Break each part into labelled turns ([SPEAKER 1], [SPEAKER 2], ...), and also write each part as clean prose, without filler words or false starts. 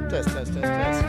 [SPEAKER 1] Test, test, test, test.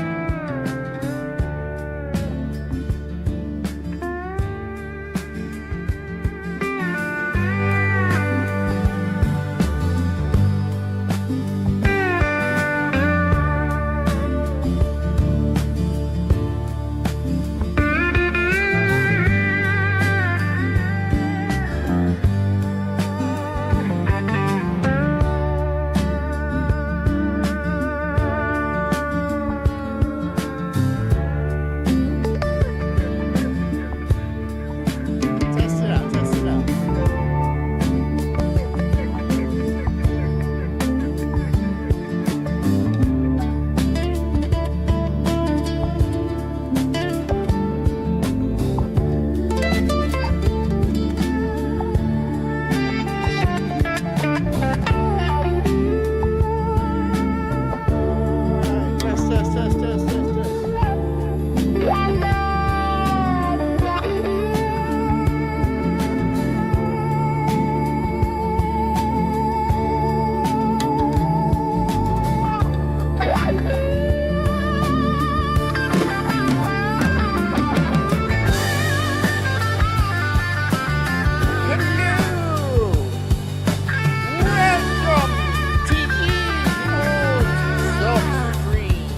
[SPEAKER 1] Test it out, test it out. Test, test, test, test, test, test. Hello! Welcome to Evil Sulk Stream.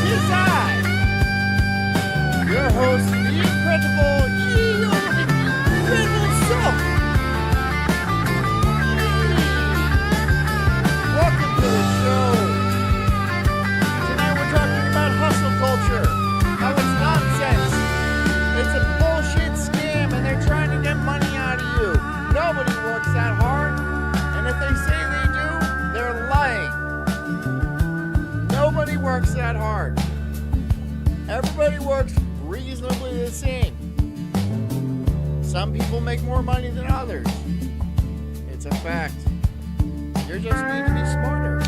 [SPEAKER 1] Tis I, your host, the incredible Sulk. Welcome to the show. Tonight we're talking about hustle culture, how it's nonsense. It's a bullshit scam and they're trying to get money out of you. Nobody works that hard, and if they say they do, they're lying. Nobody works that hard. Everybody works reasonably the same. Some people make more money than others. It's a fact. You just need to be smarter.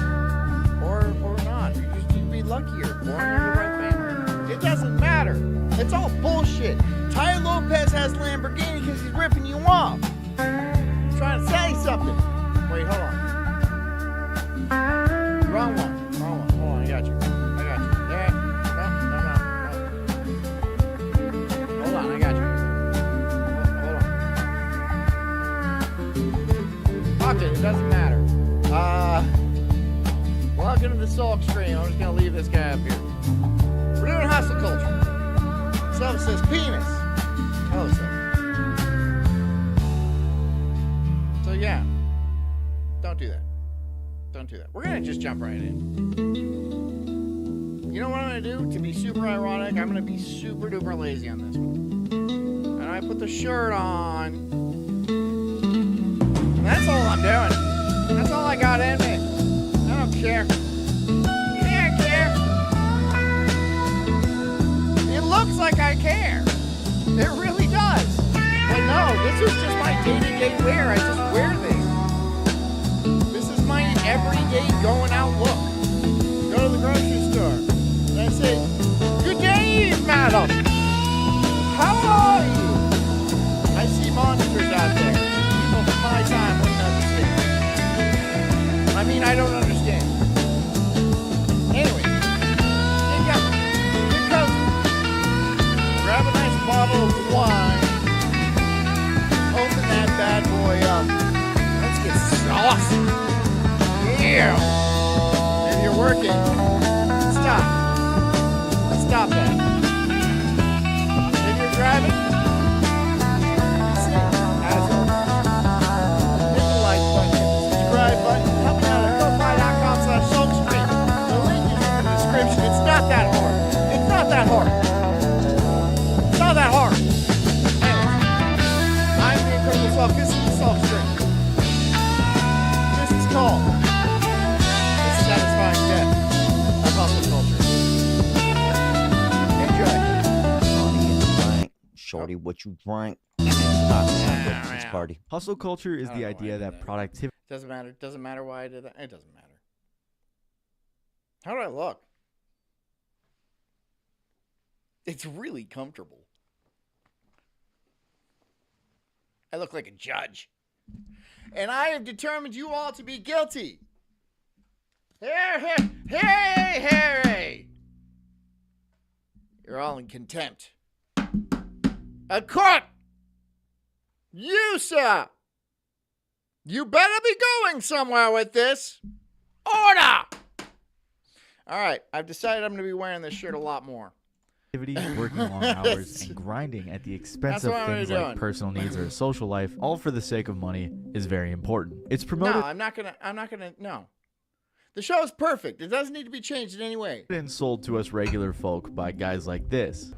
[SPEAKER 1] Or not. You just need to be luckier. Born in the right family. It doesn't matter. It's all bullshit. Ty Lopez has Lamborghini because he's ripping you off. He's trying to sell you something. Wait, hold on. Wrong one. Wrong one. Hold on, I got you. I got you. There. No. Hold on, I got you. Hold on. Fuck it doesn't matter. Welcome to the Sulk stream. I'm just gonna leave this guy up here. We're doing hustle culture. Some says penis. Oh, so yeah. Don't do that. Don't do that. We're gonna just jump right in. You know what I'm gonna do? To be super ironic, I'm gonna be super duper lazy on this one. And I put the shirt on. And that's all I'm doing. That's all I got in me. I don't care. I don't care. It looks like I care. It really does. But no, this is just my day-to-day wear. I just wear these. This is my everyday going out look. Go to the grocery store. And I say, "Good day, madam. How are you?" I see monsters out there. People from my time wouldn't understand. I mean, I don't understand. Anyway, here comes. Grab a nice bottle of wine. Open that bad boy up. Let's get saucy. Yeah. If you're working, stop. Stop that. If you're driving, sit. Asshole. Hit the like button, hit the subscribe button. Help me out at ko-fi.com/sulkstream. The link is in the description. It's not that hard. It's not that hard. It's not that hard. Anyways, I'm the incredible Sulk. This is the Sulk stream. This is called The Satisfying Death of Hustle Culture. Enjoy.
[SPEAKER 2] Shorty, what you drank? It's
[SPEAKER 1] Yeah.
[SPEAKER 2] party.
[SPEAKER 3] Hustle culture is
[SPEAKER 1] I don't
[SPEAKER 3] the
[SPEAKER 1] know why I
[SPEAKER 3] idea
[SPEAKER 1] did
[SPEAKER 3] that
[SPEAKER 1] that.
[SPEAKER 3] productivity
[SPEAKER 1] Doesn't matter. Doesn't matter why I did that. It doesn't matter. How do I look? It's really comfortable. I look like a judge. And I have determined you all to be guilty. Here, here, here! They're all in contempt. A court! You, sir! You better be going somewhere with this. Order! All right, I've decided I'm going to be wearing this shirt a lot more.
[SPEAKER 3] Working long hours and grinding at the expense of things like personal needs or social life, all for the sake of money, is very important. It's promoted.
[SPEAKER 1] No, I'm not gonna. No, the show is perfect. It doesn't need to be changed in any way.
[SPEAKER 3] And sold to us regular folk by guys like this.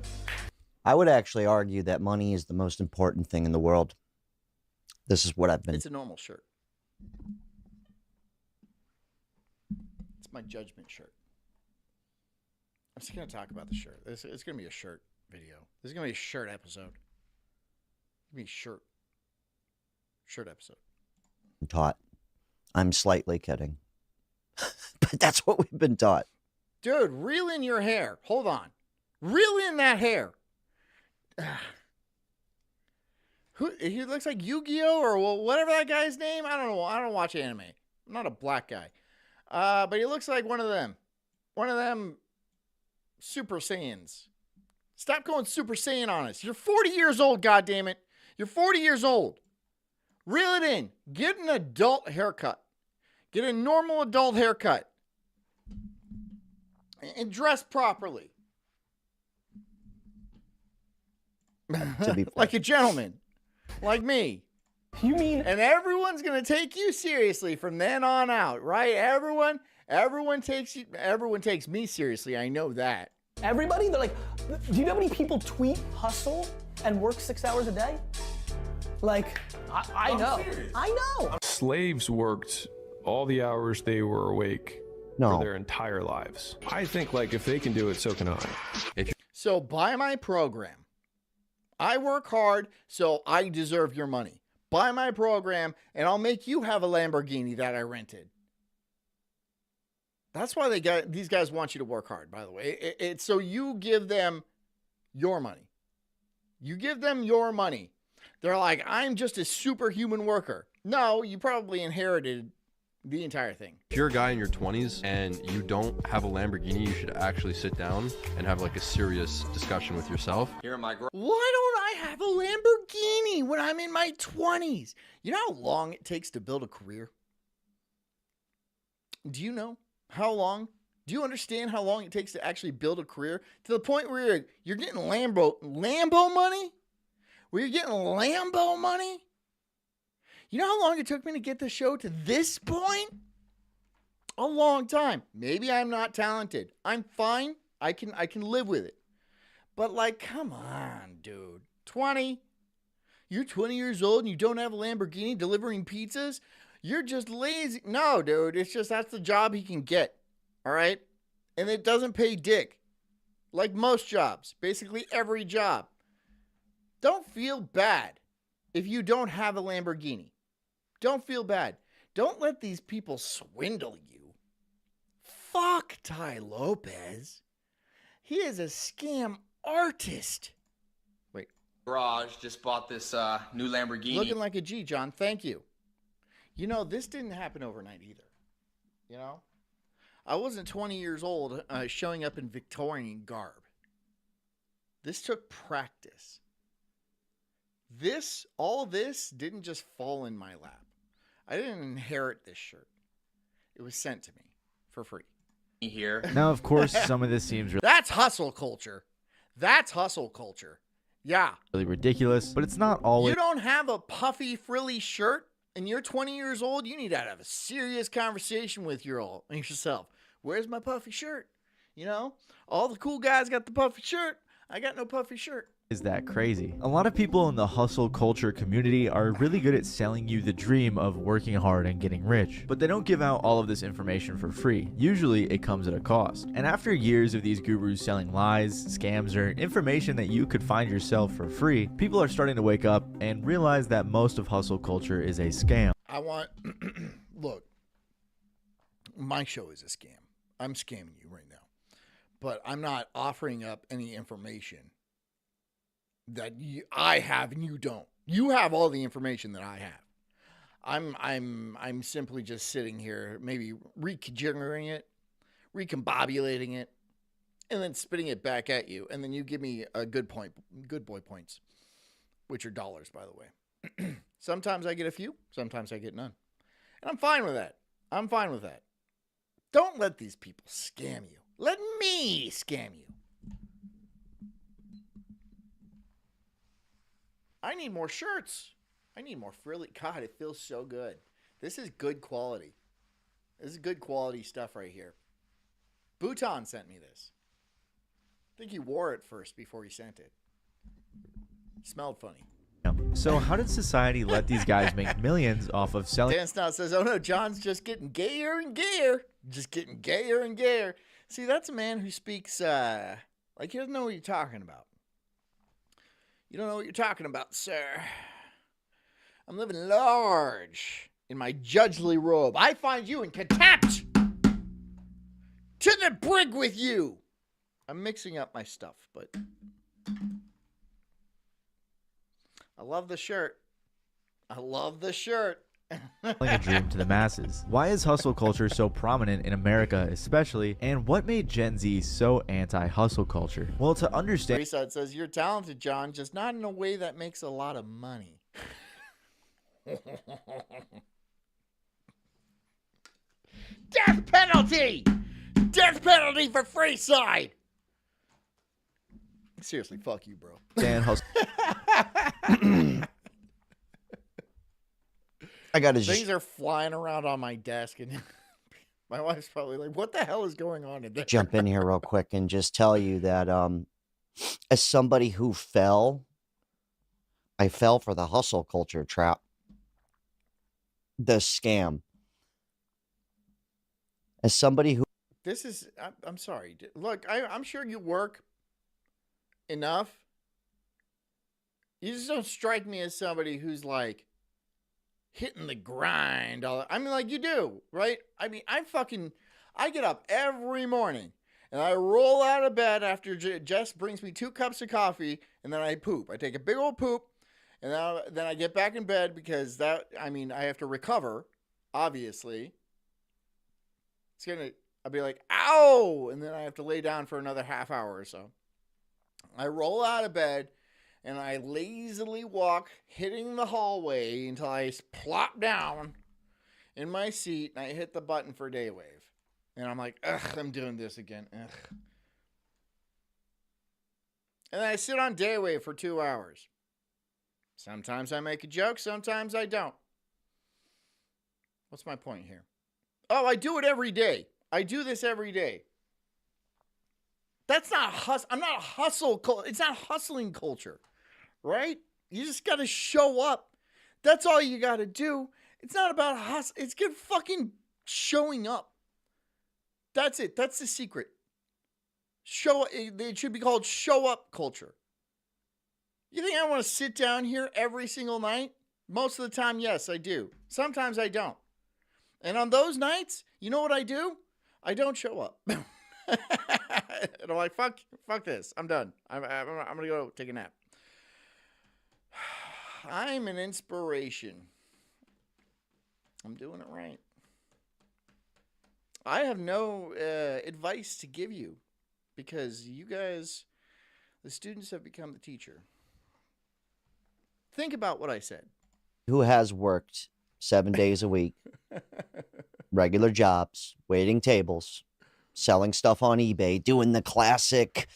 [SPEAKER 2] I would actually argue that money is the most important thing in the world. This is what I've been.
[SPEAKER 1] It's a normal shirt. It's my judgment shirt. I'm just going to talk about the shirt. It's going to be a shirt video. This is going to be a shirt episode. It's going to be a shirt episode.
[SPEAKER 2] Taught. I'm slightly kidding. But that's what we've been taught.
[SPEAKER 1] Dude, reel in your hair. Hold on. Reel in that hair. He looks like Yu-Gi-Oh! Or whatever that guy's name. I don't know. I don't watch anime. I'm not a black guy. But he looks like one of them. One of them Super Saiyans. Stop going Super Saiyan on us. You're 40 years old, goddammit. You're 40 years old. Reel it in. Get an adult haircut. Get a normal adult haircut. And dress properly.
[SPEAKER 2] To be fair.
[SPEAKER 1] Like a gentleman. Like me.
[SPEAKER 4] You mean?
[SPEAKER 1] And everyone's going to take you seriously from then on out, right? Everyone takes me seriously. I know that.
[SPEAKER 4] Everybody? They're like, do you know how many people tweet hustle and work 6 hours a day? Like, I know. I know.
[SPEAKER 5] Slaves worked all the hours they were awake for their entire lives. I think, like, if they can do it, so can I.
[SPEAKER 1] So buy my program. I work hard, so I deserve your money. Buy my program, and I'll make you have a Lamborghini that I rented. That's why these guys want you to work hard, by the way. It's so you give them your money. You give them your money. They're like, I'm just a superhuman worker. No, you probably inherited the entire thing.
[SPEAKER 6] If you're a guy in your 20s and you don't have a Lamborghini, you should actually sit down and have like a serious discussion with yourself.
[SPEAKER 1] Why don't I have a Lamborghini when I'm in my 20s? You know how long it takes to build a career? Do you know how long? Do you understand how long it takes to actually build a career? To the point where you're getting Lambo money? Where you're getting Lambo money? You know how long it took me to get the show to this point? A long time. Maybe I'm not talented. I'm fine. I can live with it. But like, come on, dude. 20? You're 20 years old and you don't have a Lamborghini delivering pizzas? You're just lazy. No, dude. It's just that's the job he can get. All right? And it doesn't pay dick. Like most jobs. Basically every job. Don't feel bad if you don't have a Lamborghini. Don't feel bad. Don't let these people swindle you. Fuck Ty Lopez. He is a scam artist. Wait.
[SPEAKER 7] Garage just bought this new Lamborghini.
[SPEAKER 1] Looking like a G, John. Thank you. You know, this didn't happen overnight either. You know? I wasn't 20 years old showing up in Victorian garb. This took practice. All this didn't just fall in my lap. I didn't inherit this shirt. It was sent to me for free.
[SPEAKER 7] Here.
[SPEAKER 3] Now, of course, some of this seems
[SPEAKER 1] That's hustle culture. That's hustle culture. Yeah.
[SPEAKER 3] really ridiculous, but it's not always.
[SPEAKER 1] You don't have a puffy, frilly shirt and you're 20 years old, you need to have a serious conversation with yourself. Where's my puffy shirt? You know, all the cool guys got the puffy shirt. I got no puffy shirt.
[SPEAKER 3] Is that crazy? A lot of people in the hustle culture community are really good at selling you the dream of working hard and getting rich, but they don't give out all of this information for free. Usually it comes at a cost. And after years of these gurus selling lies, scams, or information that you could find yourself for free, people are starting to wake up and realize that most of hustle culture is a scam.
[SPEAKER 1] Look, my show is a scam. I'm scamming you right now, but I'm not offering up any information that I have and you don't. You have all the information that I have. I'm simply just sitting here, maybe reconfiguring it, recombobulating it, and then spitting it back at you, and then you give me a good boy points, which are dollars, by the way. Sometimes I get a few, sometimes I get none. And I'm fine with that. I'm fine with that. Don't let these people scam you. Let me scam you. I need more shirts. I need more frilly. God, it feels so good. This is good quality. This is good quality stuff right here. Bhutan sent me this. I think he wore it first before he sent it. Smelled funny.
[SPEAKER 3] So how did society let these guys make millions off of selling?
[SPEAKER 1] Dan Stout says, oh no, John's just getting gayer and gayer. Just getting gayer and gayer. See, that's a man who speaks like he doesn't know what you're talking about. You don't know what you're talking about, sir. I'm living large in my judgely robe. I find you in contempt. To the brig with you. I'm mixing up my stuff, but I love the shirt. I love the shirt.
[SPEAKER 3] Selling a dream to the masses. Why is hustle culture so prominent in America especially, and what made Gen Z so anti-hustle culture? Well, to understand...
[SPEAKER 1] Reside says, you're talented, John, just not in a way that makes a lot of money. Death penalty! Death penalty for Freeside! Seriously, fuck you, bro.
[SPEAKER 3] Dan hustle...
[SPEAKER 2] I gotta
[SPEAKER 1] Things are flying around on my desk, and my wife's probably like, what the hell is going on in there?
[SPEAKER 2] jump in here real quick and just tell you that as somebody who I fell for the hustle culture trap, the scam. As somebody who...
[SPEAKER 1] This is, I'm sorry. Look, I'm sure you work enough. You just don't strike me as somebody who's like hitting the grind. I mean, like you do, right? I mean, I get up every morning and I roll out of bed after Jess brings me 2 cups of coffee, and then I poop. I take a big old poop, and then I get back in bed because I have to recover, obviously. I'll be like, ow! And then I have to lay down for another half hour or so. I roll out of bed, and I lazily walk, hitting the hallway until I plop down in my seat, and I hit the button for Daywave. And I'm like, ugh, I'm doing this again. Ugh. And then I sit on Daywave for 2 hours. Sometimes I make a joke, sometimes I don't. What's my point here? Oh, I do it every day. I do this every day. That's not I'm not hustle. It's not hustling culture, right? You just got to show up. That's all you got to do. It's not about hustle. It's good fucking showing up. That's it. That's the secret. It should be called show up culture. You think I want to sit down here every single night? Most of the time, yes, I do. Sometimes I don't. And on those nights, you know what I do? I don't show up. And I'm like, fuck this. I'm done. I'm going to go take a nap. I'm an inspiration. I'm doing it right. I have no advice to give you because you guys, the students, have become the teacher. Think about what I said.
[SPEAKER 2] Who has worked 7 days a week, regular jobs, waiting tables, selling stuff on eBay, doing the classic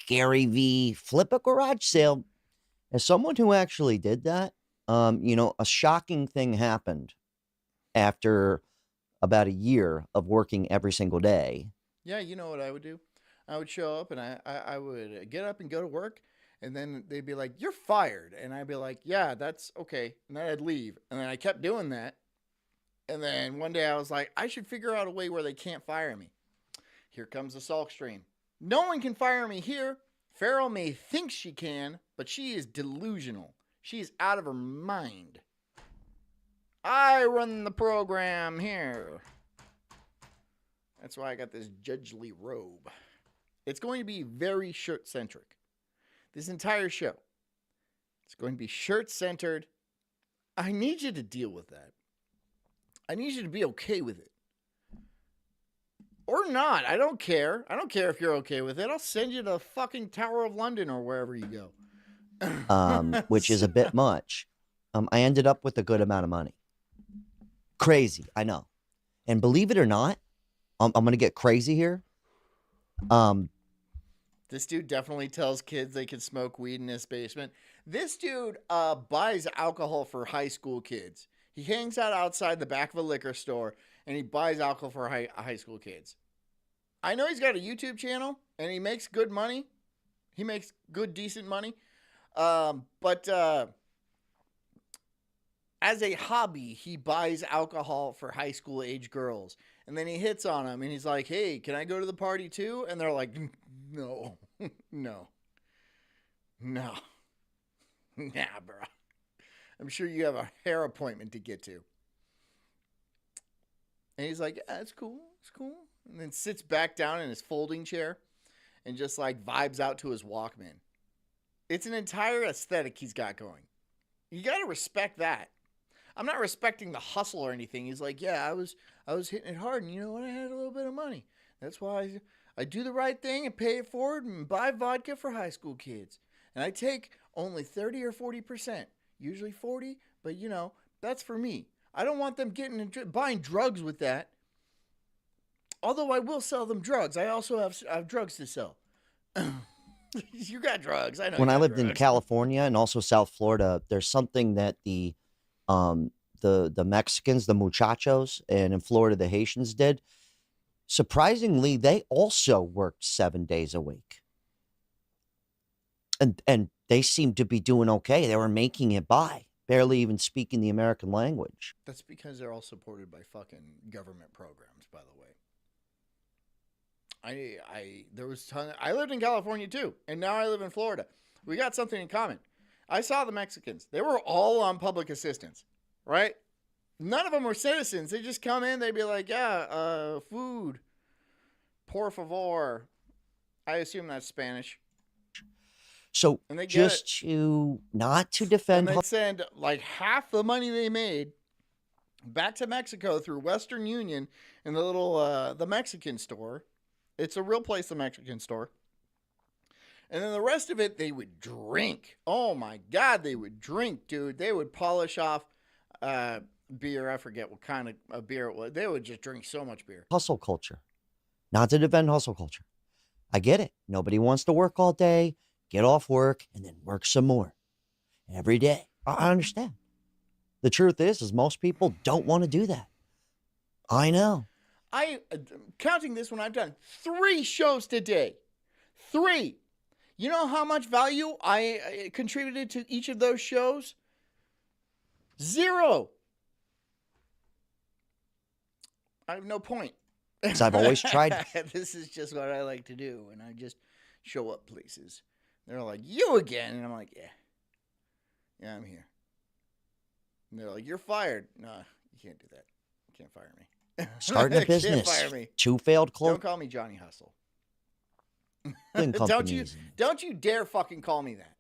[SPEAKER 2] Gary V flip a garage sale. As someone who actually did that, a shocking thing happened after about a year of working every single day.
[SPEAKER 1] Yeah, you know what I would do? I would show up and I would get up and go to work, and then they'd be like, you're fired. And I'd be like, yeah, that's okay. And then I'd leave. And then I kept doing that. And then one day I was like, I should figure out a way where they can't fire me. Here comes the Sulk stream. No one can fire me here. Farrell may think she can, but she is delusional. She is out of her mind. I run the program here. That's why I got this judgely robe. It's going to be very shirt-centric. This entire show. It's going to be shirt-centered. I need you to deal with that. I need you to be okay with it. Or not. I don't care. I don't care if you're okay with it. I'll send you to the fucking Tower of London or wherever you go.
[SPEAKER 2] Which is a bit much. I ended up with a good amount of money. Crazy, I know. And believe it or not, I'm going to get crazy here.
[SPEAKER 1] This dude definitely tells kids they can smoke weed in his basement. This dude buys alcohol for high school kids. He hangs out outside the back of a liquor store, and he buys alcohol for high school kids. I know he's got a YouTube channel, and he makes good money. He makes good, decent money. But as a hobby, he buys alcohol for high school age girls. And then he hits on them, and he's like, hey, can I go to the party too? And they're like, no, no, nah, bro. I'm sure you have a hair appointment to get to. And he's like, yeah, it's cool. It's cool. And then sits back down in his folding chair and just like vibes out to his Walkman. It's an entire aesthetic he's got going. You got to respect that. I'm not respecting the hustle or anything. He's like, yeah, I was hitting it hard, and you know what? I had a little bit of money. That's why I do the right thing and pay it forward and buy vodka for high school kids. And I take only 30 or 40%, usually 40, but you know, that's for me. I don't want them buying drugs with that. Although I will sell them drugs. I also have drugs to sell. You got drugs. I know.
[SPEAKER 2] When I lived in California and also South Florida, there's something that the Mexicans, the muchachos, and in Florida, the Haitians did. Surprisingly, they also worked 7 days a week. And they seemed to be doing okay. They were making it by, barely even speaking the American language.
[SPEAKER 1] That's because they're all supported by fucking government programs, by the way. I lived in California too, and now I live in Florida. We got something in common. I saw the Mexicans. They were all on public assistance, right? None of them were citizens. They just come in. They'd be like, yeah, food, por favor. I assume that's Spanish.
[SPEAKER 2] So just to not to defend,
[SPEAKER 1] and they'd send like half the money they made back to Mexico through Western Union in the little the Mexican store. It's a real place, the Mexican store. And then the rest of it, they would drink. Oh my God, they would drink, dude. They would polish off beer. I forget what kind of beer it was. They would just drink so much beer.
[SPEAKER 2] Hustle culture. Not to defend hustle culture. I get it. Nobody wants to work all day, get off work, and then work some more every day. I understand. The truth is most people don't want to do that. I know.
[SPEAKER 1] Counting this one, I've done 3 shows today. 3. You know how much value I contributed to each of those shows? 0. I have no point.
[SPEAKER 2] Because I've always tried.
[SPEAKER 1] This is just what I like to do, and I just show up places. They're like, you again? And I'm like, yeah, I'm here. And they're like, you're fired. No, you can't do that. You can't fire me.
[SPEAKER 2] Starting a business.
[SPEAKER 1] Can't fire me. 2
[SPEAKER 2] failed close.
[SPEAKER 1] Don't call me Johnny Hustle.
[SPEAKER 2] Don't
[SPEAKER 1] you dare fucking call me that.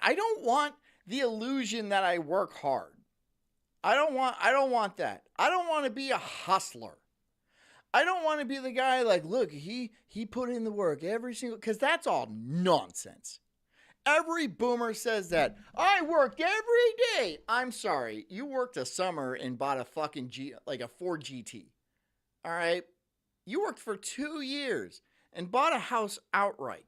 [SPEAKER 1] I don't want the illusion that I work hard. I don't want that. I don't want to be a hustler. I don't want to be the guy like, look, he put in the work every single, because that's all nonsense. Every boomer says that. I worked every day. I'm sorry. You worked a summer and bought a fucking a Ford GT. All right? You worked for 2 years and bought a house outright.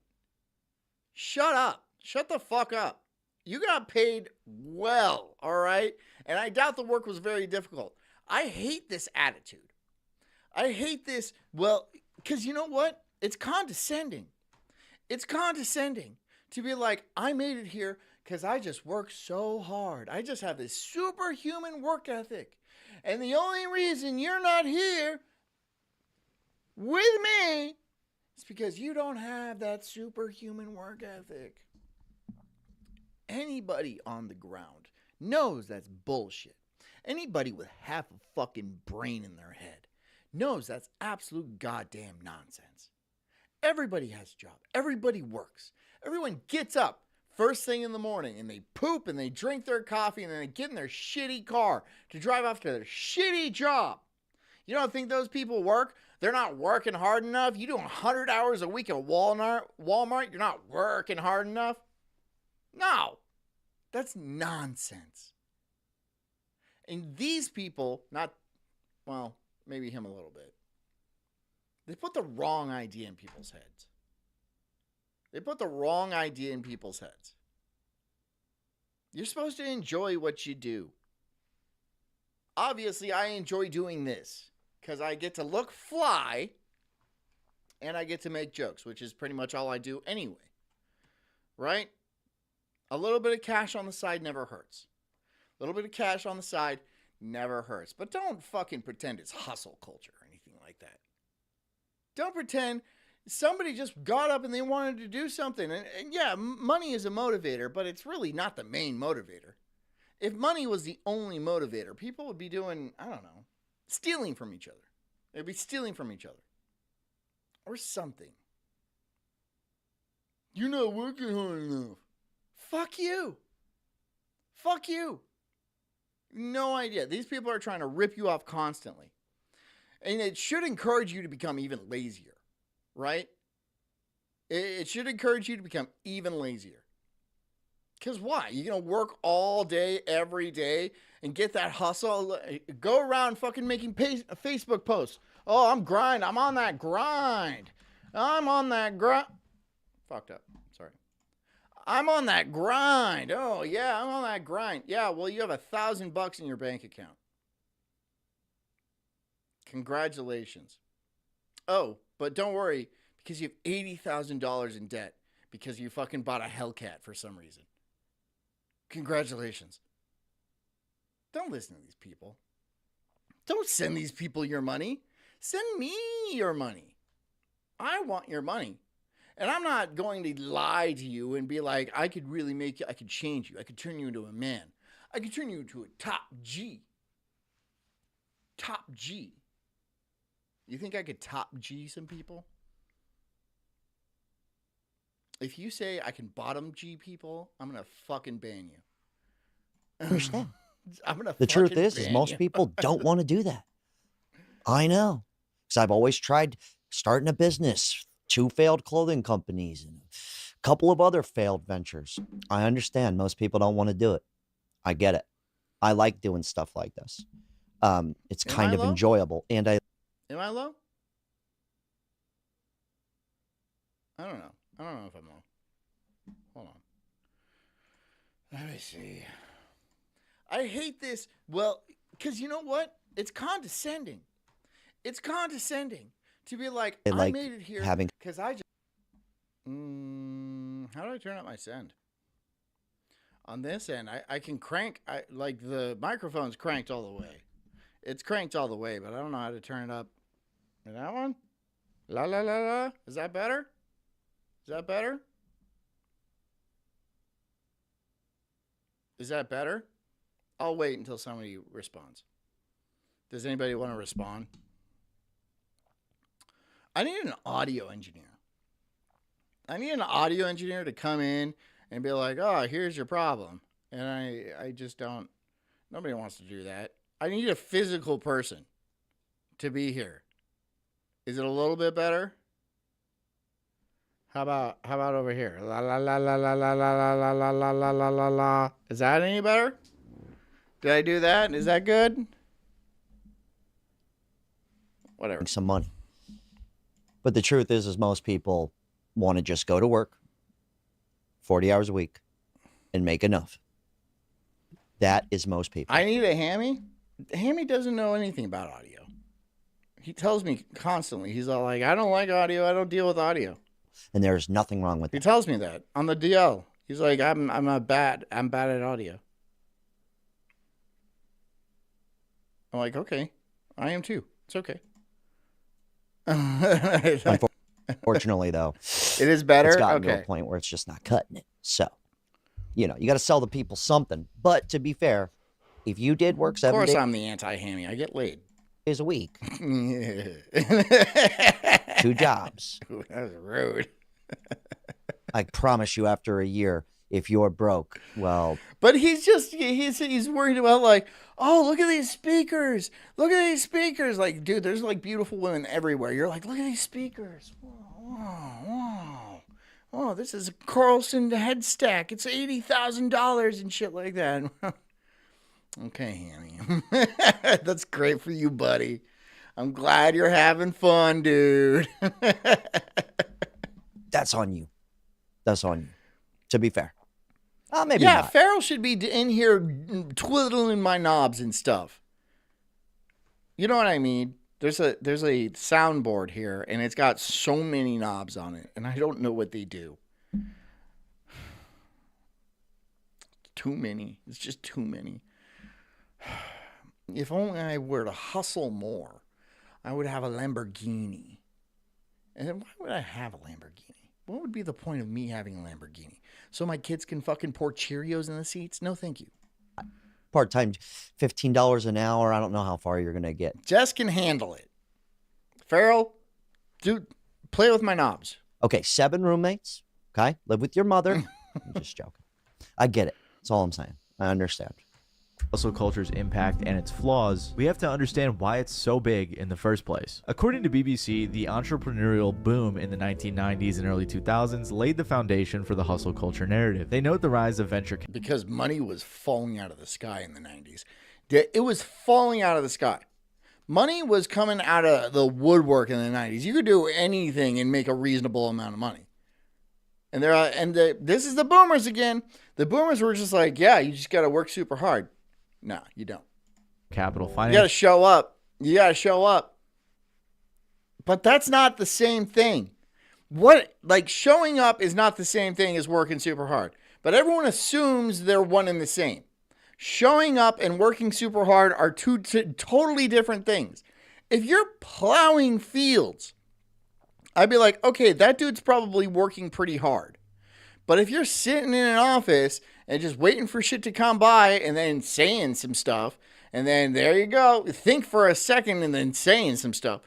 [SPEAKER 1] Shut up. Shut the fuck up. You got paid well, all right? And I doubt the work was very difficult. I hate this attitude. I hate this, well, because you know what? It's condescending. It's condescending to be like, I made it here because I just worked so hard. I just have this superhuman work ethic. And the only reason you're not here with me is because you don't have that superhuman work ethic. Anybody on the ground knows that's bullshit. Anybody with half a fucking brain in their head knows that's absolute goddamn nonsense. Everybody has a job. Everybody works. Everyone gets up first thing in the morning and they poop and they drink their coffee and then they get in their shitty car to drive off to their shitty job. You don't think those people work? They're not working hard enough. You do 100 hours a week at Walmart, you're not working hard enough. No, that's nonsense. And these people, maybe him a little bit, they put the wrong idea in people's heads. You're supposed to enjoy what you do. Obviously, I enjoy doing this because I get to look fly and I get to make jokes, which is pretty much all I do anyway. Right? A little bit of cash on the side never hurts. A little bit of cash on the side never hurts. But don't fucking pretend it's hustle culture or anything like that. Don't pretend somebody just got up and they wanted to do something. And yeah, money is a motivator, but it's really not the main motivator. If money was the only motivator, people would be doing, I don't know, stealing from each other. They'd be stealing from each other. Or something. You're not working hard enough. Fuck you. Fuck you. No idea. These people are trying to rip you off constantly. And it should encourage you to become even lazier. Right? It should encourage you to become even lazier. Because why? You're going to work all day, every day, and get that hustle. Go around fucking making Facebook posts. Oh, I'm on that grind. Fucked up. Sorry. I'm on that grind. Oh, yeah, I'm on that grind. Yeah, well, you have $1,000 in your bank account. Congratulations. Oh, but don't worry, because you have $80,000 in debt because you fucking bought a Hellcat for some reason. Congratulations. Don't listen to these people. Don't send these people your money. Send me your money. I want your money. And I'm not going to lie to you and be like, I could really make you, I could change you. I could turn you into a man. I could turn you into a top G. Top G. You think I could top G some people? If you say I can bottom G people, I'm going to fucking ban you.
[SPEAKER 2] I understand.
[SPEAKER 1] I'm going to
[SPEAKER 2] The truth is most people don't want to do that. I know. Because I've always tried starting a business, 2 failed clothing companies, and a couple of other failed ventures. I understand most people don't want to do it. I get it. I like doing stuff like this. It's kind of enjoyable. And
[SPEAKER 1] Am I low? I don't know. I don't know if I'm low. Hold on. Let me see. I hate this. Well, because you know what? It's condescending. It's condescending to be like, I made it here because I just... how do I turn up my send? On this end, I can crank... like the microphone's cranked all the way. It's cranked all the way, but I don't know how to turn it up. Is that one? La la la la. Is that better? Is that better? Is that better? I'll wait until somebody responds. Does anybody want to respond? I need an audio engineer. I need an audio engineer to come in and be like, oh, here's your problem. And I just don't. Nobody wants to do that. I need a physical person to be here. Is it a little bit better? How about over here? La la la la la la la la la la la la la la la. Is that any better? Did I do that? Is that good? Whatever.
[SPEAKER 2] Some money. But the truth is most people want to just go to work 40 hours a week and make enough. That is most people.
[SPEAKER 1] I need a hammy. Hammy doesn't know anything about audio. He tells me constantly. He's all like, I don't like audio. I don't deal with audio.
[SPEAKER 2] And there's nothing wrong with that.
[SPEAKER 1] He tells me that on the DL. He's like, I'm bad at audio. I'm like, okay, I am too. It's okay.
[SPEAKER 2] Unfortunately, though,
[SPEAKER 1] it is better.
[SPEAKER 2] It's gotten to a point where it's just not cutting it. So, you got to sell the people something. But to be fair, if you did work 7 days,
[SPEAKER 1] of course, I'm the anti-hammy. I get laid.
[SPEAKER 2] Days a week. 2 jobs.
[SPEAKER 1] Ooh, that was rude.
[SPEAKER 2] I promise you, after a year, if you're broke. Well,
[SPEAKER 1] but he's worried about like, oh, look at these speakers. Look at these speakers. Like, dude, there's like beautiful women everywhere. You're like, look at these speakers. Whoa. Oh, this is a Carlson head stack. It's $80,000 and shit like that. Okay, Hammy. That's great for you, buddy. I'm glad you're having fun, dude.
[SPEAKER 2] that's on you. That's on you. To be fair. Maybe
[SPEAKER 1] yeah,
[SPEAKER 2] not.
[SPEAKER 1] Farrell should be in here twiddling my knobs and stuff. You know what I mean? There's a soundboard here, and it's got so many knobs on it, and I don't know what they do. Too many. It's just too many. If only I were to hustle more, I would have a Lamborghini. And why would I have a Lamborghini? What would be the point of me having a Lamborghini? So my kids can fucking pour Cheerios in the seats? No, thank you.
[SPEAKER 2] Part-time, $15 an hour. I don't know how far you're going to get.
[SPEAKER 1] Jess can handle it. Farrell, dude, play with my knobs.
[SPEAKER 2] Okay, 7 roommates. Okay, live with your mother. I'm just joking. I get it. That's all I'm saying. I understand.
[SPEAKER 3] Hustle culture's impact and its flaws, we have to understand why it's so big in the first place. According to BBC, the entrepreneurial boom in the 1990s and early 2000s laid the foundation for the hustle culture narrative. They note the rise of venture
[SPEAKER 1] because money was falling out of the sky in the 90s. It was falling out of the sky. Money was coming out of the woodwork in the 90s. You could do anything and make a reasonable amount of money. And this is the boomers again. The boomers were just like, yeah, you just got to work super hard. No, you don't.
[SPEAKER 3] Capital finance.
[SPEAKER 1] You got to show up. You got to show up. But that's not the same thing. Showing up is not the same thing as working super hard. But everyone assumes they're one and the same. Showing up and working super hard are two totally different things. If you're plowing fields, I'd be like, okay, that dude's probably working pretty hard. But if you're sitting in an office and just waiting for shit to come by and then saying some stuff, and then there you go, think for a second and then saying some stuff,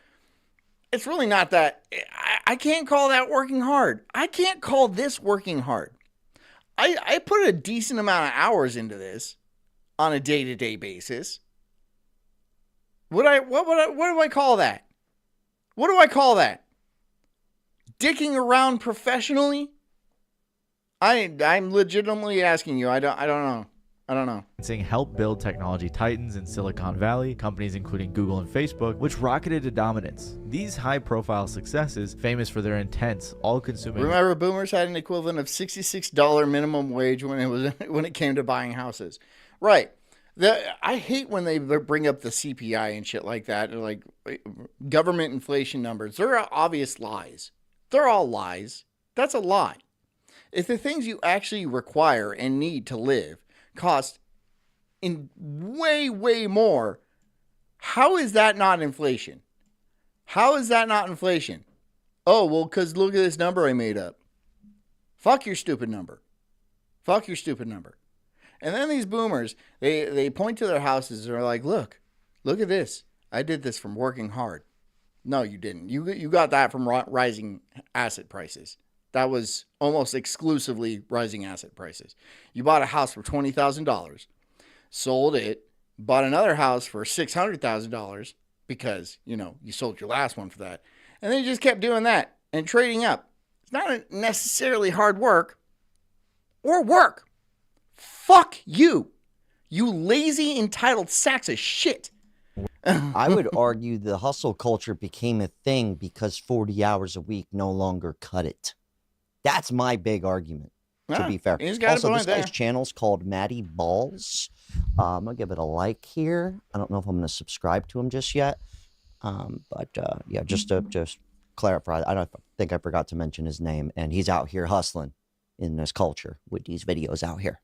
[SPEAKER 1] it's really not that. I can't call that working hard. I can't call this working hard. I put a decent amount of hours into this on a day-to-day basis. What do I call that? What do I call that? Dicking around professionally? I'm legitimately asking you. I don't know.
[SPEAKER 3] Helped build technology titans in Silicon Valley, companies including Google and Facebook, which rocketed to dominance. These high-profile successes, famous for their intense, all-consuming.
[SPEAKER 1] Remember, boomers had an equivalent of $66 minimum wage when it came to buying houses, right? I hate when they bring up the CPI and shit like that, or like government inflation numbers. They're obvious lies. They're all lies. That's a lie. If the things you actually require and need to live cost in way, way more, how is that not inflation? How is that not inflation? Oh, well, because look at this number I made up. Fuck your stupid number. Fuck your stupid number. And then these boomers, they point to their houses and are like, look at this. I did this from working hard. No, you didn't. You got that from rising asset prices. That was almost exclusively rising asset prices. You bought a house for $20,000, sold it, bought another house for $600,000 because, you sold your last one for that. And then you just kept doing that and trading up. It's not necessarily hard work or work. Fuck you, you lazy, entitled sacks of shit.
[SPEAKER 2] I would argue the hustle culture became a thing because 40 hours a week no longer cut it. That's my big argument, to be fair. Also, this guy's channel's called Matty Balls. I'm going to give it a like here. I don't know if I'm going to subscribe to him just yet. Yeah, just to clarify, I don't think I forgot to mention his name. And he's out here hustling in this culture with these videos out here.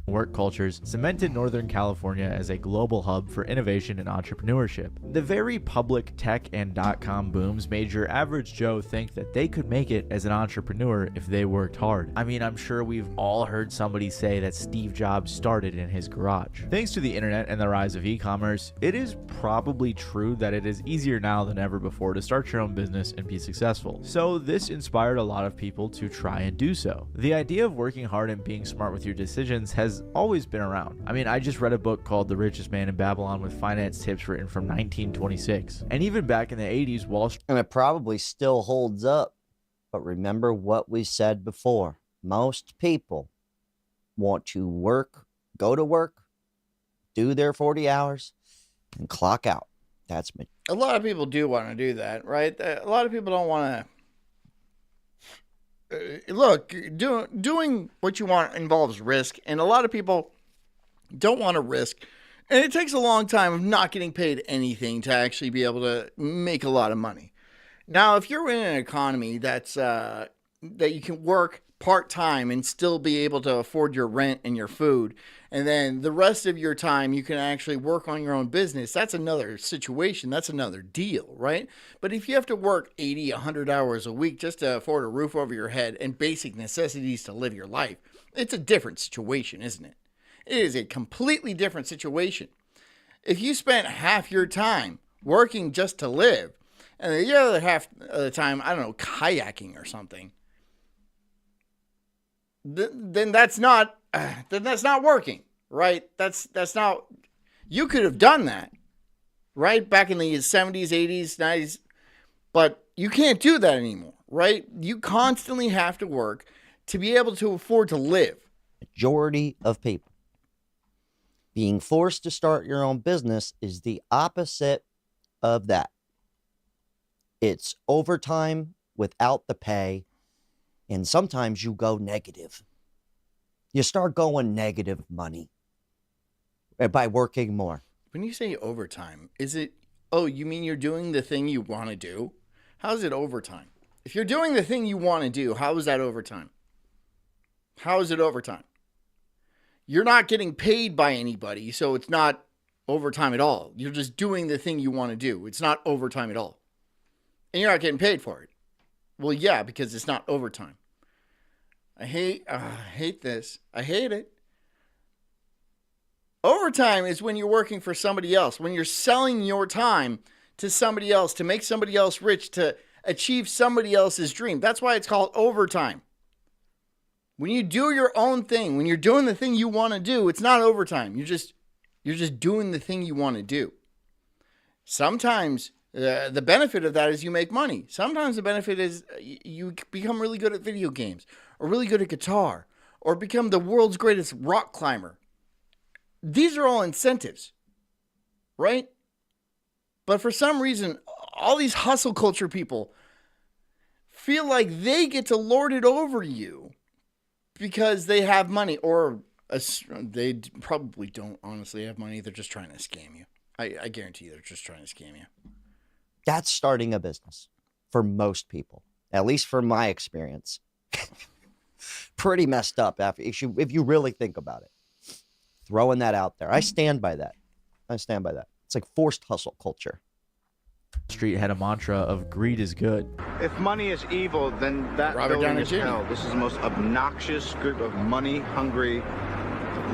[SPEAKER 3] work cultures cemented Northern California as a global hub for innovation and entrepreneurship. The very public tech and .com booms made your average Joe think that they could make it as an entrepreneur if they worked hard. I mean, I'm sure we've all heard somebody say that Steve Jobs started in his garage. Thanks to the internet and the rise of e-commerce, it is probably true that it is easier now than ever before to start your own business and be successful. So this inspired a lot of people to try and do so. The idea of working hard and being smart with your decisions has always been around. I mean, I just read a book called The Richest Man in Babylon with finance tips written from 1926. And even back in the 80s, Wall Street...
[SPEAKER 2] And it probably still holds up. But remember what we said before. Most people want to work, go to work, do their 40 hours, and clock out. That's me.
[SPEAKER 1] A lot of people do want to do that, right? A lot of people don't want to... Look, doing what you want involves risk, and a lot of people don't want to risk. And it takes a long time of not getting paid anything to actually be able to make a lot of money. Now, if you're in an economy that's that you can work part-time and still be able to afford your rent and your food, and then the rest of your time you can actually work on your own business, that's another situation. That's another deal, right? But if you have to work 80, 100 hours a week just to afford a roof over your head and basic necessities to live your life, it's a different situation, isn't it? It is a completely different situation. If you spent half your time working just to live, and the other half of the time, I don't know, kayaking or something, then that's not working, right? That's not. You could have done that, right, back in the 70s, 80s, 90s, but you can't do that anymore, right? You constantly have to work to be able to afford to live.
[SPEAKER 2] Majority of people being forced to start your own business is the opposite of that. It's overtime without the pay, and sometimes you go negative. You start going negative money by working more.
[SPEAKER 1] When you say overtime, is it, oh, you mean you're doing the thing you want to do? How is it overtime? If you're doing the thing you want to do, how is that overtime? How is it overtime? You're not getting paid by anybody, so it's not overtime at all. You're just doing the thing you want to do. It's not overtime at all. And you're not getting paid for it. Well, yeah, because it's not overtime. I hate this. I hate it. Overtime is when you're working for somebody else, when you're selling your time to somebody else, to make somebody else rich, to achieve somebody else's dream. That's why it's called overtime. When you do your own thing, when you're doing the thing you want to do, it's not overtime. You're just doing the thing you want to do. Sometimes the benefit of that is you make money. Sometimes the benefit is you become really good at video games, or really good at guitar, or become the world's greatest rock climber. These are all incentives, right? But for some reason, all these hustle culture people feel like they get to lord it over you because they have money, or they probably don't honestly have money. They're just trying to scam you. I guarantee you they're just trying to scam you.
[SPEAKER 2] That's starting a business for most people, at least from my experience. Pretty messed up if you really think about it. Throwing that out there. I stand by that. It's like forced hustle culture.
[SPEAKER 3] Street had a mantra of greed is good.
[SPEAKER 8] If money is evil, then that building is hell. This is the most obnoxious group of money-hungry,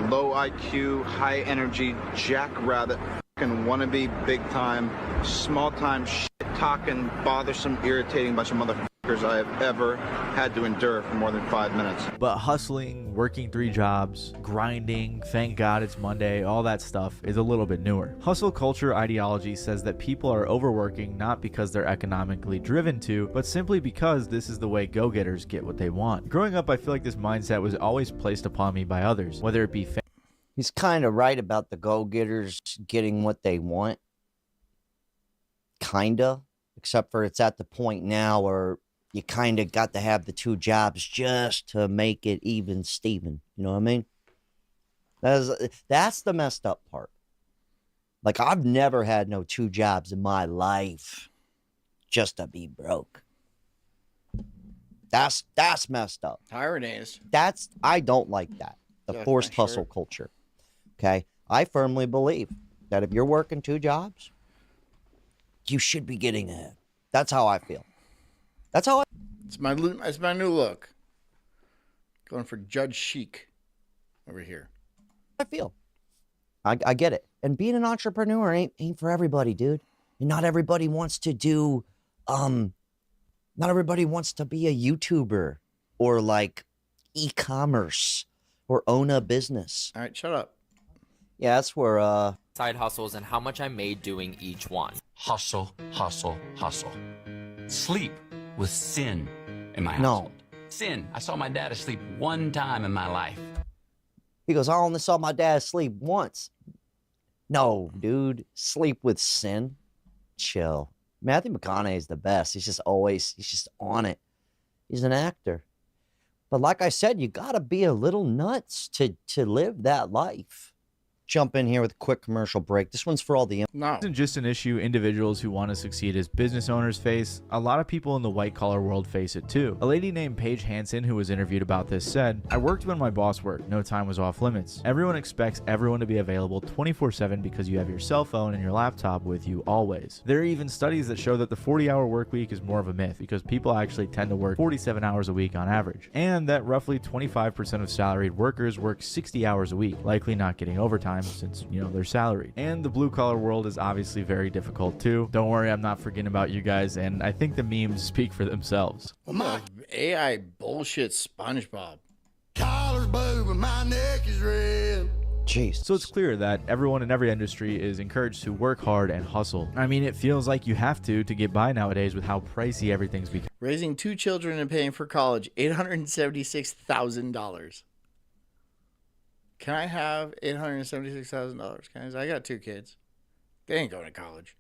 [SPEAKER 8] low IQ, high energy, jackrabbit, fucking wannabe, big-time, small-time, shit-talking, bothersome, irritating bunch of motherfuckers I have ever had to endure for more than 5 minutes.
[SPEAKER 3] But hustling, working 3 jobs, grinding, thank God it's Monday, all that stuff is a little bit newer. Hustle culture ideology says that people are overworking not because they're economically driven to, but simply because this is the way go-getters get what they want. Growing up, I feel like this mindset was always placed upon me by others, whether it be
[SPEAKER 2] He's kind of right about the go-getters getting what they want. Kinda. Except for it's at the point now where you kind of got to have the 2 jobs just to make it even Steven. You know what I mean? That's the messed up part. Like, I've never had no 2 jobs in my life just to be broke. That's messed up.
[SPEAKER 1] Tyrannies.
[SPEAKER 2] I don't like that. the forced hustle culture. Okay? I firmly believe that if you're working 2 jobs, you should be getting ahead. That's how I feel. That's how I...
[SPEAKER 1] It's my new look. Going for Judge Chic over here.
[SPEAKER 2] I feel. I get it. And being an entrepreneur ain't for everybody, dude. And not everybody wants to do, not everybody wants to be a YouTuber or like e-commerce or own a business.
[SPEAKER 1] All right, shut up.
[SPEAKER 2] Yeah, that's where,
[SPEAKER 9] side hustles and how much I made doing each one.
[SPEAKER 10] Hustle, hustle, hustle. Sleep with sin in my household. Sin. I saw my dad asleep one time in my life.
[SPEAKER 2] He goes, I only saw my dad sleep once. No, dude. Sleep with sin. Chill. Matthew McConaughey's the best. He's just on it. He's an actor. But like I said, you gotta be a little nuts to live that life. Jump in here with a quick commercial break. This one's for all the...
[SPEAKER 3] No. It isn't just an issue individuals who want to succeed as business owners face. A lot of people in the white-collar world face it too. A lady named Paige Hansen, who was interviewed about this, said, I worked when my boss worked. No time was off limits. Everyone expects everyone to be available 24/7 because you have your cell phone and your laptop with you always. There are even studies that show that the 40-hour work week is more of a myth because people actually tend to work 47 hours a week on average, and that roughly 25% of salaried workers work 60 hours a week, likely not getting overtime since, you know, they're salaried. And the blue collar world is obviously very difficult too. Don't worry, I'm not forgetting about you guys, and I think the memes speak for themselves.
[SPEAKER 1] Well, my AI bullshit SpongeBob.
[SPEAKER 11] Collar's blue and my neck is red.
[SPEAKER 3] Jeez. So it's clear that everyone in every industry is encouraged to work hard and hustle. I mean, it feels like you have to get by nowadays with how pricey everything's become.
[SPEAKER 1] Raising 2 children and paying for college, $876,000. Can I have $876,000? I got 2 kids. They ain't going to college.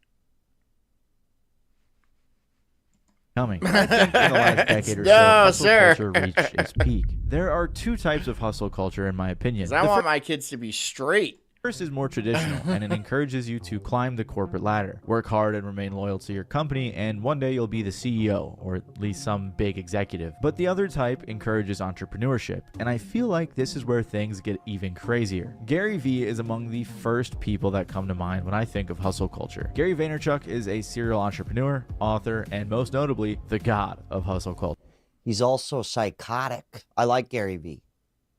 [SPEAKER 3] Coming. I think in the last decade or so, hustle culture reached its peak. There are 2 types of hustle culture, in my opinion.
[SPEAKER 1] I want my kids to be straight.
[SPEAKER 3] First is more traditional, and it encourages you to climb the corporate ladder, work hard and remain loyal to your company, and one day you'll be the CEO, or at least some big executive. But the other type encourages entrepreneurship, and I feel like this is where things get even crazier. Gary Vee is among the first people that come to mind when I think of hustle culture. Gary Vaynerchuk is a serial entrepreneur, author, and most notably, the god of hustle culture.
[SPEAKER 2] He's also psychotic. I like Gary Vee,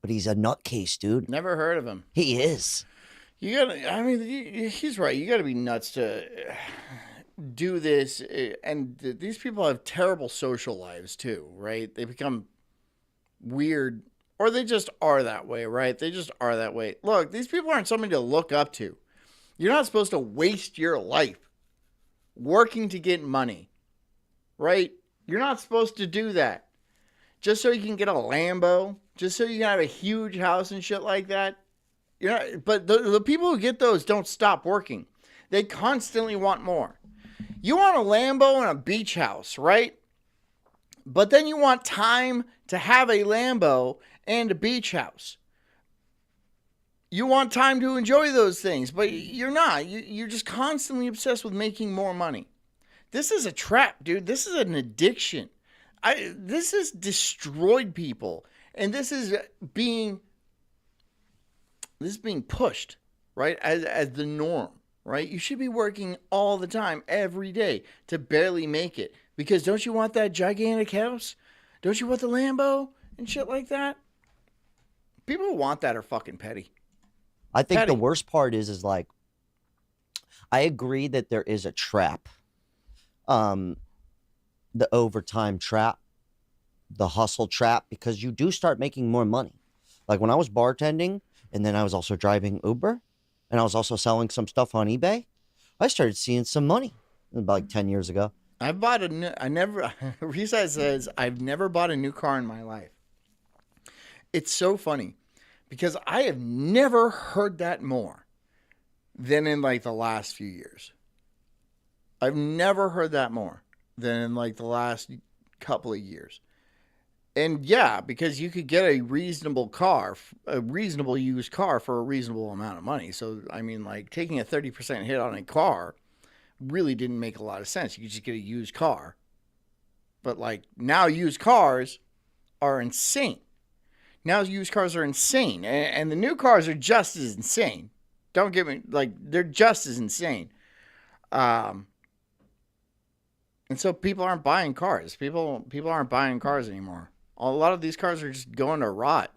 [SPEAKER 2] but he's a nutcase, dude.
[SPEAKER 1] Never heard of him.
[SPEAKER 2] He is.
[SPEAKER 1] You gotta, I mean, he's right. You gotta be nuts to do this. And these people have terrible social lives too, right? They become weird, or they just are that way, right? They just are that way. Look, these people aren't somebody to look up to. You're not supposed to waste your life working to get money, right? You're not supposed to do that. Just so you can get a Lambo, just so you can have a huge house and shit like that. But the people who get those don't stop working. They constantly want more. You want a Lambo and a beach house, right? But then you want time to have a Lambo and a beach house. You want time to enjoy those things, but you're not. You're just constantly obsessed with making more money. This is a trap, dude. This is an addiction. This has destroyed people. And this is being pushed, right, as the norm, right? You should be working all the time, every day, to barely make it. Because don't you want that gigantic house? Don't you want the Lambo and shit like that? People who want that are fucking petty.
[SPEAKER 2] I think the worst part is like, I agree that there is a trap. The overtime trap, the hustle trap, because you do start making more money. Like when I was bartending, and then I was also driving Uber, and I was also selling some stuff on eBay, I started seeing some money about like 10 years ago.
[SPEAKER 1] Risa says, I've never bought a new car in my life. It's so funny because I have never heard that more than in like the last few years. I've never heard that more than in like the last couple of years. And yeah, because you could get a reasonable car, a reasonable used car for a reasonable amount of money. So, I mean, like taking a 30% hit on a car really didn't make a lot of sense. You could just get a used car. But like now used cars are insane. Now used cars are insane, and the new cars are just as insane. Don't get me, like, they're just as insane. And so people aren't buying cars. People aren't buying cars anymore. A lot of these cars are just going to rot.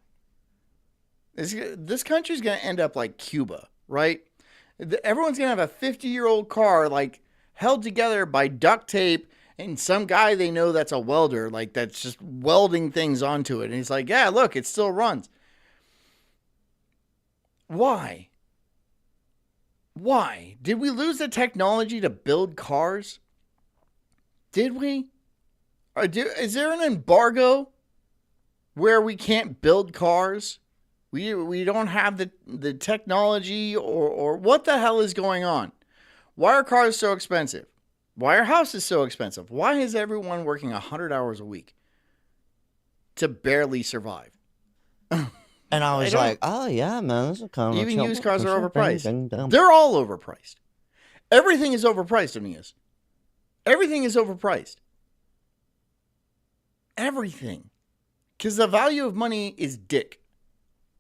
[SPEAKER 1] This country's going to end up like Cuba, right? Everyone's going to have a 50-year-old car, like, held together by duct tape and some guy they know that's a welder, like, that's just welding things onto it. And he's like, yeah, look, it still runs. Why? Why? Did we lose the technology to build cars? Did we? Is there an embargo where we can't build cars? We don't have the technology, or what the hell is going on? Why are cars so expensive? Why are houses so expensive? Why is everyone working 100 hours a week to barely survive?
[SPEAKER 2] And I was like, oh, yeah, man. This is kind of
[SPEAKER 1] even used cars are overpriced. They're all overpriced. Everything is overpriced, Aeneas. Everything is overpriced. Everything. Because the value of money is dick.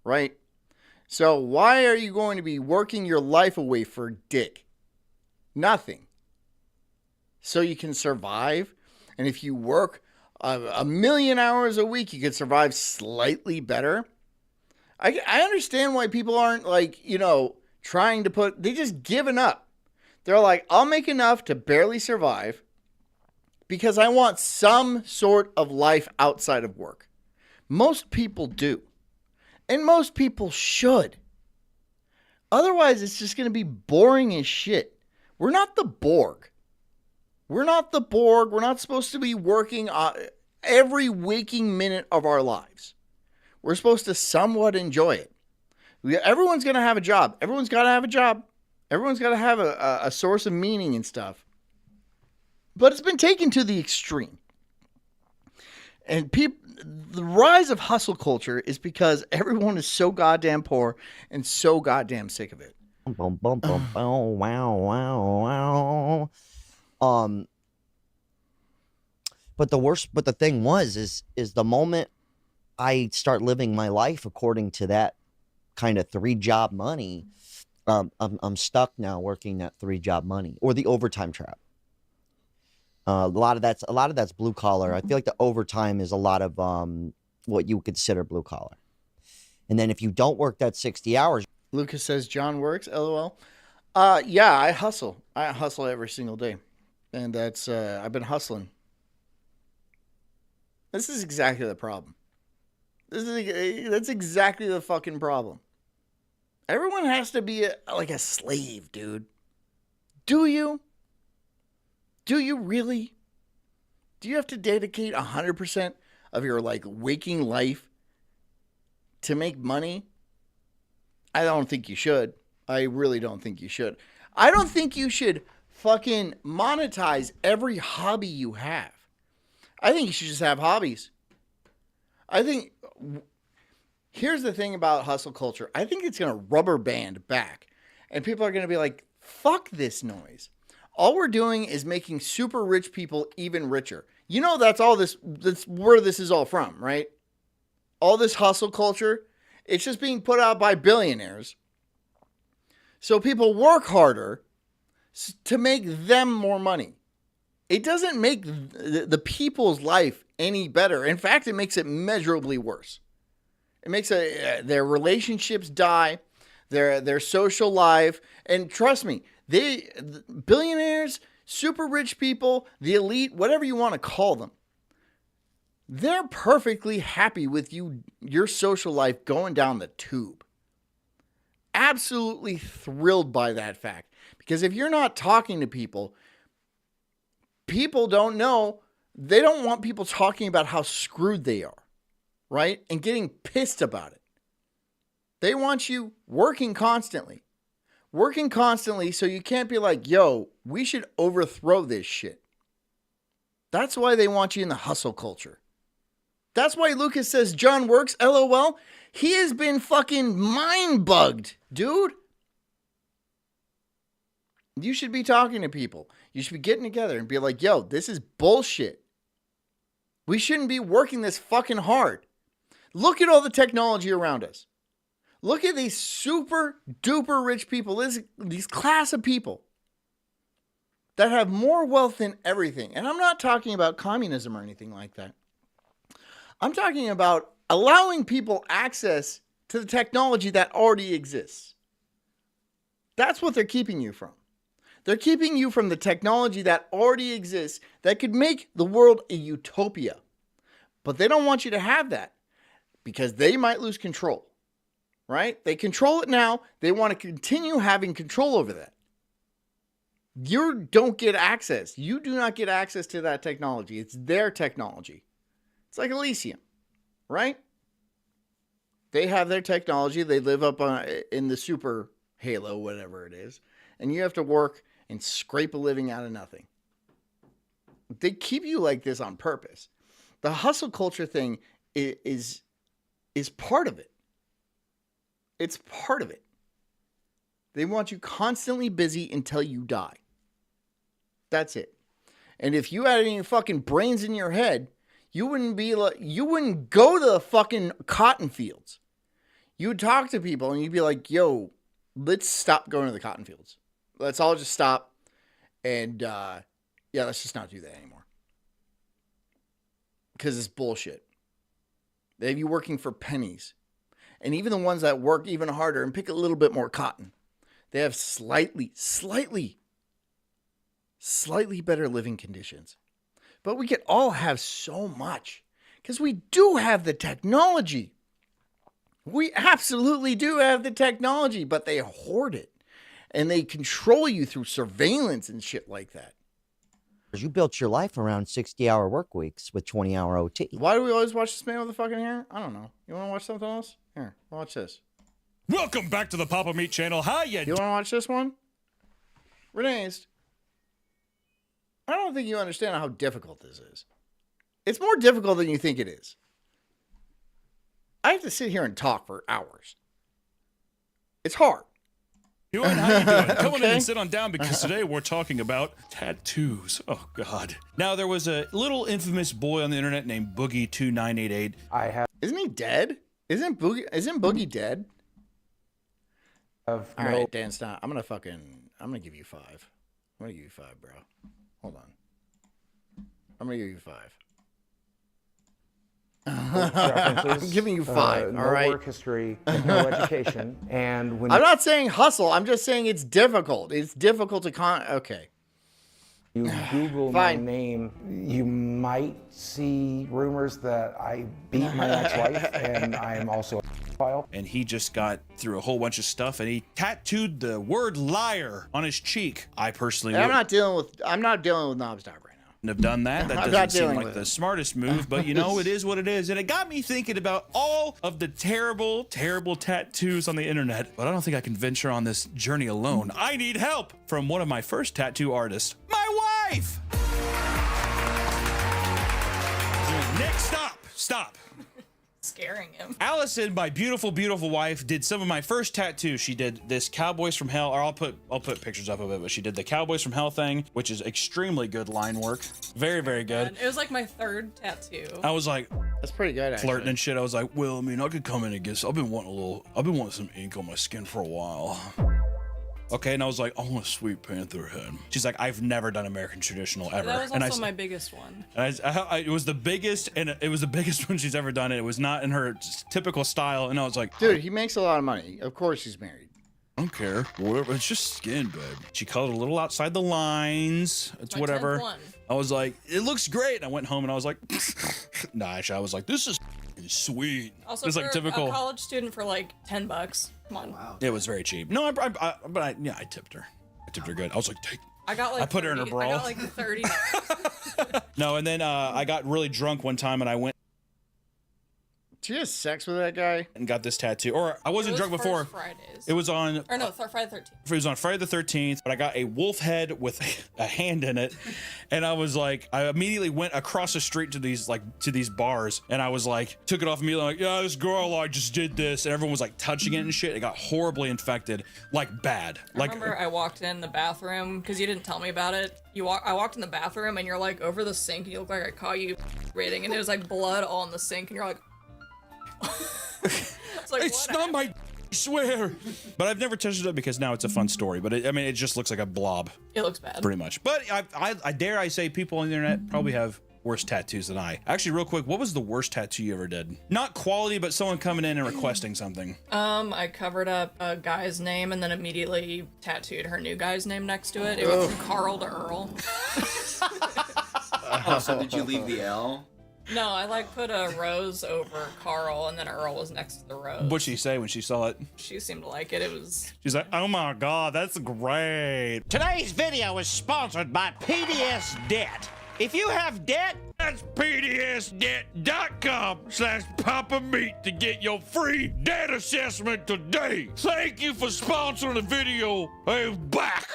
[SPEAKER 1] Right? So why are you going to be working your life away for dick? Nothing. So you can survive. And if you work a million hours a week, you could survive slightly better. I understand why people aren't, like, trying to they just given up. They're like, I'll make enough to barely survive because I want some sort of life outside of work. Most people do. And most people should. Otherwise, it's just going to be boring as shit. We're not the Borg. We're not the Borg. We're not supposed to be working every waking minute of our lives. We're supposed to somewhat enjoy it. Everyone's going to have a job. Everyone's got to have a job. Everyone's got to have a source of meaning and stuff. But it's been taken to the extreme. And the rise of hustle culture is because everyone is so goddamn poor and so goddamn sick of it.
[SPEAKER 2] Boom, boom, boom, boom, wow, wow, wow. But the thing is the moment I start living my life according to that kind of 3-job money, I'm stuck now working that 3-job money or the overtime trap. A lot of that's blue collar. I feel like the overtime is a lot of what you would consider blue collar. And then if you don't work that 60 hours,
[SPEAKER 1] Lucas says John works. LOL. Yeah, I hustle. I hustle every single day, and that's I've been hustling. This is exactly the problem. That's exactly the fucking problem. Everyone has to be like a slave, dude. Do you? Do you really? Do you have to dedicate 100% of your waking life to make money? I don't think you should. I really don't think you should. I don't think you should fucking monetize every hobby you have. I think you should just have hobbies. Here's the thing about hustle culture. I think it's going to rubber band back. And people are going to be like, fuck this noise. All we're doing is making super rich people even richer. That's where this is all from, right? All this hustle culture, it's just being put out by billionaires. So people work harder to make them more money. It doesn't make the people's life any better. In fact, it makes it measurably worse. It makes their relationships die, their social life, and trust me, billionaires, super rich people, the elite, whatever you want to call them, they're perfectly happy with your social life going down the tube. Absolutely thrilled by that fact. Because if you're not talking to people, people don't know. They don't want people talking about how screwed they are, right? And getting pissed about it. They want you working constantly. Working constantly so you can't be like, yo, we should overthrow this shit. That's why they want you in the hustle culture. That's why Lucas says John works, LOL. He has been fucking mind bugged, dude. You should be talking to people. You should be getting together and be like, yo, this is bullshit. We shouldn't be working this fucking hard. Look at all the technology around us. Look at these super duper rich people, these class of people that have more wealth than everything. And I'm not talking about communism or anything like that. I'm talking about allowing people access to the technology that already exists. That's what they're keeping you from. They're keeping you from the technology that already exists that could make the world a utopia. But they don't want you to have that because they might lose control, right? They control it now. They want to continue having control over that. You don't get access. You do not get access to that technology. It's their technology. It's like Elysium, right? They have their technology. They live up in the super halo, whatever it is. And you have to work and scrape a living out of nothing. They keep you like this on purpose. The hustle culture thing is part of it. It's part of it. They want you constantly busy until you die. That's it. And if you had any fucking brains in your head, you wouldn't go to the fucking cotton fields. You would talk to people and you'd be like, yo, let's stop going to the cotton fields. Let's all just stop. And let's just not do that anymore. Because it's bullshit. They have you working for pennies. And even the ones that work even harder and pick a little bit more cotton, they have slightly better living conditions. But we could all have so much because we do have the technology. We absolutely do have the technology, but they hoard it and they control you through surveillance and shit like that.
[SPEAKER 2] You built your life around 60-hour work weeks with 20-hour OT.
[SPEAKER 1] Why do we always watch this man with the fucking hair? I don't know. You want to watch something else? Here, watch this.
[SPEAKER 12] Welcome back to the Papa Meat channel. Hi, you
[SPEAKER 1] want to watch this one? Renee's. I don't think you understand how difficult this is. It's more difficult than you think it is. I have to sit here and talk for hours. It's hard.
[SPEAKER 12] How you doing? Come on in and sit on down because today we're talking about tattoos. Oh, God. Now, there was a little infamous boy on the internet named Boogie2988.
[SPEAKER 1] Isn't he dead? Isn't Boogie dead? All right, Dan, stop. I'm gonna give you 5. I'm gonna give you 5, bro. Hold on. I'm gonna give you 5. I'm giving you 5. All right.
[SPEAKER 13] No work history, no education, and when
[SPEAKER 1] I'm not saying hustle. I'm just saying it's difficult. It's difficult to Okay.
[SPEAKER 13] you Google my name, you might see rumors that I beat my ex-wife, and I am also a pedophile.
[SPEAKER 12] And he just got through a whole bunch of stuff, and he tattooed the word liar on his cheek. I personally
[SPEAKER 1] I'm not dealing with knobs dog right now.
[SPEAKER 12] Have done that. That doesn't seem like the smartest move, but you know, it is what it is. And it got me thinking about all of the terrible, terrible tattoos on the internet. But I don't think I can venture on this journey alone. I need help from one of my first tattoo artists, my wife. Nick, stop.
[SPEAKER 14] Scaring him.
[SPEAKER 12] Allison, my beautiful, beautiful wife, did some of my first tattoos. She did this Cowboys from Hell, or I'll put pictures up of it, but she did the Cowboys from Hell thing, which is extremely good line work. Very, very good.
[SPEAKER 14] It was like my 3rd tattoo.
[SPEAKER 12] I was like,
[SPEAKER 1] that's pretty good, actually.
[SPEAKER 12] Flirting and shit. I was like, well, I mean, I could come in and get, I've been wanting some ink on my skin for a while. Okay, and I was like, I want a Sweet Panther head. She's like, I've never done American traditional ever.
[SPEAKER 14] That was also my biggest one.
[SPEAKER 12] And it was the biggest, and it was the biggest one she's ever done. And it was not in her typical style. And I was like,
[SPEAKER 1] dude, he makes a lot of money. Of course he's married.
[SPEAKER 12] I don't care. Whatever. It's just skin, babe. She colored a little outside the lines. It's whatever. I was like, it looks great. And I went home and I was like, nah, actually, I was like, this is sweet.
[SPEAKER 14] Also,
[SPEAKER 12] it's
[SPEAKER 14] for
[SPEAKER 12] like typical
[SPEAKER 14] a college student for like $10. Come on.
[SPEAKER 12] Wow. It was very cheap. No, I tipped her. I tipped her good. I was like, take.
[SPEAKER 14] I got like
[SPEAKER 12] I put her in a brawl.
[SPEAKER 14] I got like 30.
[SPEAKER 12] No, and then I got really drunk one time and I went.
[SPEAKER 1] Did you have sex with that guy?
[SPEAKER 12] And got this tattoo. Or I wasn't drunk before.
[SPEAKER 14] Fridays.
[SPEAKER 12] It was on.
[SPEAKER 14] Or no, Friday the 13th.
[SPEAKER 12] It was on Friday the 13th, but I got a wolf head with a hand in it. And I was like, I immediately went across the street to these bars. And I was like, took it off immediately. Like, yeah, this girl, I just did this. And everyone was like touching it and shit. It got horribly infected. Like bad.
[SPEAKER 14] I remember I walked in the bathroom because you didn't tell me about it. I walked in the bathroom and you're like over the sink and you look like I caught you rating. And it was like blood all in the sink. And you're like,
[SPEAKER 12] It's not my I swear. But I've never touched it up because now it's a fun story. But I mean, it just looks like a blob.
[SPEAKER 14] It looks bad.
[SPEAKER 12] Pretty much. But I dare I say people on the internet probably have worse tattoos than I. Actually, real quick, what was the worst tattoo you ever did? Not quality, but someone coming in and requesting something.
[SPEAKER 14] I covered up a guy's name and then immediately tattooed her new guy's name next to it. It went from Carl to Earl.
[SPEAKER 7] Oh, so did you leave the L?
[SPEAKER 14] No, I like put a rose over Carl and then Earl was next to the rose.
[SPEAKER 12] What'd she say when she saw it?
[SPEAKER 14] She seemed to like it.
[SPEAKER 12] She's like, oh my God, that's great.
[SPEAKER 15] Today's video is sponsored by PDS Debt. If you have debt, that's pdsdebt.com/PapaMeat to get your free debt assessment today. Thank you for sponsoring the video. I'm back.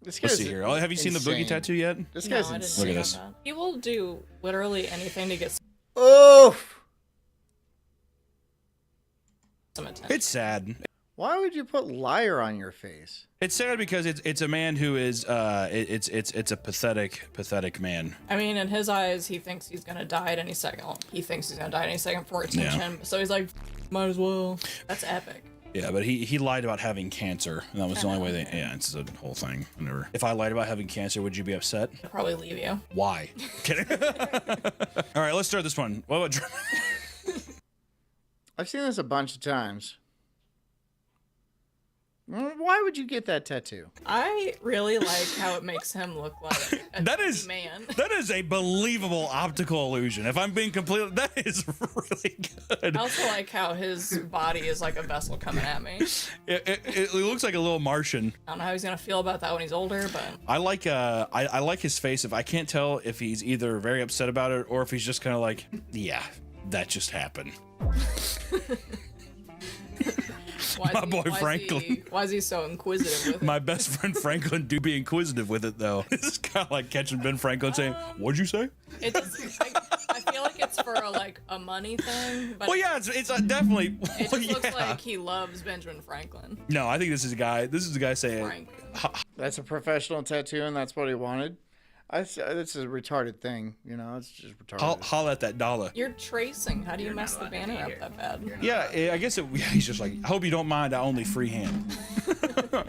[SPEAKER 1] This
[SPEAKER 12] Let's see here. Have you seen the Boogie tattoo yet?
[SPEAKER 1] This guy's
[SPEAKER 14] no,
[SPEAKER 1] insane.
[SPEAKER 12] Look at this.
[SPEAKER 14] He will do literally anything to get some attention.
[SPEAKER 12] It's sad.
[SPEAKER 1] Why would you put liar on your face?
[SPEAKER 12] It's sad because it's a man who is it's a pathetic man.
[SPEAKER 14] I mean, in his eyes, he thinks he's gonna die at any second. He thinks he's gonna die at any second for attention. So he's like, might as well. That's epic.
[SPEAKER 12] Yeah, but he lied about having cancer, and that was the only way they. Yeah, it's the whole thing. Whenever, if I lied about having cancer, would you be upset?
[SPEAKER 14] I'd probably leave you.
[SPEAKER 12] Why? Kidding. All right, let's start this one. What about?
[SPEAKER 1] I've seen this a bunch of times. Why would you get that tattoo?
[SPEAKER 14] I really like how it makes him look like a
[SPEAKER 12] that is
[SPEAKER 14] man.
[SPEAKER 12] That is a believable optical illusion. If I'm being completely, that is really good.
[SPEAKER 14] I also like how his body is like a vessel coming at me.
[SPEAKER 12] It looks like a little Martian.
[SPEAKER 14] I don't know how he's gonna feel about that when he's older, but
[SPEAKER 12] I like his face. If I can't tell if he's either very upset about it or if he's just kind of like, yeah, that just happened. My boy Franklin.
[SPEAKER 14] Why is he so inquisitive with it?
[SPEAKER 12] My best friend Franklin do be inquisitive with it though. This is kind of like catching Ben Franklin saying, "What'd you say?"
[SPEAKER 14] I feel like it's for a money thing. But
[SPEAKER 12] well, yeah, it's definitely.
[SPEAKER 14] It just looks like he loves Benjamin Franklin.
[SPEAKER 12] No, I think this is a guy. This is a guy saying,
[SPEAKER 1] "That's a professional tattoo, and that's what he wanted." This is a retarded thing, you know. It's just retarded.
[SPEAKER 12] Holla at that dollar.
[SPEAKER 14] You're tracing. How do you mess the banner up that bad?
[SPEAKER 12] Yeah, I guess he's just like, I hope you don't mind. I only freehand.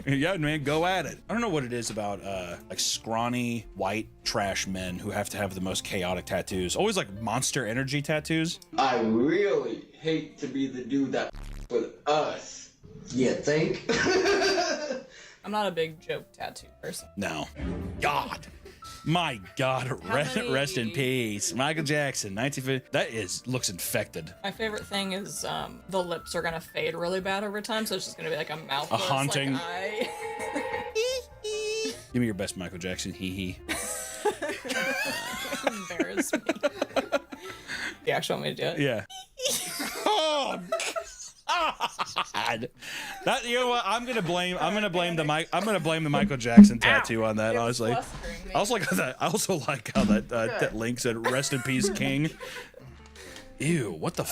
[SPEAKER 12] Yeah, man, go at it. I don't know what it is about like scrawny white trash men who have to have the most chaotic tattoos. Always like Monster Energy tattoos.
[SPEAKER 16] I really hate to be the dude that with us. You think?
[SPEAKER 14] I'm not a big joke tattoo person.
[SPEAKER 12] No. God. My God, rest in peace. Michael Jackson, 1950. That looks infected.
[SPEAKER 14] My favorite thing is the lips are gonna fade really bad over time, so it's just gonna be like a mouth.
[SPEAKER 12] A haunting.
[SPEAKER 14] Like
[SPEAKER 12] Give me your best Michael Jackson. Hee hee.
[SPEAKER 14] Embarrass me. You actually want me to do it?
[SPEAKER 12] Yeah. Oh God. That, you know what? I'm gonna blame the Michael Jackson tattoo on that. Honestly, I also like how that link said "Rest in peace, King." Ew, what the?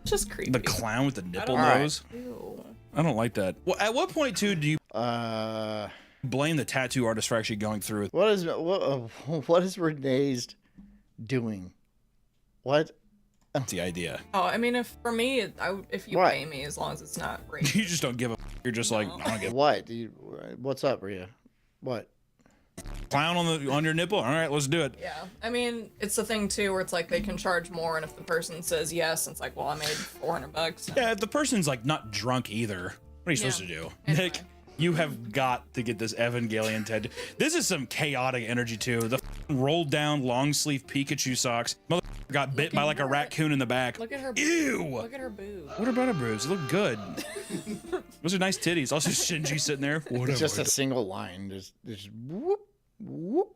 [SPEAKER 14] Just creepy.
[SPEAKER 12] The clown with the nipple nose.
[SPEAKER 14] Ew.
[SPEAKER 12] I don't like that. Well, at what point too do you blame the tattoo artist for actually going through?
[SPEAKER 1] What is Renee's doing? What?
[SPEAKER 12] That's the idea.
[SPEAKER 14] Oh, I mean, if you pay me, as long as it's not rape.
[SPEAKER 12] You just don't give a. You're just like, I don't give.
[SPEAKER 1] What? What's up, Rhea? What?
[SPEAKER 12] Clown on your nipple? All right, let's do it.
[SPEAKER 14] Yeah, I mean, it's the thing too where it's like they can charge more, and if the person says yes, it's like, well, I made $400. So.
[SPEAKER 12] Yeah, if the person's like not drunk either, what are you supposed to do?
[SPEAKER 14] Anyway.
[SPEAKER 12] Nick, you have got to get this Evangelion tattoo. This is some chaotic energy too. The rolled down long sleeve Pikachu socks. Mother got bit by like a raccoon in the back.
[SPEAKER 14] Look at her.
[SPEAKER 12] Ew.
[SPEAKER 14] Look at her boobs.
[SPEAKER 12] What about her boobs? They look good. Those are nice titties. Also, Shinji sitting there. Whatever.
[SPEAKER 1] It's just a single line. Just whoop, whoop.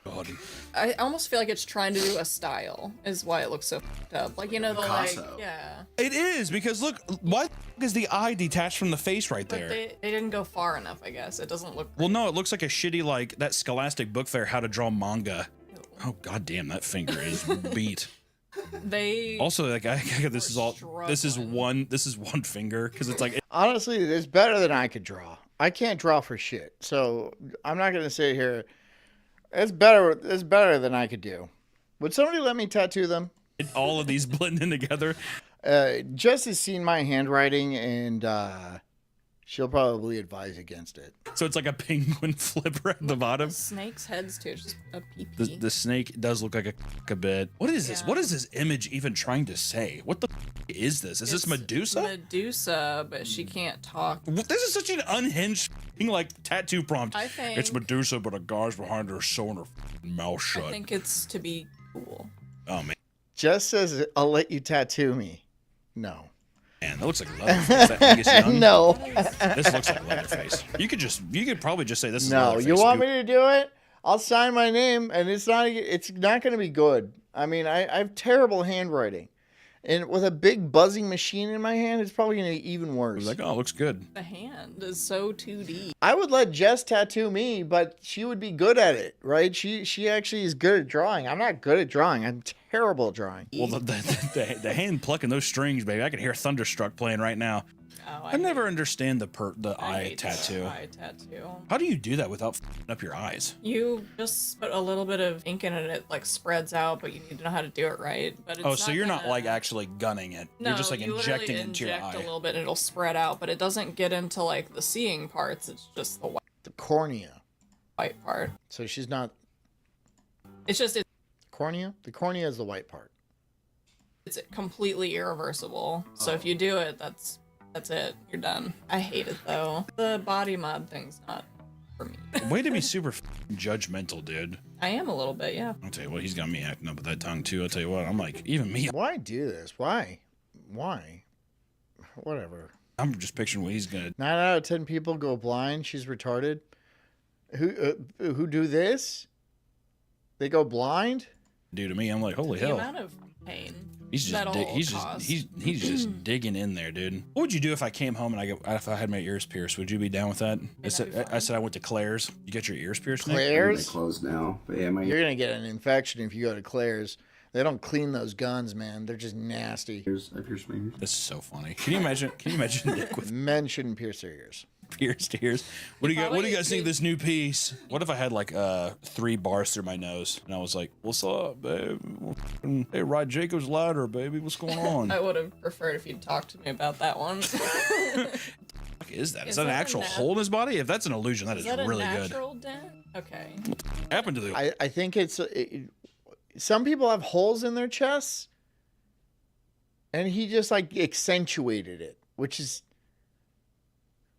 [SPEAKER 12] God.
[SPEAKER 14] I almost feel like it's trying to do a style, is why it looks so fucked up. Like, you know, the like, yeah.
[SPEAKER 12] It is, because look, why is the eye detached from the face right there?
[SPEAKER 14] But they didn't go far enough, I guess. It doesn't look.
[SPEAKER 12] Well, no, it looks like a shitty, like that Scholastic book fair, how to draw manga. Oh, goddamn, that finger is beat.
[SPEAKER 14] They
[SPEAKER 12] also like this is one finger because it's like
[SPEAKER 1] honestly, it's better than I could draw. I can't draw for shit, so I'm not gonna sit here. It's better than I could do. Would somebody let me tattoo them?
[SPEAKER 12] all of these blending together.
[SPEAKER 1] Jess has seen my handwriting, and she'll probably advise against it.
[SPEAKER 12] So it's like a penguin flipper at the bottom.
[SPEAKER 14] Snake's heads too. It's just a pee-pee.
[SPEAKER 12] The snake does look like a bit. What is this? What is this image even trying to say? What the is this? Is this Medusa?
[SPEAKER 14] Medusa, but she can't talk.
[SPEAKER 12] This is such an unhinged like tattoo prompt.
[SPEAKER 14] I think
[SPEAKER 12] it's Medusa, but a guy's behind her sewing her mouth shut.
[SPEAKER 14] I think it's to be cool.
[SPEAKER 12] Oh man.
[SPEAKER 1] Jess says, "I'll let you tattoo me." No.
[SPEAKER 12] Man, that looks like Leatherface. That Angus Young.
[SPEAKER 1] No.
[SPEAKER 12] This looks like Leatherface. You could probably just say this is
[SPEAKER 1] No,
[SPEAKER 12] Leatherface.
[SPEAKER 1] you want me to do it? I'll sign my name, and it's not going to be good. I mean, I have terrible handwriting. And with a big buzzing machine in my hand, it's probably going to be even worse.
[SPEAKER 12] Like, oh, it looks good.
[SPEAKER 14] The hand is so 2D.
[SPEAKER 1] I would let Jess tattoo me, but she would be good at it, right? She actually is good at drawing. I'm not good at drawing. I'm terrible at drawing.
[SPEAKER 12] Well, the hand plucking those strings, baby. I can hear Thunderstruck playing right now.
[SPEAKER 14] Oh,
[SPEAKER 12] I never understand the eye tattoo.
[SPEAKER 14] Eye tattoo.
[SPEAKER 12] How do you do that without f***ing up your eyes?
[SPEAKER 14] You just put a little bit of ink in it and it like spreads out, but you need to know how to do it right. But it's
[SPEAKER 12] so you're not like actually gunning it.
[SPEAKER 14] No,
[SPEAKER 12] you're just like injecting it into your
[SPEAKER 14] inject
[SPEAKER 12] eye.
[SPEAKER 14] a little bit and it'll spread out, but it doesn't get into like the seeing parts. It's just the
[SPEAKER 1] cornea.
[SPEAKER 14] White part.
[SPEAKER 1] So she's not.
[SPEAKER 14] It's just
[SPEAKER 1] cornea. The cornea is the white part.
[SPEAKER 14] It's completely irreversible. So if you do it, that's it. You're done. I hate it though. The body mod thing's not for me.
[SPEAKER 12] Way to be super judgmental, dude.
[SPEAKER 14] I am a little bit, yeah.
[SPEAKER 12] I'll tell you what, he's got me acting up with that tongue too. I'll tell you what, I'm like, even me.
[SPEAKER 1] Why do this? Why? Whatever.
[SPEAKER 12] I'm just picturing what he's gonna.
[SPEAKER 1] 9 out of 10 people go blind. She's retarded. Who do this? They go blind.
[SPEAKER 12] Do to me, I'm like, holy
[SPEAKER 14] The
[SPEAKER 12] hell.
[SPEAKER 14] amount of pain.
[SPEAKER 12] He's just digging in there, dude. What would you do if I came home and if I had my ears pierced? Would you be down with that? I said I went to Claire's. You get your ears pierced?
[SPEAKER 1] Claire's?
[SPEAKER 7] They closed now. But yeah,
[SPEAKER 1] You're gonna get an infection if you go to Claire's. They don't clean those guns, man. They're just nasty.
[SPEAKER 7] I pierced my ears.
[SPEAKER 12] This is so funny. Can you imagine? Nick with
[SPEAKER 1] men shouldn't pierce their ears.
[SPEAKER 12] Pierced ears. What do you guys think of this new piece? What if I had like 3 bars through my nose and I was like, "What's up, babe? Hey, ride Jacob's ladder, baby. What's going on?"
[SPEAKER 14] I would have preferred if you'd talked to me about that one.
[SPEAKER 12] What is that? Is that an actual hole in his body? If that's an illusion, that is
[SPEAKER 14] that
[SPEAKER 12] really
[SPEAKER 14] a
[SPEAKER 12] good.
[SPEAKER 14] natural dent? Okay.
[SPEAKER 12] What happened to the?
[SPEAKER 1] I think some people have holes in their chests, and he just like accentuated it, which is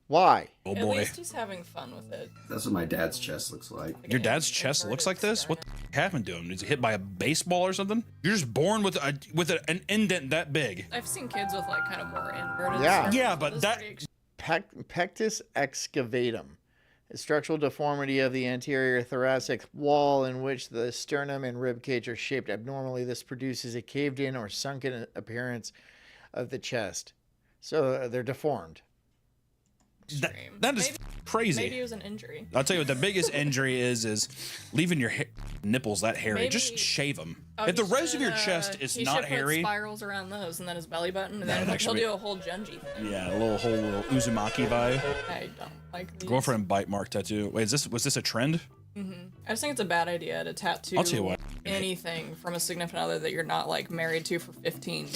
[SPEAKER 1] why.
[SPEAKER 12] Oh boy.
[SPEAKER 14] At least he's having fun with it.
[SPEAKER 7] That's what my dad's chest looks like.
[SPEAKER 12] Your dad's chest looks like this? What the happened to him? Is he hit by a baseball or something? You're just born with an indent that big.
[SPEAKER 14] I've seen kids with like kind of more inverted.
[SPEAKER 1] Yeah.
[SPEAKER 14] stuff.
[SPEAKER 12] Yeah, but that
[SPEAKER 1] pectus excavatum, a structural deformity of the anterior thoracic wall in which the sternum and rib cage are shaped abnormally. This produces a caved-in or sunken appearance of the chest. So they're deformed.
[SPEAKER 12] That is crazy.
[SPEAKER 14] Maybe it was an injury.
[SPEAKER 12] I'll tell you what the biggest injury is leaving your nipples that hairy. Just shave them. If the rest of your chest is not hairy,
[SPEAKER 14] put spirals around those, and then his belly button, and then he'll do a whole Genji thing.
[SPEAKER 12] Yeah, a little Uzumaki vibe.
[SPEAKER 14] I don't like these.
[SPEAKER 12] Girlfriend bite mark tattoo. Wait, was this a trend?
[SPEAKER 14] I just think it's a bad idea to tattoo
[SPEAKER 12] I'll tell you what.
[SPEAKER 14] anything from a significant other that you're not like married to for 15.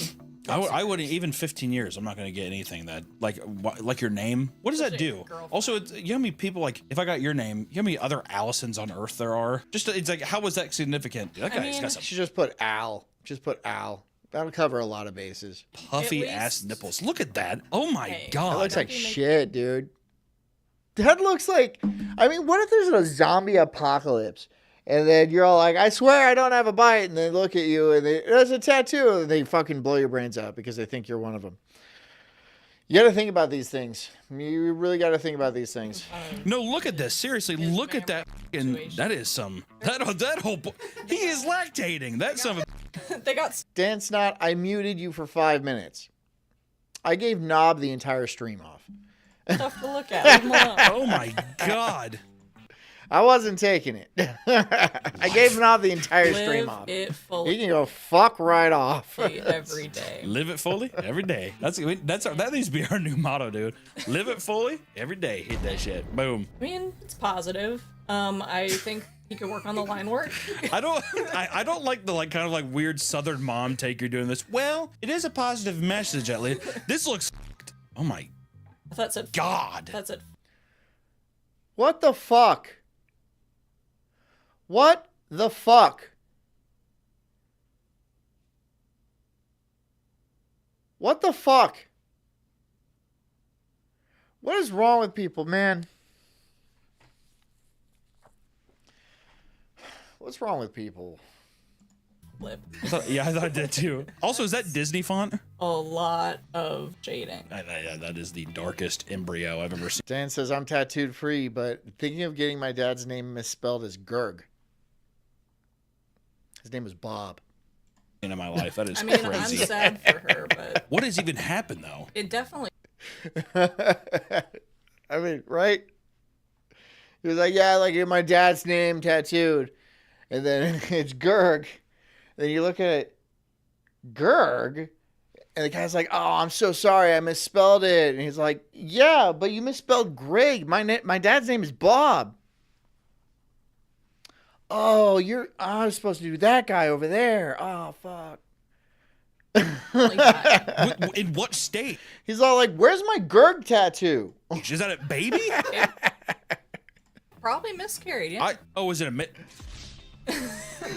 [SPEAKER 12] I wouldn't even 15 years. I'm not gonna get anything that like your name. What does that do? Also, you know how many people like if I got your name, you know how many other Allisons on Earth there are? Just it's like how was that significant? That guy's got some.
[SPEAKER 1] You should just put Al. Just put Al. That'll cover a lot of bases.
[SPEAKER 12] Puffy ass nipples. Look at that. Oh my god.
[SPEAKER 1] That looks like shit, dude. That looks like. I mean, what if there's a zombie apocalypse? And then you're all like, I swear I don't have a bite. And they look at you and there's a tattoo. And they fucking blow your brains out because they think you're one of them. You got to think about these things. You really got to think about these things.
[SPEAKER 12] No, look at this. Seriously, look at that. That is some. That whole. He is lactating. That's some.
[SPEAKER 14] They got.
[SPEAKER 1] Dan Snot, I muted you for 5 minutes. I gave Knob the entire stream off.
[SPEAKER 14] Tough to look at.
[SPEAKER 12] Oh my god.
[SPEAKER 1] I wasn't taking it. I gave Knob the entire stream off.
[SPEAKER 14] Live it fully.
[SPEAKER 1] He can go fuck right off.
[SPEAKER 14] Every day.
[SPEAKER 12] Live it fully every day. That needs to be our new motto, dude. Live it fully every day. Hit that shit. Boom.
[SPEAKER 14] I mean, it's positive. I think He could work on the line work.
[SPEAKER 12] I don't like the kind of like weird Southern mom take you're doing this. Well, it is a positive message at least. This looks. Oh my.
[SPEAKER 14] That's it.
[SPEAKER 12] God.
[SPEAKER 14] That's it.
[SPEAKER 1] What the fuck? What the fuck? What the fuck? What is wrong with people, man? What's wrong with people?
[SPEAKER 14] Flip.
[SPEAKER 12] I thought I did too. Also, is that Disney font?
[SPEAKER 14] A lot of shading.
[SPEAKER 12] Yeah, that is the darkest embryo I've ever seen.
[SPEAKER 1] Dan says, I'm tattooed free, but thinking of getting my dad's name misspelled as Gerg. His name was Bob.
[SPEAKER 12] In my life, that is
[SPEAKER 14] I mean,
[SPEAKER 12] crazy.
[SPEAKER 14] I'm sad for her, but
[SPEAKER 12] what has even happened though?
[SPEAKER 14] it definitely.
[SPEAKER 1] I mean, right? He was like, yeah, like my dad's name tattooed. And then it's Gerg. And then you look at it, Gerg. And the guy's like, oh, I'm so sorry. I misspelled it. And he's like, yeah, but you misspelled Greg. My dad's name is Bob. Oh, I was supposed to do that guy over there. Oh, fuck.
[SPEAKER 12] In what state?
[SPEAKER 1] He's all like, where's my Gerg tattoo?
[SPEAKER 12] Is that a baby?
[SPEAKER 14] Probably miscarried, yeah.
[SPEAKER 12] Is it a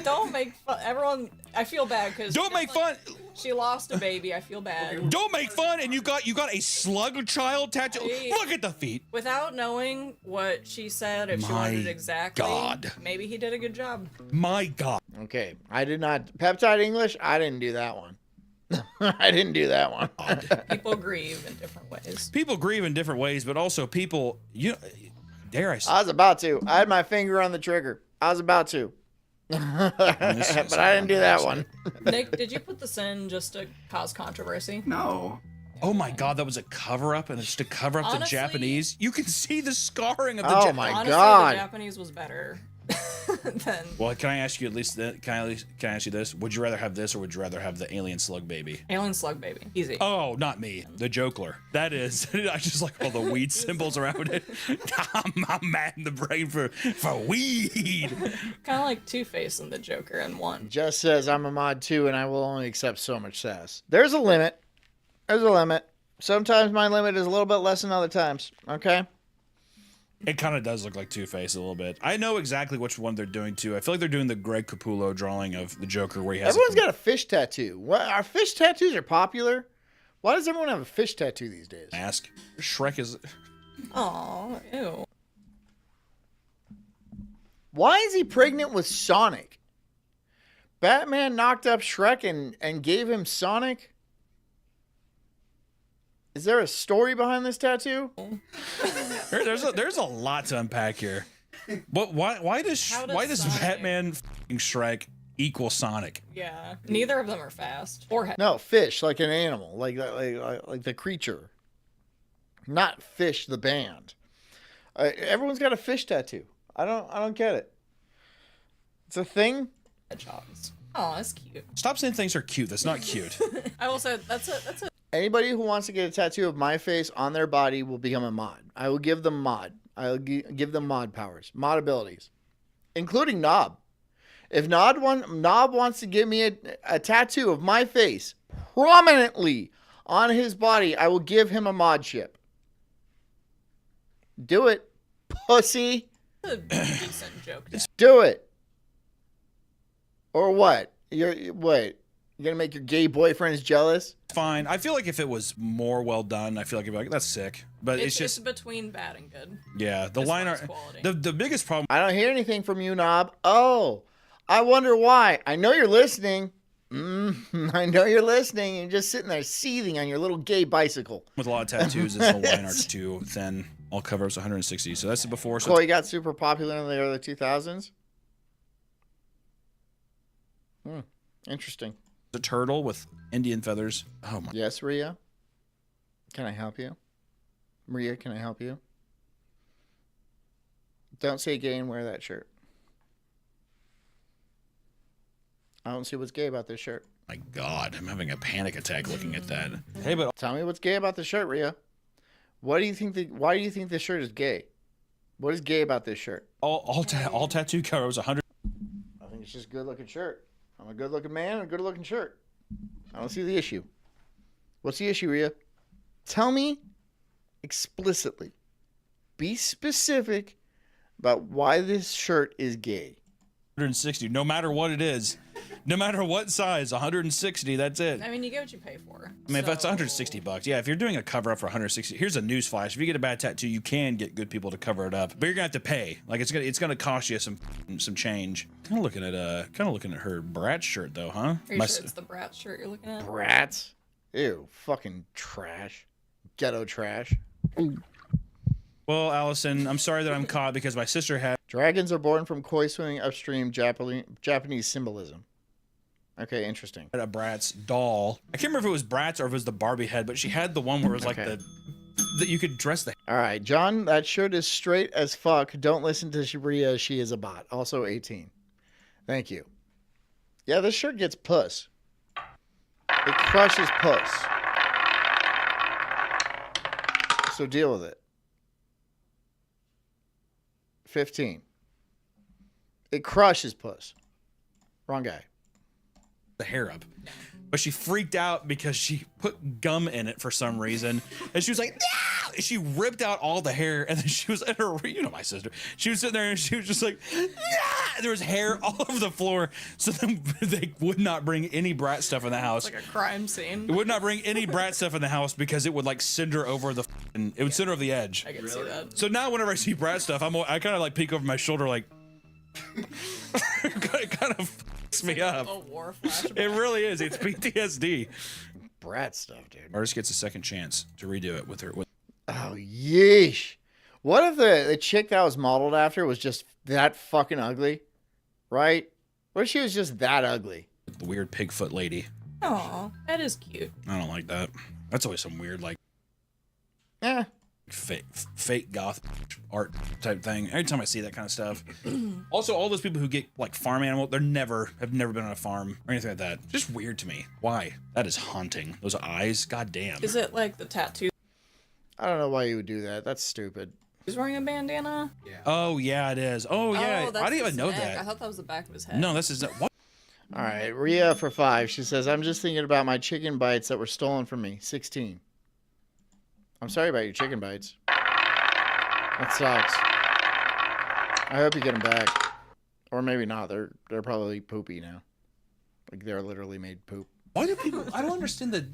[SPEAKER 14] Don't make fun. Everyone, I feel bad because
[SPEAKER 12] don't make fun.
[SPEAKER 14] She lost a baby. I feel bad.
[SPEAKER 12] Don't make fun. And you got a slug child tattoo. Look at the feet.
[SPEAKER 14] Without knowing what she said, if she wanted it exactly, maybe he did a good job.
[SPEAKER 12] My God.
[SPEAKER 1] Okay, I did not. Peptide English, I didn't do that one. I didn't do that one.
[SPEAKER 14] People grieve in different ways.
[SPEAKER 12] People grieve in different ways, but also people, dare I say.
[SPEAKER 1] I was about to. I had my finger on the trigger. I was about to. But I didn't do that one.
[SPEAKER 14] Nick, did you put this in just to cause controversy?
[SPEAKER 7] No.
[SPEAKER 12] Oh my God, that was a cover up, and it's to cover up the Japanese. You can see the scarring of the
[SPEAKER 1] Japanese. Oh my God.
[SPEAKER 14] The Japanese was better than.
[SPEAKER 12] Well, can I ask you at least that? Can I ask you this? Would you rather have this, or would you rather have the alien slug baby?
[SPEAKER 14] Alien slug baby, easy.
[SPEAKER 12] Oh, not me. The Jokler. That is. I just like all the weed symbols around it. I'm mad in the brain for weed.
[SPEAKER 14] Kind of like Two-Face and the Joker in one.
[SPEAKER 1] Just says I'm a mod too, and I will only accept so much sass. There's a limit. There's a limit. Sometimes my limit is a little bit less than other times. Okay.
[SPEAKER 12] It kind of does look like Two-Face a little bit. I know exactly which one they're doing too. I feel like they're doing the Greg Capullo drawing of the Joker where he has.
[SPEAKER 1] Everyone's got a fish tattoo. What? Our fish tattoos are popular. Why does everyone have a fish tattoo these days?
[SPEAKER 12] Ask. Shrek is.
[SPEAKER 14] Oh, ew.
[SPEAKER 1] Why is he pregnant with Sonic? Batman knocked up Shrek and gave him Sonic? Is there a story behind this tattoo?
[SPEAKER 12] There's a lot to unpack here. But why does Batman f***ing Shrek equal Sonic?
[SPEAKER 14] Yeah, neither of them are fast or
[SPEAKER 1] no, fish like an animal, like the creature, not fish the band. Everyone's got a fish tattoo. I don't get it. It's a thing.
[SPEAKER 14] Hedgehogs. Oh, that's cute.
[SPEAKER 12] Stop saying things are cute. That's not cute.
[SPEAKER 14] I will say that's a.
[SPEAKER 1] Anybody who wants to get a tattoo of my face on their body will become a mod. I will give them mod. I will give them mod powers, mod abilities, including Knob. If Knob wants to give me a tattoo of my face prominently on his body, I will give him a mod ship. Do it, pussy.
[SPEAKER 14] That's a decent joke.
[SPEAKER 1] Do it. Or what? You're gonna make your gay boyfriends jealous?
[SPEAKER 12] Fine. I feel like if it was more well done, I feel like you'd be like, that's sick. But it's just
[SPEAKER 14] between bad and good.
[SPEAKER 12] Yeah, the line art. The biggest problem.
[SPEAKER 1] I don't hear anything from you, Knob. Oh, I wonder why. I know you're listening. I know you're listening. You're just sitting there seething on your little gay bicycle.
[SPEAKER 12] With a lot of tattoos, is the line art's too thin. All covers 160. So that's the before. So
[SPEAKER 1] Chloe got super popular in the early 2000s. Interesting.
[SPEAKER 12] The turtle with Indian feathers. Oh my.
[SPEAKER 1] Yes, Rhea. Can I help you? Maria, can I help you? Don't say gay and wear that shirt. I don't see what's gay about this shirt.
[SPEAKER 12] My God, I'm having a panic attack looking at that. Hey, but
[SPEAKER 1] tell me what's gay about the shirt, Rhea. Why do you think this shirt is gay? What is gay about this shirt?
[SPEAKER 12] All tattoo colors 100.
[SPEAKER 1] I think it's just a good looking shirt. I'm a good looking man and a good looking shirt. I don't see the issue. What's the issue, Rhea? Tell me explicitly. Be specific about why this shirt is gay.
[SPEAKER 12] 160, no matter what it is. No matter what size, 160, that's it.
[SPEAKER 14] I mean, you get what you pay for.
[SPEAKER 12] I mean, if that's 160 bucks, yeah, if you're doing a cover up for 160, here's a news flash. If you get a bad tattoo, you can get good people to cover it up, but you're gonna have to pay. Like it's gonna cost you some change. Kind of looking at her Bratz shirt though, huh?
[SPEAKER 14] Are you sure it's the Bratz shirt you're looking at?
[SPEAKER 1] Bratz? Ew, fucking trash. Ghetto trash.
[SPEAKER 12] Well, Allison, I'm sorry that I'm caught because my sister had.
[SPEAKER 1] Dragons are born from koi swimming upstream Japanese symbolism. Okay, interesting.
[SPEAKER 12] A Bratz doll. I can't remember if it was Bratz or if it was the Barbie head, but she had the one where it was like that you could dress the.
[SPEAKER 1] All right, John, that shirt is straight as fuck. Don't listen to Shabria. She is a bot. Also 18. Thank you. Yeah, this shirt gets puss. It crushes puss. So deal with it. 15. It crushes puss. Wrong guy.
[SPEAKER 12] The hair up, but she freaked out because she put gum in it for some reason, and she was like, "No!" She ripped out all the hair, and then she was at her, my sister. She was sitting there and she was just like, "No!" There was hair all over the floor. So then they would not bring any Bratz stuff in the house.
[SPEAKER 14] Like a crime scene.
[SPEAKER 12] It would not bring any Bratz stuff in the house because it would like cinder over the. It would cinder over the edge.
[SPEAKER 14] I can see that.
[SPEAKER 12] So now whenever I see Bratz stuff, I kind of like peek over my shoulder like. It kind of fucks me up.
[SPEAKER 14] A war flashback.
[SPEAKER 12] It really is. It's PTSD.
[SPEAKER 1] Brat stuff, dude.
[SPEAKER 12] Artist gets a second chance to redo it with her.
[SPEAKER 1] Oh, yeesh. What if the chick that was modeled after was just that fucking ugly? Right? What if she was just that ugly?
[SPEAKER 12] The weird pigfoot lady.
[SPEAKER 14] Aw, that is cute.
[SPEAKER 12] I don't like that. That's always some weird, like, fake goth art type thing. Every time I see that kind of stuff. Also, all those people who get like farm animal, have never been on a farm or anything like that. Just weird to me. Why? That is haunting. Those eyes, goddamn.
[SPEAKER 14] Is it like the tattoo?
[SPEAKER 1] I don't know why you would do that. That's stupid.
[SPEAKER 14] He's wearing a bandana?
[SPEAKER 12] Yeah. Oh, yeah, it is. Oh, yeah.
[SPEAKER 14] That's
[SPEAKER 12] I didn't even know
[SPEAKER 14] neck.
[SPEAKER 12] that.
[SPEAKER 14] I thought that was the back of his head.
[SPEAKER 12] No, this is what?
[SPEAKER 1] All right, Rhea for 5. She says, I'm just thinking about my chicken bites that were stolen from me. 16. I'm sorry about your chicken bites. That sucks. I hope you get them back. Or maybe not. They're probably poopy now. Like they're literally made poop.
[SPEAKER 12] Why do people? I don't understand the.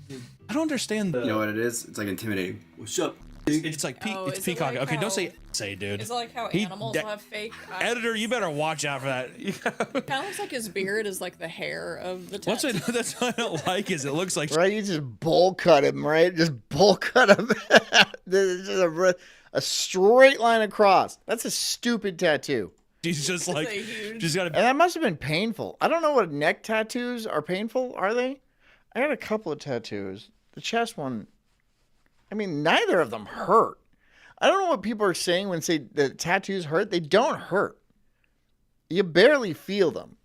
[SPEAKER 7] You know what it is? It's like intimidating. What's up?
[SPEAKER 12] It's like it's peacock.
[SPEAKER 14] Like
[SPEAKER 12] okay,
[SPEAKER 14] how,
[SPEAKER 12] don't say, dude.
[SPEAKER 14] Is it like how animals have fake eyes?
[SPEAKER 12] Editor, you better watch out for that.
[SPEAKER 14] Kind of looks like his beard is like the hair of the tattoo.
[SPEAKER 12] That's what I don't like is it looks like
[SPEAKER 1] right. You just bowl cut him, right? Just bowl cut him. This is a straight line across. That's a stupid tattoo.
[SPEAKER 12] She's just like she's got.
[SPEAKER 1] And that must have been painful. I don't know what neck tattoos are painful. Are they? I got a couple of tattoos. The chest one. I mean, neither of them hurt. I don't know what people are saying when say the tattoos hurt. They don't hurt. You barely feel them.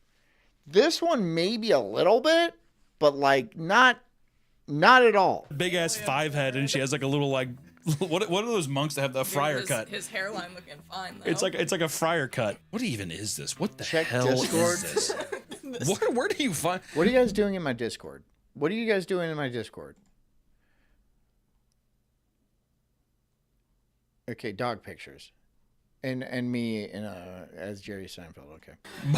[SPEAKER 1] This one maybe a little bit, but like not at all.
[SPEAKER 12] Big ass 5 head, and she has like a little like what are those monks that have the friar cut?
[SPEAKER 14] His hairline looking fine though.
[SPEAKER 12] It's like a friar cut. What even is this? What the
[SPEAKER 1] Check
[SPEAKER 12] hell
[SPEAKER 1] Discord.
[SPEAKER 12] is this? Where do you find?
[SPEAKER 1] What are you guys doing in my Discord? What are you guys doing in my Discord? Okay, dog pictures, and me in as Jerry Seinfeld. Okay.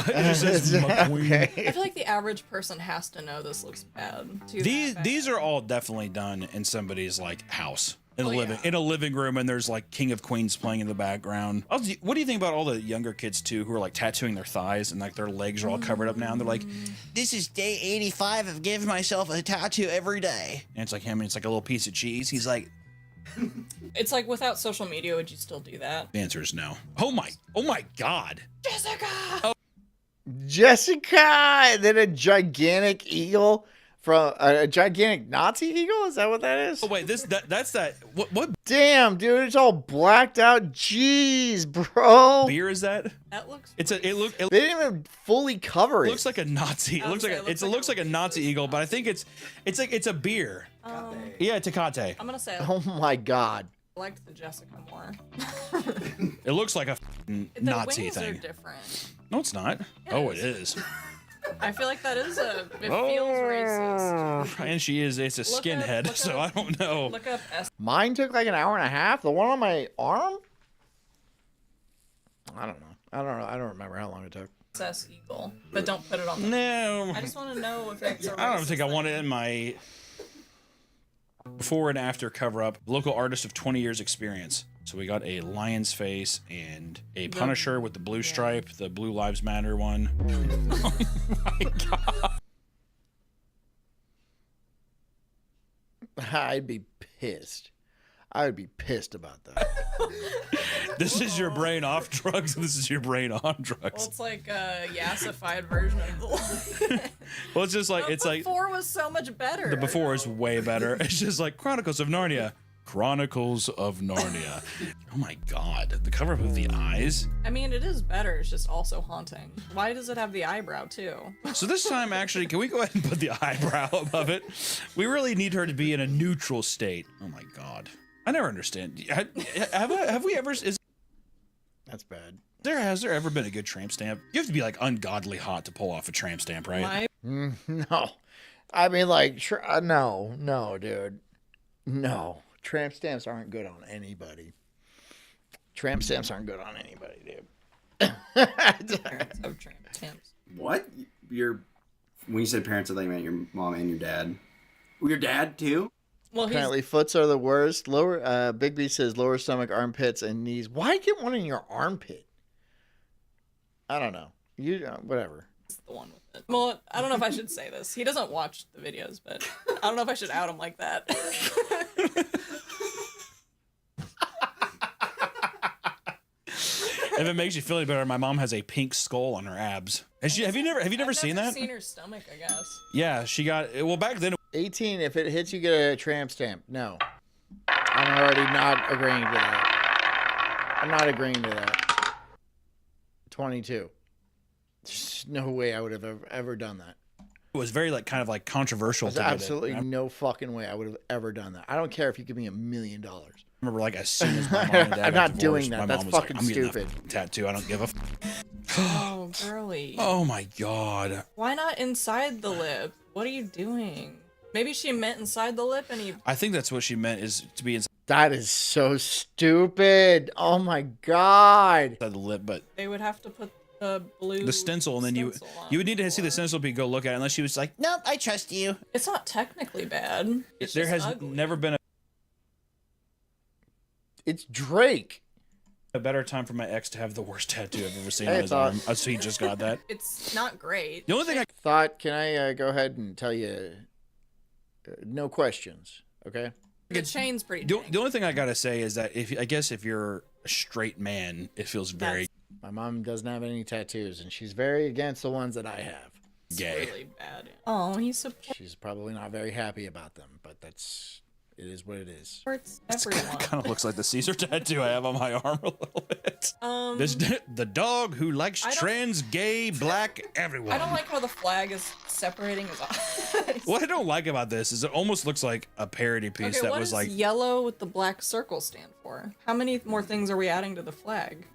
[SPEAKER 14] Okay. I feel like the average person has to know this looks bad.
[SPEAKER 12] These are all definitely done in somebody's like house in a living room, and there's like King of Queens playing in the background. What do you think about all the younger kids too who are like tattooing their thighs and like their legs are all covered up now, and they're like, "This is day 85 of giving myself a tattoo every day," and it's like him, and it's like a little piece of cheese. He's like.
[SPEAKER 14] It's like without social media, would you still do that?
[SPEAKER 12] The answer is no. Oh my God.
[SPEAKER 14] Jessica!
[SPEAKER 12] Oh.
[SPEAKER 1] Jessica! And then a gigantic eagle from a gigantic Nazi eagle? Is that what that is?
[SPEAKER 12] Oh wait, that's that. What?
[SPEAKER 1] Damn, dude, it's all blacked out. Jeez, bro.
[SPEAKER 12] Beer is that?
[SPEAKER 14] That looks.
[SPEAKER 12] They
[SPEAKER 1] didn't even fully cover it.
[SPEAKER 12] It looks like a Nazi. It looks like a Nazi eagle, but I think it's a beer. Yeah, Tecate.
[SPEAKER 14] I'm gonna say.
[SPEAKER 1] Oh my God.
[SPEAKER 14] I liked the Jessica more.
[SPEAKER 12] It looks like a Nazi
[SPEAKER 14] wings
[SPEAKER 12] thing.
[SPEAKER 14] Are different.
[SPEAKER 12] No, it's not. Oh, it is.
[SPEAKER 14] I feel like that is it feels racist.
[SPEAKER 12] And she is. It's a skinhead, so I don't know.
[SPEAKER 14] Look up
[SPEAKER 1] Mine took like an hour and a half. The one on my arm? I don't know. I don't remember how long it took.
[SPEAKER 14] SS Eagle, but don't put it on.
[SPEAKER 12] No.
[SPEAKER 14] I just want to know if it's.
[SPEAKER 12] I don't think I want it in my before and after cover up. Local artist of 20 years experience. So we got a lion's face and a Punisher with the blue stripe, the Blue Lives Matter one. Oh my god.
[SPEAKER 1] I'd be pissed. I would be pissed about that.
[SPEAKER 12] This is your brain off drugs. This is your brain on drugs.
[SPEAKER 14] Well, it's like a yassified version of the.
[SPEAKER 12] Well, it's just like
[SPEAKER 14] before was so much better.
[SPEAKER 12] The before is way better. It's just like Chronicles of Narnia. Chronicles of Narnia. Oh my god, the cover of the eyes.
[SPEAKER 14] I mean, it is better. It's just also haunting. Why does it have the eyebrow too?
[SPEAKER 12] So this time, actually, can we go ahead and put the eyebrow above it? We really need her to be in a neutral state. Oh my god. I never understand. Have we ever?
[SPEAKER 1] That's bad.
[SPEAKER 12] Has there ever been a good tramp stamp? You have to be like ungodly hot to pull off a tramp stamp, right?
[SPEAKER 1] No. I mean, like, no, dude. No. Tramp stamps aren't good on anybody. Tramp stamps aren't good on anybody, dude.
[SPEAKER 14] Parents of tramp stamps.
[SPEAKER 7] What? When you said parents, I thought you meant your mom and your dad. Your dad, too?
[SPEAKER 14] Well,
[SPEAKER 1] apparently foots are the worst. Lower Big B says lower stomach, armpits, and knees. Why get one in your armpit? I don't know. Whatever.
[SPEAKER 14] It's the one with it. Well, I don't know if I should say this. He doesn't watch the videos, but I don't know if I should out him like that.
[SPEAKER 12] If it makes you feel any better, my mom has a pink skull on her abs. Have you never seen that?
[SPEAKER 14] I've seen her stomach, I guess.
[SPEAKER 12] Yeah, she got. Well, back then.
[SPEAKER 1] 18. If it hits, you get a tramp stamp. No, I'm already not agreeing to that. I'm not agreeing to that. 22. There's no way I would have ever done that.
[SPEAKER 12] It was very kind of controversial.
[SPEAKER 1] There's absolutely no fucking way I would have ever done that. I don't care if you give me $1 million.
[SPEAKER 12] I remember as soon as my mom and dad
[SPEAKER 1] I'm
[SPEAKER 12] got
[SPEAKER 1] not
[SPEAKER 12] divorced,
[SPEAKER 1] doing that.
[SPEAKER 12] my
[SPEAKER 1] That's
[SPEAKER 12] mom was
[SPEAKER 1] fucking
[SPEAKER 12] like, I'm getting
[SPEAKER 1] stupid.
[SPEAKER 12] a tattoo. I don't give a.
[SPEAKER 14] Oh, girly.
[SPEAKER 12] Oh my god.
[SPEAKER 14] Why not inside the lip? What are you doing? Maybe she meant inside the lip and he.
[SPEAKER 12] I think that's what she meant, is to be inside.
[SPEAKER 1] That is so stupid. Oh my god.
[SPEAKER 12] The lip, but
[SPEAKER 14] they would have to put the
[SPEAKER 12] stencil, and then you would need to see the stencil to go look at it, unless she was like, nope, I trust you.
[SPEAKER 14] It's not technically bad.
[SPEAKER 12] There has never been
[SPEAKER 1] It's Drake.
[SPEAKER 12] a better time for my ex to have the worst tattoo I've ever seen on his arm. So he just got that.
[SPEAKER 14] It's not great.
[SPEAKER 12] The only thing I
[SPEAKER 1] thought, can I go ahead and tell you, no questions, okay?
[SPEAKER 14] The chain's pretty.
[SPEAKER 12] The only thing I gotta say is that if you're a straight man, it feels very.
[SPEAKER 1] My mom doesn't have any tattoos, and she's very against the ones that I have.
[SPEAKER 12] Gay.
[SPEAKER 14] Really bad. Oh,
[SPEAKER 1] She's probably not very happy about them, but it is what it is.
[SPEAKER 14] It's
[SPEAKER 12] kind of looks like the Caesar tattoo I have on my arm a little bit. The dog who likes trans, gay, black, everyone.
[SPEAKER 14] I don't like how the flag is separating his eyes.
[SPEAKER 12] What I don't like about this is it almost looks like a parody piece that
[SPEAKER 14] what
[SPEAKER 12] was
[SPEAKER 14] does yellow with the black circle stand for? How many more things are we adding to the flag?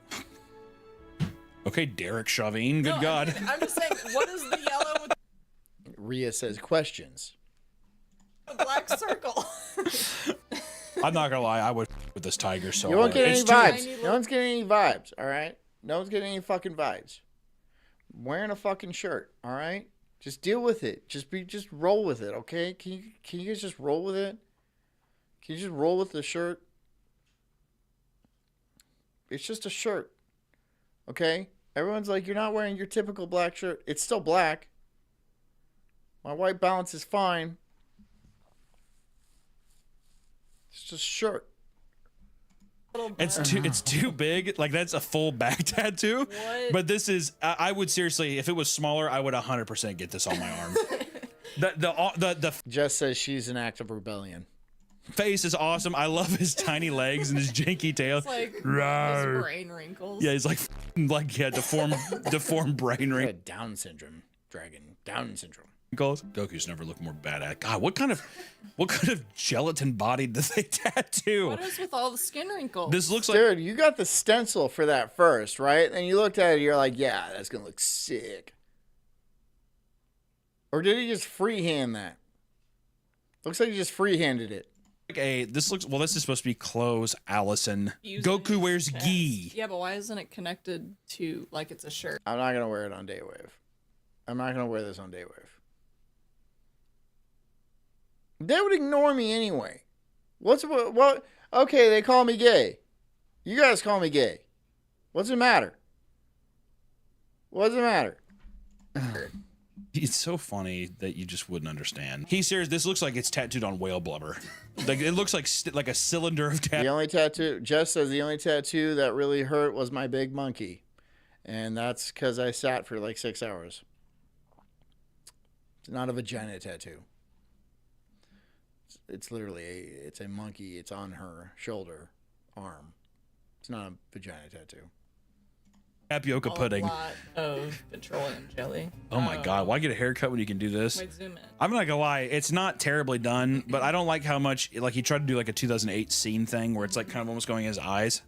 [SPEAKER 12] Okay, Derek Chauvin, good God.
[SPEAKER 14] I'm just saying, what is the yellow with
[SPEAKER 1] Rhea says questions.
[SPEAKER 14] the black circle?
[SPEAKER 12] I'm not gonna lie, I would with this tiger so
[SPEAKER 1] You won't
[SPEAKER 12] hard.
[SPEAKER 1] get any vibes. No one's getting any vibes, all right? No one's getting any fucking vibes. I'm wearing a fucking shirt, all right? Just deal with it. Just roll with it, okay? Can you guys just roll with it? Can you just roll with the shirt? It's just a shirt. Okay? Everyone's like, you're not wearing your typical black shirt. It's still black. My white balance is fine. It's just a shirt.
[SPEAKER 12] It's too big. Like, that's a full back tattoo.
[SPEAKER 14] What?
[SPEAKER 12] But this is, I would seriously, if it was smaller, I would 100% get this on my arm. The
[SPEAKER 1] Jess says she's an act of rebellion.
[SPEAKER 12] Face is awesome. I love his tiny legs and his janky tail.
[SPEAKER 14] It's like his brain wrinkles.
[SPEAKER 12] Yeah, he's deformed brain wrinkles.
[SPEAKER 1] Down syndrome. Dragon Down syndrome.
[SPEAKER 12] Goku's never looked more badass. God, what kind of gelatin body do they tattoo?
[SPEAKER 14] What is with all the skin wrinkles?
[SPEAKER 12] This looks like...
[SPEAKER 1] Dude, you got the stencil for that first, right? And you looked at it, you're like, yeah, that's gonna look sick. Or did he just freehand that? Looks like he just freehanded it.
[SPEAKER 12] This is supposed to be clothes, Allison. Goku wears gi.
[SPEAKER 14] Yeah, but why isn't it connected to, like, it's a shirt?
[SPEAKER 1] I'm not gonna wear it on Daywave. I'm not gonna wear this on Daywave. They would ignore me anyway. What? Okay, they call me gay. You guys call me gay. What's the matter? What's the matter?
[SPEAKER 12] It's so funny that you just wouldn't understand. He's serious. This looks like it's tattooed on whale blubber. Like it looks like a cylinder of tattoo.
[SPEAKER 1] The only tattoo, Jess says, the only tattoo that really hurt was my big monkey, and that's because I sat for like 6 hours. It's not a vagina tattoo. It's literally it's a monkey. It's on her shoulder, arm. It's not a vagina tattoo.
[SPEAKER 12] Tapioca pudding.
[SPEAKER 14] A lot of petroleum jelly.
[SPEAKER 12] Oh my God! Why get a haircut when you can do this?
[SPEAKER 14] Wait, zoom in.
[SPEAKER 12] I'm not gonna lie, it's not terribly done, but I don't like how much like he tried to do like a 2008 scene thing where it's like kind of almost going in his eyes.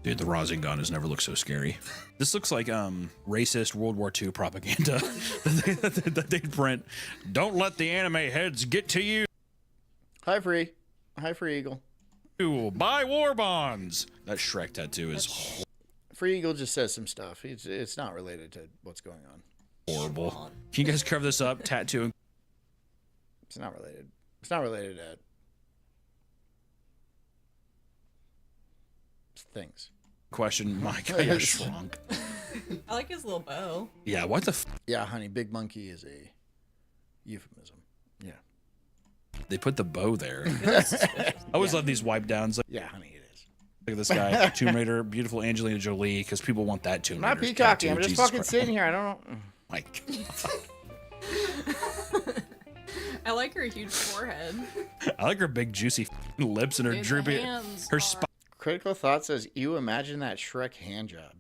[SPEAKER 12] Dude, the Rasengan has never looked so scary. This looks like racist World War II propaganda that they print. Don't let the anime heads get to you.
[SPEAKER 1] Hi, Free. Hi, Free Eagle.
[SPEAKER 12] Buy war bonds. That Shrek tattoo is
[SPEAKER 1] Free Eagle just says some stuff. It's not related to what's going on.
[SPEAKER 12] horrible. Can you guys cover this up? Tattooing.
[SPEAKER 1] It's not related. It's not related to things.
[SPEAKER 12] Question, my guy got shrunk.
[SPEAKER 14] I like his little bow.
[SPEAKER 12] Yeah, what the
[SPEAKER 1] Yeah, honey, big monkey is a euphemism. Yeah.
[SPEAKER 12] They put the bow there. I always love these wipe downs. Like,
[SPEAKER 1] yeah, honey, it is.
[SPEAKER 12] Look at this guy, Tomb Raider, beautiful Angelina Jolie, because people want that Tomb Raider.
[SPEAKER 1] I'm not peacocking. I'm just fucking sitting here. I don't know.
[SPEAKER 12] Like,
[SPEAKER 14] I like her huge forehead.
[SPEAKER 12] I like her big juicy lips and her droopy, her spine.
[SPEAKER 1] Critical Thought says, you imagine that Shrek hand job.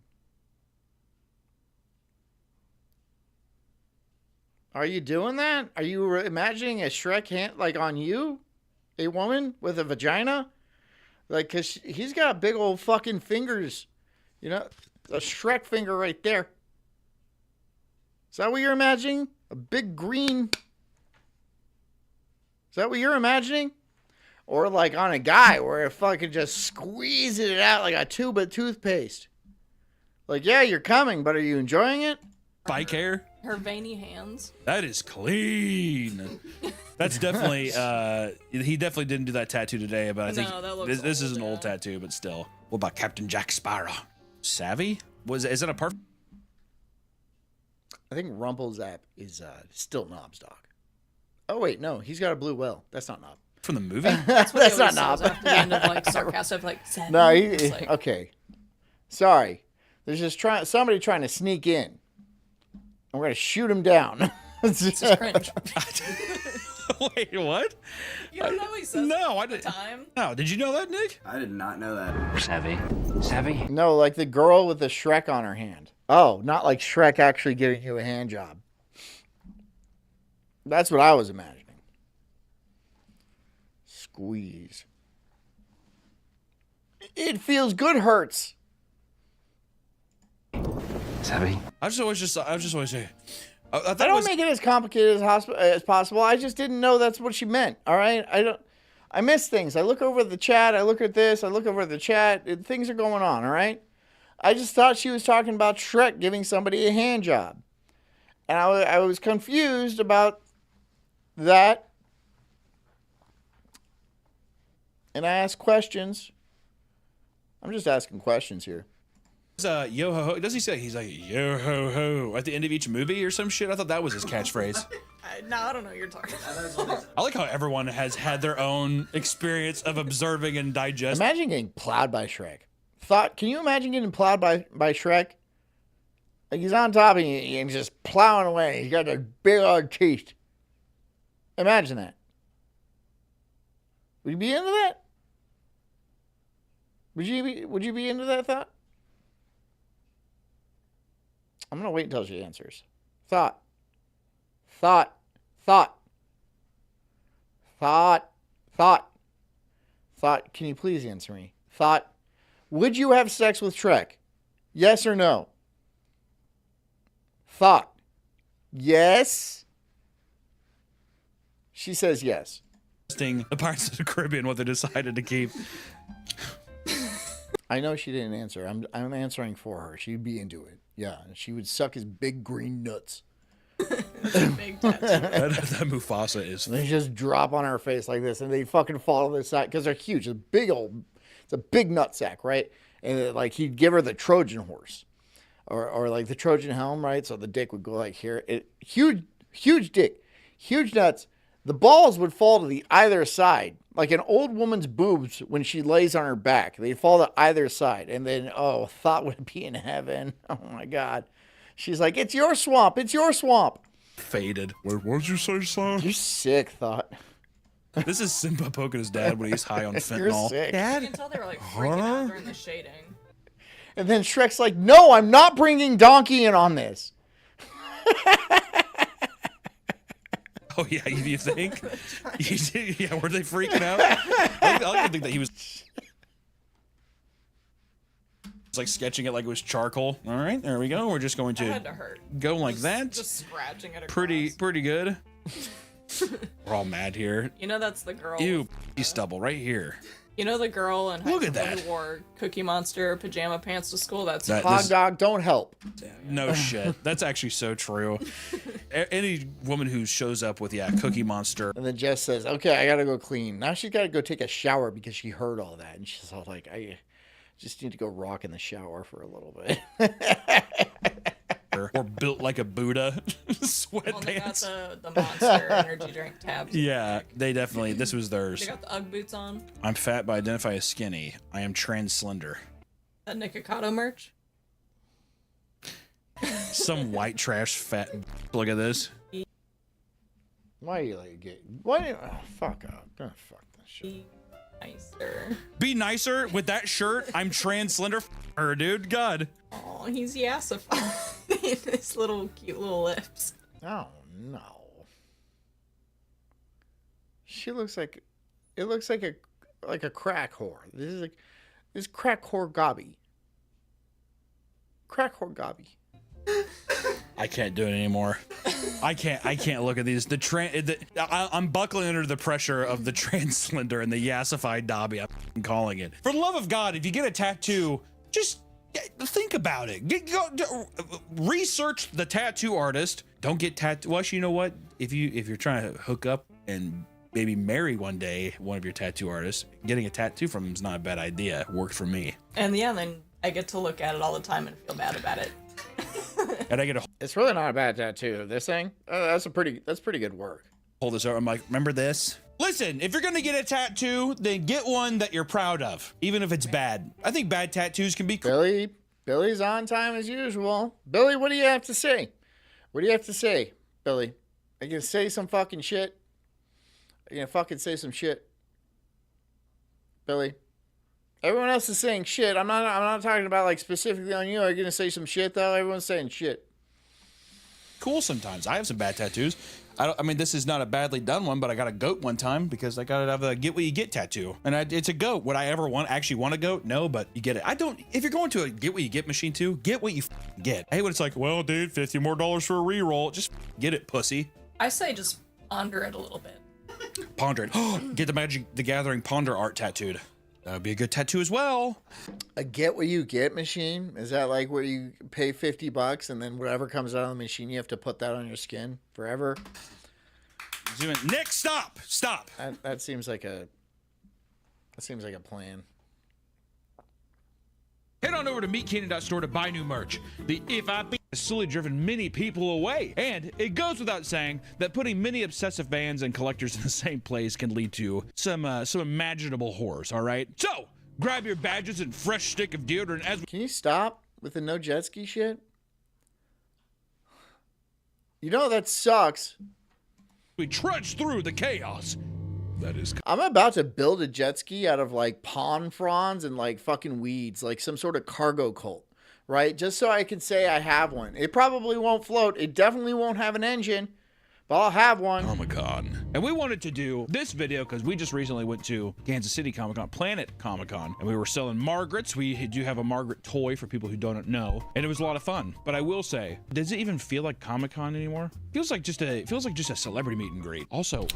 [SPEAKER 1] Are you doing that? Are you imagining a Shrek hand, like on you? A woman with a vagina? Like, because he's got big old fucking fingers. You know, a Shrek finger right there. Is that what you're imagining? A big green. Is that what you're imagining? Or like on a guy where it fucking just squeezes it out like a tube of toothpaste. Like, yeah, you're coming, but are you enjoying it?
[SPEAKER 12] Bike hair.
[SPEAKER 14] Her veiny hands.
[SPEAKER 12] That is clean. That's definitely, he definitely didn't do that tattoo today, but I think this is an old tattoo, but still. What about Captain Jack Sparrow? Savvy? Is that a perfect?
[SPEAKER 1] I think Rumplezap is still Knob's dog. Oh, wait, no, he's got a blue whale. That's not Knob.
[SPEAKER 12] From the movie?
[SPEAKER 14] That's not
[SPEAKER 1] Knob.
[SPEAKER 14] After the end of like sarcastic, like seven.
[SPEAKER 1] No,
[SPEAKER 14] Like,
[SPEAKER 1] okay. Sorry. There's just somebody trying to sneak in. I'm going to shoot him down.
[SPEAKER 14] It's just cringe.
[SPEAKER 12] Wait, what?
[SPEAKER 14] You don't know what he says
[SPEAKER 12] No, I
[SPEAKER 14] the
[SPEAKER 12] didn't.
[SPEAKER 14] time?
[SPEAKER 12] No, did you know that, Nick?
[SPEAKER 7] I did not know that.
[SPEAKER 10] Savvy. Savvy?
[SPEAKER 1] No, like the girl with the Shrek on her hand. Oh, not like Shrek actually giving you a hand job. That's what I was imagining. Squeeze. It feels good hurts.
[SPEAKER 10] Savvy?
[SPEAKER 12] I just always say. I
[SPEAKER 1] don't make it as complicated as possible. I just didn't know that's what she meant. All right, I miss things. I look over the chat. I look at this. I look over the chat. Things are going on. All right. I just thought she was talking about Shrek giving somebody a hand job, and I was confused about that. And I asked questions. I'm just asking questions here.
[SPEAKER 12] Yo ho ho. Does he say he's like yo ho ho at the end of each movie or some shit? I thought that was his catchphrase.
[SPEAKER 14] No, I don't know what you're talking about.
[SPEAKER 12] I like how everyone has had their own experience of observing and digesting.
[SPEAKER 1] Imagine getting plowed by Shrek. Can you imagine getting plowed by Shrek? Like he's on top of you and just plowing away. He's got those big old teeth. Imagine that. Would you be into that? Would you be into that thought? I'm gonna wait until she answers. Thought. Thought. Thought. Thought. Thought. Thought. Can you please answer me? Thought. Would you have sex with Shrek? Yes or no? Thought. Yes. She says yes.
[SPEAKER 12] The Pirates of the Caribbean, what they decided to keep.
[SPEAKER 1] I know she didn't answer. I'm answering for her. She'd be into it. Yeah, she would suck his big green nuts.
[SPEAKER 14] Big tattoo.
[SPEAKER 12] that Mufasa is.
[SPEAKER 1] And they just drop on her face like this, and they fucking fall to the side because they're huge. It's a big nutsack, right? And like he'd give her the Trojan horse, or like the Trojan helm, right? So the dick would go like here. Huge dick, huge nuts. The balls would fall to the either side, like an old woman's boobs when she lays on her back. They'd fall to either side, and then Thought would be in heaven. Oh my God. She's like, it's your swamp. It's your swamp.
[SPEAKER 12] Faded. What did you say, son?
[SPEAKER 1] You're sick, Thought.
[SPEAKER 12] This is Simba poking his dad when he's high on fentanyl.
[SPEAKER 1] You're sick.
[SPEAKER 14] Dad? You can tell they were like freaking out during the shading.
[SPEAKER 1] And then Shrek's like, no, I'm not bringing Donkey in on this.
[SPEAKER 12] Oh, yeah, you think? Yeah, were they freaking out? I like to think that he was like sketching it like it was charcoal. All right, there we go. We're just going to go like that.
[SPEAKER 14] Just scratching it across.
[SPEAKER 12] Pretty good. We're all mad here.
[SPEAKER 14] You know that's the girl.
[SPEAKER 12] Ew, stubble right here.
[SPEAKER 14] You know the girl in high
[SPEAKER 12] Look at
[SPEAKER 14] school
[SPEAKER 12] that.
[SPEAKER 14] who wore Cookie Monster pajama pants to school? That's
[SPEAKER 1] Hot dog, don't help.
[SPEAKER 12] No shit. That's actually so true. Any woman who shows up with, Cookie Monster.
[SPEAKER 1] And then Jess says, okay, I got to go clean. Now she's got to go take a shower because she heard all that. And she's all like, I just need to go rock in the shower for a little bit.
[SPEAKER 12] Or built like a Buddha sweatpants.
[SPEAKER 14] Well, they got the Monster energy drink tabs.
[SPEAKER 12] Yeah, they definitely, this was theirs.
[SPEAKER 14] They got the Ugg boots on.
[SPEAKER 12] I'm fat but identify as skinny. I am trans slender.
[SPEAKER 14] That Nikocado merch.
[SPEAKER 12] Some white trash fat. Look at this.
[SPEAKER 1] Why are you like gay? Why? Fuck up. Oh, fuck this shit.
[SPEAKER 14] Be nicer.
[SPEAKER 12] Be nicer with that shirt. I'm trans slender. Her dude. God.
[SPEAKER 14] Oh, he's yassified. His little cute little lips.
[SPEAKER 1] Oh no. She looks like it looks like a crack whore. This crack whore Gobby. Crack whore Gobby.
[SPEAKER 12] I can't do it anymore. I can't look at these. I'm buckling under the pressure of the trans slender and the yassified Dobby. I'm calling it. For the love of God, if you get a tattoo, just think about it. Research the tattoo artist. Don't get tattoo. Well, actually, you know what? If you're trying to hook up and maybe marry one day one of your tattoo artists, getting a tattoo from him is not a bad idea. It worked for me.
[SPEAKER 14] And then I get to look at it all the time and feel bad about it.
[SPEAKER 12] And I get to
[SPEAKER 1] It's really not a bad tattoo. This thing, that's pretty good work.
[SPEAKER 12] hold this over. I'm like, remember this? Listen, if you're gonna get a tattoo, then get one that you're proud of, even if it's bad. I think bad tattoos can be cool.
[SPEAKER 1] Billy's on time as usual. Billy, what do you have to say? What do you have to say, Billy? Are you gonna say some fucking shit? Are you gonna fucking say some shit? Billy? Everyone else is saying shit. I'm not talking about like specifically on you. Are you gonna say some shit though? Everyone's saying shit.
[SPEAKER 12] Cool sometimes. I have some bad tattoos. I mean, this is not a badly done one, but I got a goat one time because I got to have a get what you get tattoo. And it's a goat. Would I ever actually want a goat? No, but you get it. If you're going to a get what you get machine too, get what you get. I hate when it's like, well, dude, $50 more for a reroll. Just get it, pussy.
[SPEAKER 14] I say just ponder it a little bit.
[SPEAKER 12] Ponder it. Get the Magic the Gathering ponder art tattooed. That would be a good tattoo as well.
[SPEAKER 1] A get what you get machine? Is that like where you pay $50 and then whatever comes out of the machine, you have to put that on your skin forever?
[SPEAKER 12] Zoom in. Nick, stop! Stop!
[SPEAKER 1] That seems like a plan.
[SPEAKER 15] Head on over to meatcanyon.store to buy new merch. The If I Be has slowly driven many people away. And it goes without saying that putting many obsessive fans and collectors in the same place can lead to some imaginable horrors, all right? So, grab your badges and fresh stick of deodorant as
[SPEAKER 1] Can you stop with the no jet ski shit? You know that sucks.
[SPEAKER 15] we trudge through the chaos. That is.
[SPEAKER 1] I'm about to build a jet ski out of like palm fronds and like fucking weeds, like some sort of cargo cult, right? Just so I can say I have one. It probably won't float. It definitely won't have an engine, but I'll have one.
[SPEAKER 15] Comic-Con. And we wanted to do this video because we just recently went to Kansas City Comic-Con, Planet Comic-Con, and we were selling Margarets. We do have a Margaret toy for people who don't know, and it was a lot of fun. But I will say, does it even feel like Comic-Con anymore? Feels like just a celebrity meet and greet. Also,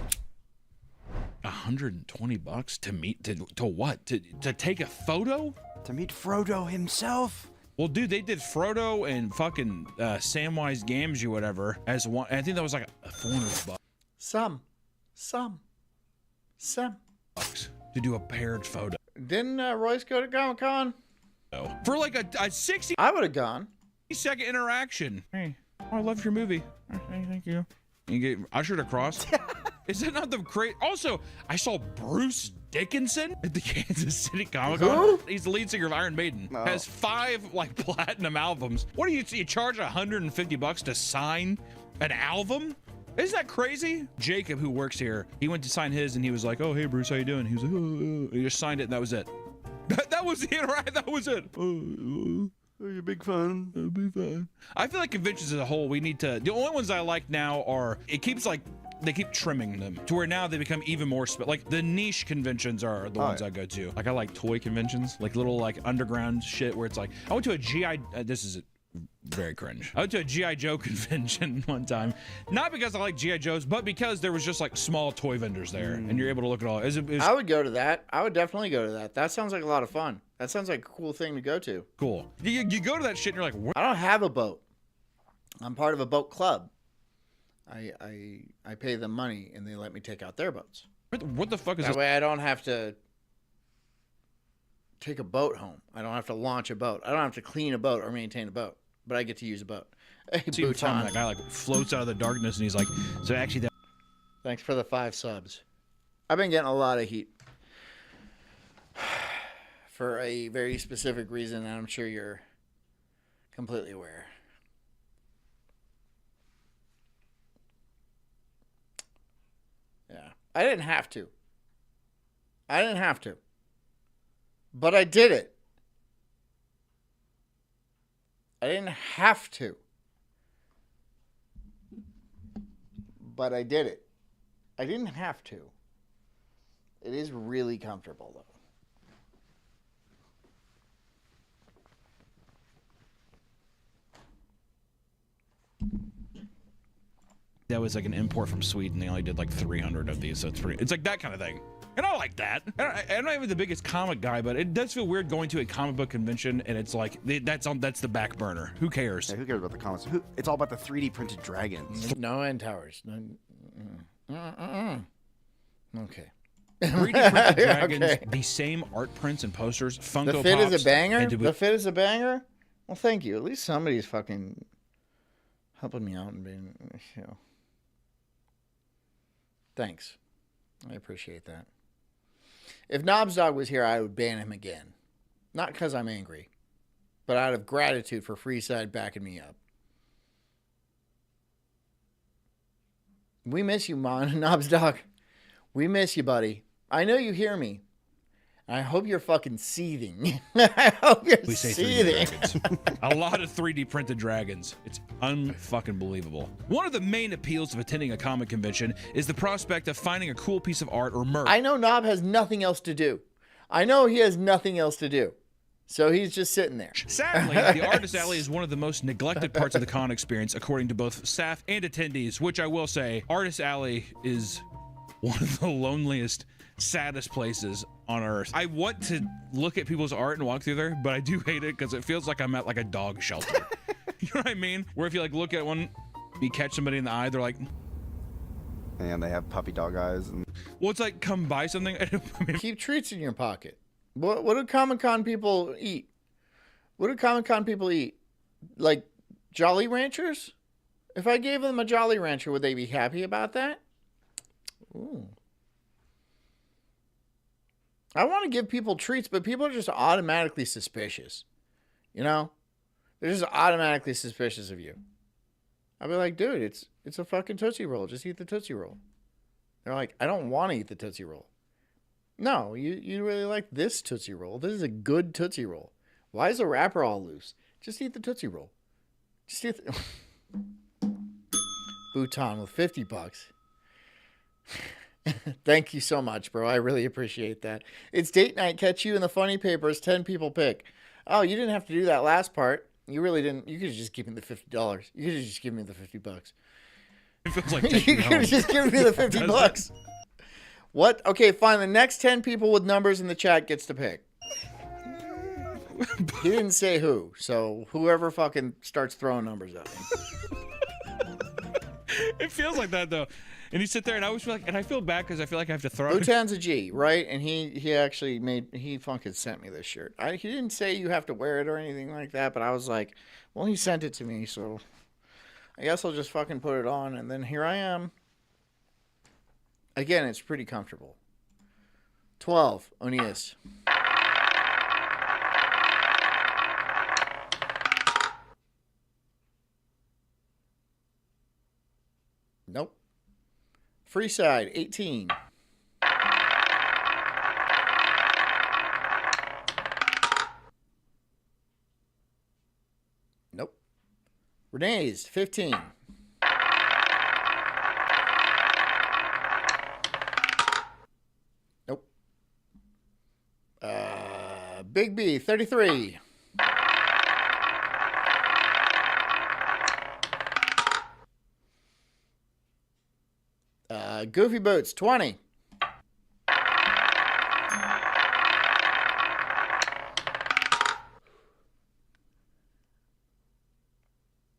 [SPEAKER 15] $120 to meet to what? To take a photo?
[SPEAKER 7] To meet Frodo himself.
[SPEAKER 15] Well, dude, they did Frodo and fucking Samwise Gamgee, whatever, as one. I think that was like $400.
[SPEAKER 1] Some
[SPEAKER 15] To do a paired photo.
[SPEAKER 1] Didn't Royce go to Comic-Con?
[SPEAKER 15] No. For like a 60.
[SPEAKER 1] I would have gone.
[SPEAKER 15] Second interaction. Hey, I love your movie. Hey, thank you. You get ushered across. Is that not the great? Also, I saw Bruce Dickinson at the Kansas City Comic-Con.
[SPEAKER 1] Who?
[SPEAKER 15] He's the lead singer of Iron Maiden.
[SPEAKER 7] Oh.
[SPEAKER 15] Has 5 like platinum albums. What do you charge $150 to sign an album? Isn't that crazy? Jacob, who works here, he went to sign his and he was like, "Oh, hey Bruce, how you doing?" He was like, "Oh." He just signed it and that was it. That was the interaction. That was it.
[SPEAKER 7] Oh, you're big fan.
[SPEAKER 15] That'll be fun. I feel like conventions as a whole, we need to. The only ones I like now are they keep trimming them to where now they become even more like the niche conventions are the ones I go to. Like I like toy conventions, like little like underground shit where it's like I went to a GI. This is very cringe. I went to a GI Joe convention one time, not because I like GI Joes, but because there was just like small toy vendors there, and you're able to look at all.
[SPEAKER 1] I would go to that. I would definitely go to that. That sounds like a lot of fun. That sounds like a cool thing to go to.
[SPEAKER 15] Cool. You go to that shit and you're like, what?
[SPEAKER 1] I don't have a boat. I'm part of a boat club. I pay them money and they let me take out their boats.
[SPEAKER 15] What the fuck is
[SPEAKER 1] that
[SPEAKER 15] this?
[SPEAKER 1] way I don't have to take a boat home. I don't have to launch a boat. I don't have to clean a boat or maintain a boat. But I get to use a boat. Hey, Bhutan.
[SPEAKER 15] That guy like floats out of the darkness and he's like, so actually that.
[SPEAKER 1] Thanks for the 5 subs. I've been getting a lot of heat for a very specific reason, and I'm sure you're completely aware. Yeah. I didn't have to. But I did it. I didn't have to. But I did it. I didn't have to. It is really comfortable, though.
[SPEAKER 15] That was like an import from Sweden. They only did like 300 of these, so it's like that kind of thing. And I like that. I'm not even the biggest comic guy, but it does feel weird going to a comic book convention and it's like that's the back burner. Who cares?
[SPEAKER 7] Yeah, who cares about the comics? It's all about the 3D printed dragons.
[SPEAKER 1] No end towers. Okay.
[SPEAKER 15] 3D printed dragons, okay. The same art prints and posters, Funko Pops.
[SPEAKER 1] The fit is a banger? The fit is a banger? Well, thank you. At least somebody's fucking helping me out and being, you know. Thanks. I appreciate that. If Knobs Dog was here, I would ban him again. Not because I'm angry, but out of gratitude for Freeside backing me up. We miss you, Knobs Dog. We miss you, buddy. I know you hear me. I hope you're fucking seething. I hope you're seething.
[SPEAKER 15] A lot of 3D printed dragons. It's unfucking believable. One of the main appeals of attending a comic convention is the prospect of finding a cool piece of art or merch.
[SPEAKER 1] I know Knob has nothing else to do. I know he has nothing else to do. So he's just sitting there.
[SPEAKER 15] Sadly, the Artist Alley is one of the most neglected parts of the con experience, according to both staff and attendees, which I will say, Artist Alley is one of the loneliest, saddest places on earth. I want to look at people's art and walk through there, but I do hate it because it feels like I'm at like a dog shelter. You know what I mean? Where if you like look at one, you catch somebody in the eye, they're like,
[SPEAKER 7] and they have puppy dog eyes. And
[SPEAKER 15] well, it's like come buy something.
[SPEAKER 1] Keep treats in your pocket. What do Comic-Con people eat? What do Comic-Con people eat? Like Jolly Ranchers? If I gave them a Jolly Rancher, would they be happy about that? Ooh. I want to give people treats, but people are just automatically suspicious. You know? They're just automatically suspicious of you. I'll be like, dude, it's a fucking Tootsie Roll. Just eat the Tootsie Roll. They're like, I don't want to eat the Tootsie Roll. No, you really like this Tootsie Roll. This is a good Tootsie Roll. Why is the wrapper all loose? Just eat the Tootsie Roll. Just eat the... Bhutan with $50. Thank you so much, bro. I really appreciate that. It's date night. Catch you in the funny papers. 10 people pick. Oh, you didn't have to do that last part. You really didn't. You could have just given me the $50. You could have just given me the $50.
[SPEAKER 15] It feels like
[SPEAKER 1] you could have just given me the $50. What? Okay, fine. The next 10 people with numbers in the chat gets to pick. He didn't say who, so whoever fucking starts throwing numbers at me.
[SPEAKER 15] It feels like that though. And you sit there, and I always feel like, and I feel bad because I feel like I have to throw.
[SPEAKER 1] Bhutan's a G, right? And he actually he fucking sent me this shirt. He didn't say you have to wear it or anything like that, but I was like, well, he sent it to me, so I guess I'll just fucking put it on, and then here I am. Again, it's pretty comfortable. 12, Onias. Nope. Freeside, 18. Nope. Renee's, 15. Nope. Big B, 33. Goofy Boots, 20.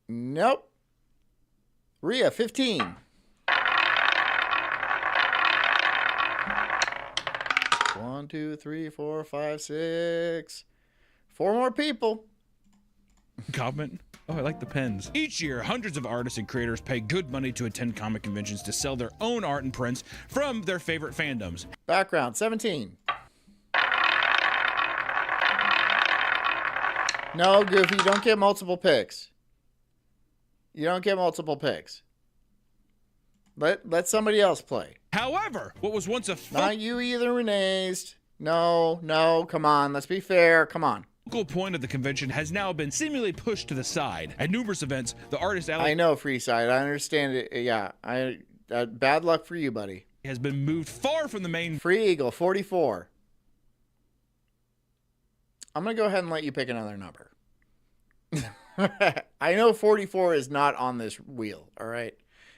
[SPEAKER 1] Nope. Rhea, 15. One, two, three, 4, 5, 6. 4 more people.
[SPEAKER 15] Comment. Oh, I like the pens. Each year, hundreds of artists and creators pay good money to attend comic conventions to sell their own art and prints from their favorite fandoms.
[SPEAKER 1] Background, 17. No, Goofy, you don't get multiple picks. You don't get multiple picks. Let somebody else play.
[SPEAKER 15] However, what was once a
[SPEAKER 1] not you either, Renee's. No, come on. Let's be fair. Come on.
[SPEAKER 15] Focal point of the convention has now been seemingly pushed to the side. At numerous events, the artist
[SPEAKER 1] I know, Freeside. I understand it. Yeah, bad luck for you, buddy.
[SPEAKER 15] Has been moved far from the main.
[SPEAKER 1] Free Eagle, 44. I'm going to go ahead and let you pick another number. I know 44 is not on this wheel, all right?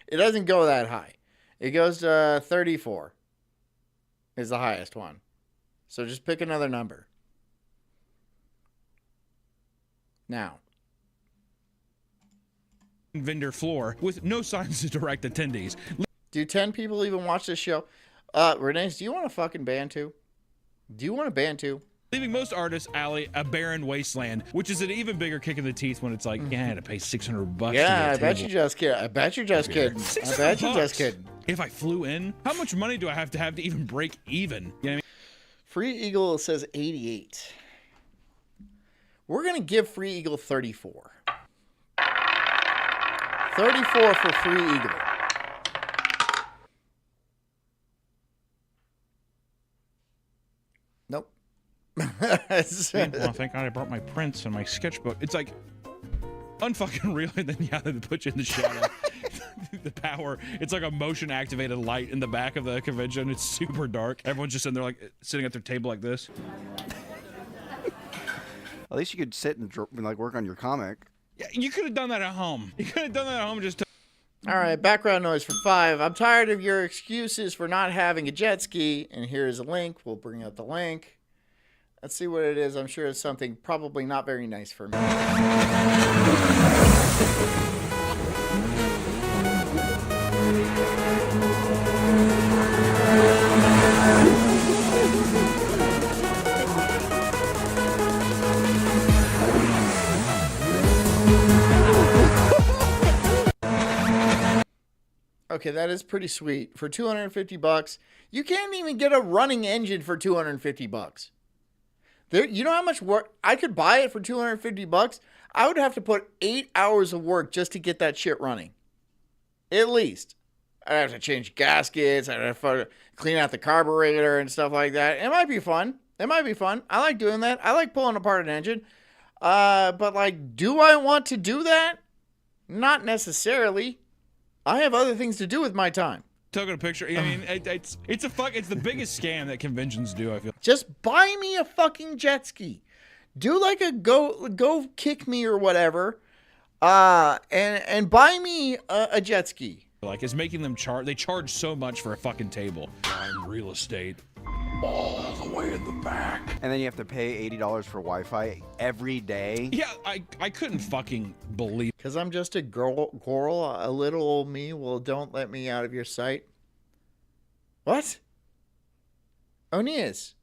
[SPEAKER 1] It doesn't go that high. It goes to 34 is the highest one. So just pick another number. Now.
[SPEAKER 15] Vendor floor with no signs to direct attendees.
[SPEAKER 1] Do 10 people even watch this show? Renee, do you want a fucking band too? Do you want a band too?
[SPEAKER 15] Leaving most artists' alley a barren wasteland, which is an even bigger kick in the teeth when it's like, yeah, I had to pay $600.
[SPEAKER 1] Yeah, I bet you just kidding. I bet you're just kidding. I bet you're just kidding.
[SPEAKER 15] If I flew in, how much money do I have to even break even? You know what I mean? Free
[SPEAKER 1] Eagle says 88. We're going to give Free Eagle 34. 34 for Free Eagle. Nope.
[SPEAKER 15] Well, thank God I brought my prints and my sketchbook. It's like unfucking real, and then they put you in the shadow. The power. It's like a motion activated light in the back of the convention. It's super dark. Everyone's just in there like sitting at their table like this.
[SPEAKER 17] At least you could sit and like work on your comic.
[SPEAKER 15] Yeah, you could have done that at home. You could have done that at home just.
[SPEAKER 1] All right, background noise for 5. I'm tired of your excuses for not having a jet ski. And here's a link. We'll bring up the link. Let's see what it is. I'm sure it's something probably not very nice for me. Okay, that is pretty sweet. For $250, you can't even get a running engine for $250. There, you know how much work I could buy it for $250? I would have to put 8 hours of work just to get that shit running. At least. I'd have to change gaskets, I'd have to clean out the carburetor and stuff like that. It might be fun. It might be fun. I like doing that. I like pulling apart an engine. But like, do I want to do that? Not necessarily. I have other things to do with my time.
[SPEAKER 15] Taking a picture. I mean, it's the biggest scam that conventions do, I feel.
[SPEAKER 1] Just buy me a fucking jet ski. Do like a go kick me or whatever. And buy me a jet ski.
[SPEAKER 15] Like, it's making them they charge so much for a fucking table. Real estate.
[SPEAKER 17] All the way in the back. And then you have to pay $80 for Wi-Fi every day.
[SPEAKER 15] Yeah, I couldn't fucking believe.
[SPEAKER 1] Because I'm just a girl, a little old me. Well, don't let me out of your sight. What? Onias.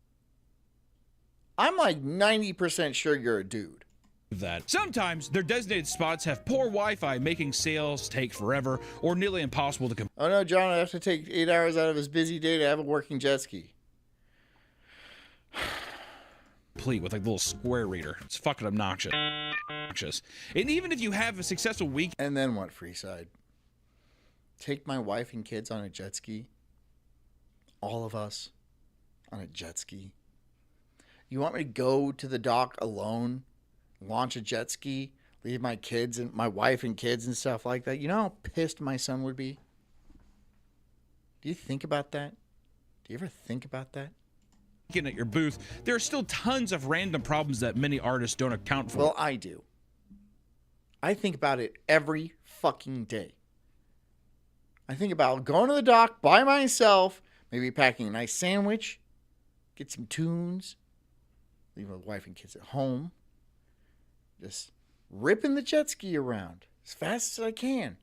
[SPEAKER 1] I'm like 90% sure you're a dude.
[SPEAKER 15] That sometimes their designated spots have poor Wi-Fi, making sales take forever or nearly impossible to complete.
[SPEAKER 1] Oh no, John, I have to take 8 hours out of his busy day to have a working jet ski.
[SPEAKER 15] With like a little square reader. It's fucking obnoxious. And even if you have a successful week.
[SPEAKER 1] And then what, Freeside? Take my wife and kids on a jet ski? All of us on a jet ski? You want me to go to the dock alone? Launch a jet ski? Leave my kids and my wife and kids and stuff like that? You know how pissed my son would be? Do you think about that? Do you ever think about that?
[SPEAKER 15] At your booth, there are still tons of random problems that many artists don't account for.
[SPEAKER 1] Well, I do. I think about it every fucking day. I think about going to the dock by myself, maybe packing a nice sandwich, get some tunes, leave my wife and kids at home, just ripping the jet ski around as fast as I can.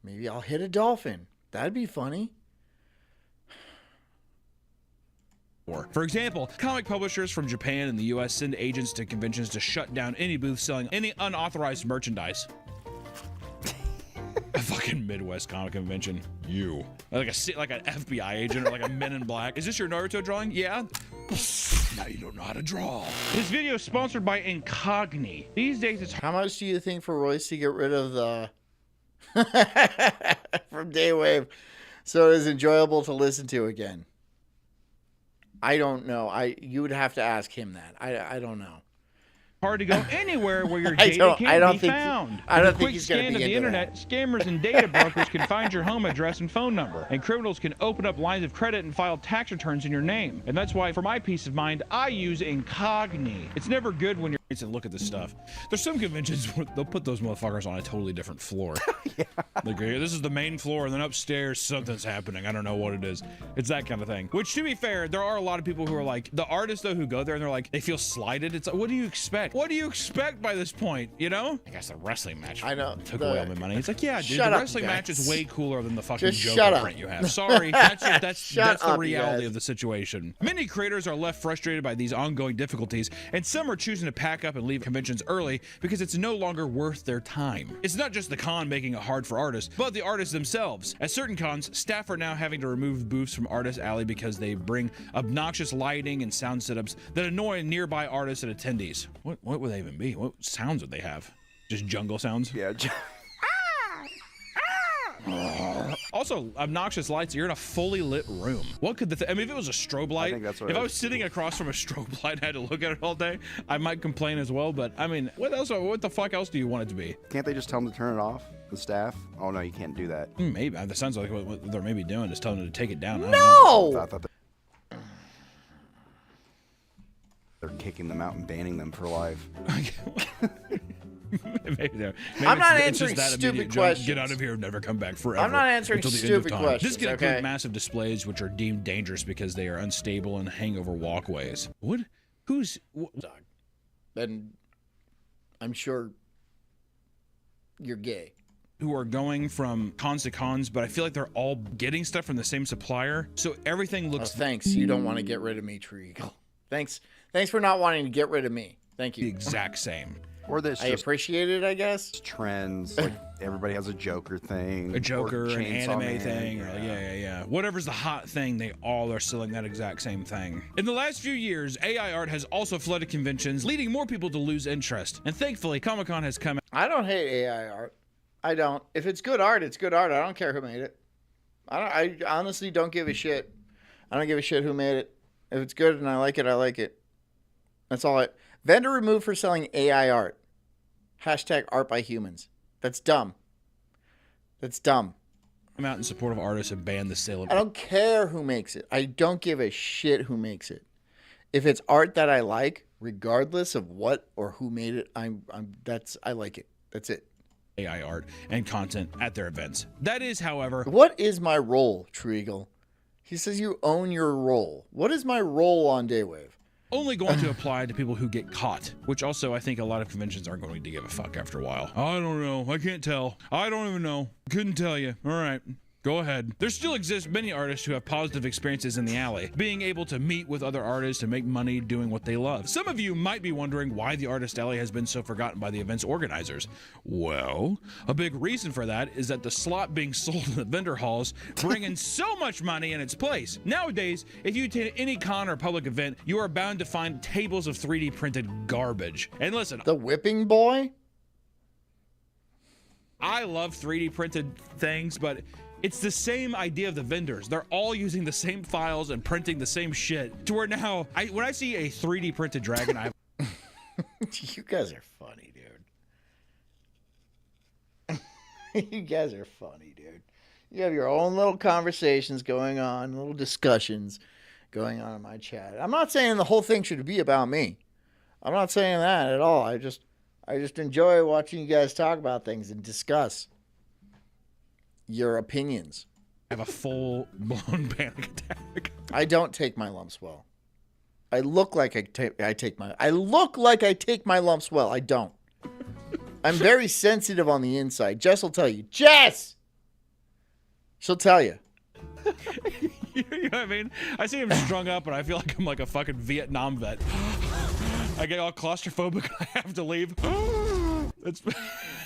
[SPEAKER 1] Maybe I'll hit a dolphin. That'd be funny.
[SPEAKER 15] For example, comic publishers from Japan and the US send agents to conventions to shut down any booth selling any unauthorized merchandise. A fucking Midwest comic convention. You. Like an FBI agent or like a Men in Black. Is this your Naruto drawing? Yeah. Now you don't know how to draw. This video is sponsored by Incogni. These days it's...
[SPEAKER 1] How much do you think for Royce to get rid of the... from Daywave so it is enjoyable to listen to again? I don't know. You would have to ask him that. I don't know.
[SPEAKER 15] Hard to go anywhere where your data can't be found.
[SPEAKER 1] I don't
[SPEAKER 15] With a
[SPEAKER 1] think
[SPEAKER 15] quick
[SPEAKER 1] he's going to
[SPEAKER 15] scan
[SPEAKER 1] be
[SPEAKER 15] of the
[SPEAKER 1] into
[SPEAKER 15] internet, scammers and data brokers can find your home address and phone number, and criminals can open up lines of credit and file tax returns in your name. And that's why, for my peace of mind, I use Incogni. It's never good when you're and look at this stuff. There's some conventions where they'll put those motherfuckers on a totally different floor. Yeah. Like, this is the main floor, and then upstairs something's happening. I don't know what it is. It's that kind of thing. Which, to be fair, there are a lot of people who are like, the artists though who go there and they're like, they feel slighted. It's like, what do you expect? What do you expect by this point? You know? I guess the wrestling match took away all my money. It's like, yeah, dude, the wrestling match is way cooler than the fucking Joker print you have. Sorry, that's the reality of the situation. Many creators are left frustrated by these ongoing difficulties, and some are choosing to pack up and leave conventions early because it's no longer worth their time. It's not just the con making it hard for artists, but the artists themselves. At certain cons, staff are now having to remove booths from Artist Alley because they bring obnoxious lighting and sound setups that annoy nearby artists and attendees. What would they even be? What sounds would they have? Just jungle sounds?
[SPEAKER 17] Yeah.
[SPEAKER 15] Also, obnoxious lights. You're in a fully lit room. What could I mean, if it was a strobe light,
[SPEAKER 17] I think that's what
[SPEAKER 15] if I was sitting across from a strobe light and had to look at it all day, I might complain as well. But I mean, what the fuck else do you want it to be?
[SPEAKER 17] Can't they just tell them to turn it off? The staff? Oh no, you can't do that.
[SPEAKER 15] Maybe. That sounds like what they're maybe doing is telling them to take it down.
[SPEAKER 1] No!
[SPEAKER 17] I thought they're kicking them out and banning them for life.
[SPEAKER 15] Maybe
[SPEAKER 1] I'm not answering stupid questions.
[SPEAKER 15] Get out of here, never come back forever.
[SPEAKER 1] I'm not answering stupid questions.
[SPEAKER 15] This can include massive displays which are deemed dangerous because they are unstable and hang over walkways. What?
[SPEAKER 1] And I'm sure you're gay.
[SPEAKER 15] Who are going from cons to cons, but I feel like they're all getting stuff from the same supplier, so everything looks...
[SPEAKER 1] Oh, thanks. You don't want to get rid of me, Tree Eagle. Thanks for not wanting to get rid of me. Thank you.
[SPEAKER 15] The exact same.
[SPEAKER 17] Or this
[SPEAKER 1] I appreciate it, I guess.
[SPEAKER 17] Trends, like everybody has a Joker thing.
[SPEAKER 15] A Joker, an anime thing, or yeah. Whatever's the hot thing, they all are selling that exact same thing. In the last few years, AI art has also flooded conventions, leading more people to lose interest. And thankfully, Comic-Con has come out.
[SPEAKER 1] I don't hate AI art. I don't. If it's good art, it's good art. I don't care who made it. I honestly don't give a shit. I don't give a shit who made it. If it's good and I like it, I like it. That's all. Vendor removed for selling AI art. Hashtag art by humans. That's dumb. That's dumb.
[SPEAKER 15] I'm out in support of artists and ban the sale of.
[SPEAKER 1] I don't care who makes it. I don't give a shit who makes it. If it's art that I like, regardless of what or who made it, I like it. That's it.
[SPEAKER 15] AI art and content at their events. That is, however,
[SPEAKER 1] what is my role, True Eagle? He says you own your role. What is my role on Daywave?
[SPEAKER 15] Only going to apply to people who get caught, which also I think a lot of conventions aren't going to give a fuck after a while. I don't know. I can't tell. I don't even know. Couldn't tell you. All right. Go ahead. There still exist many artists who have positive experiences in the alley, being able to meet with other artists and make money doing what they love. Some of you might be wondering why the artist alley has been so forgotten by the event's organizers. Well, a big reason for that is that the slot being sold in the vendor halls bring in so much money in its place. Nowadays, if you attend any con or public event, you are bound to find tables of 3D printed garbage. And listen,
[SPEAKER 1] the whipping boy?
[SPEAKER 15] I love 3D printed things, but it's the same idea of the vendors. They're all using the same files and printing the same shit to where now, when I see a 3D printed dragon, I...
[SPEAKER 1] You guys are funny, dude. You guys are funny, dude. You have your own little conversations going on, little discussions going on in my chat. I'm not saying the whole thing should be about me. I'm not saying that at all. I just enjoy watching you guys talk about things and discuss your opinions.
[SPEAKER 15] I have a full-blown panic attack.
[SPEAKER 1] I don't take my lumps well. I look like I take my lumps well. I don't. I'm very sensitive on the inside. Jess will tell you. Jess! She'll tell you.
[SPEAKER 15] You know what I mean? I see him strung up and I feel like I'm like a fucking Vietnam vet. I get all claustrophobic and I have to leave. It's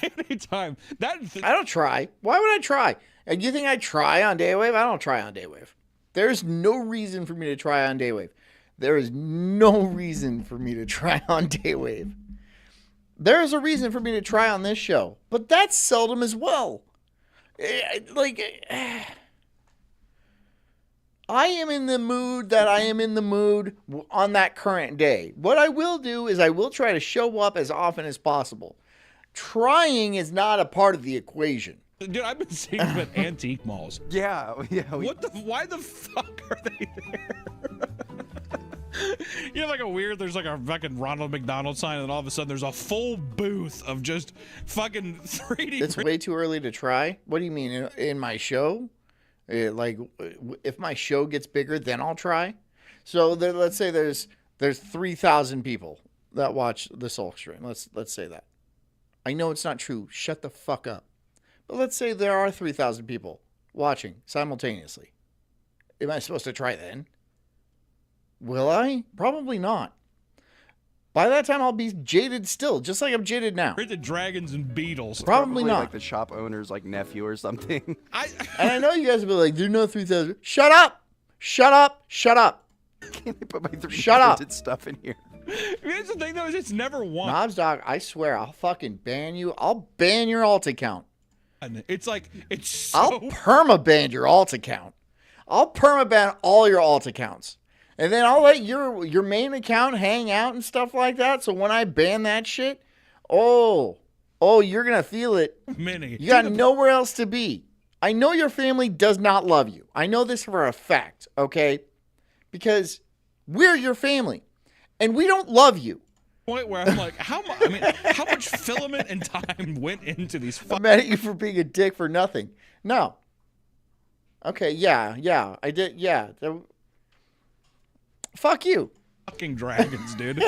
[SPEAKER 15] anytime.
[SPEAKER 1] I don't try. Why would I try? And you think I try on Daywave? I don't try on Daywave. There's no reason for me to try on Daywave. There is no reason for me to try on Daywave. There is a reason for me to try on this show, but that's seldom as well. I am in the mood that I am in the mood on that current day. What I will do is I will try to show up as often as possible. Trying is not a part of the equation.
[SPEAKER 15] Dude, I've been seeing them at antique malls.
[SPEAKER 17] Yeah.
[SPEAKER 15] Why the fuck are they there? You have like a weird, there's like a fucking Ronald McDonald sign, and all of a sudden there's a full booth of just fucking 3D.
[SPEAKER 1] It's way too early to try. What do you mean? In my show? Like, if my show gets bigger, then I'll try. So let's say there's 3,000 people that watch the Sulk stream. Let's say that. I know it's not true. Shut the fuck up. But let's say there are 3,000 people watching simultaneously. Am I supposed to try then? Will I? Probably not. By that time, I'll be jaded still, just like I'm jaded now.
[SPEAKER 15] Printed dragons and beetles.
[SPEAKER 1] Probably not.
[SPEAKER 17] Like the shop owner's like nephew or something.
[SPEAKER 1] And I know you guys will be like, there's no 3,000. Shut up! Shut up! Shut up!
[SPEAKER 17] Can't they put my 3D
[SPEAKER 1] Shut up.
[SPEAKER 17] printed stuff in here?
[SPEAKER 15] Here's the thing though, is it's never one.
[SPEAKER 1] Knobs Dog, I swear, I'll fucking ban you. I'll ban your alt account.
[SPEAKER 15] It's like, it's so...
[SPEAKER 1] I'll perma-ban your alt account. I'll perma-ban all your alt accounts. And then I'll let your main account hang out and stuff like that. So when I ban that shit, you're going to feel it. You got nowhere else to be. I know your family does not love you. I know this for a fact, okay? Because we're your family. And we don't love you.
[SPEAKER 15] Point where I'm like, how much filament and time went into these?
[SPEAKER 1] I'm mad at you for being a dick for nothing. No. Okay, yeah, I did, yeah. Fuck you.
[SPEAKER 15] Fucking dragons, dude.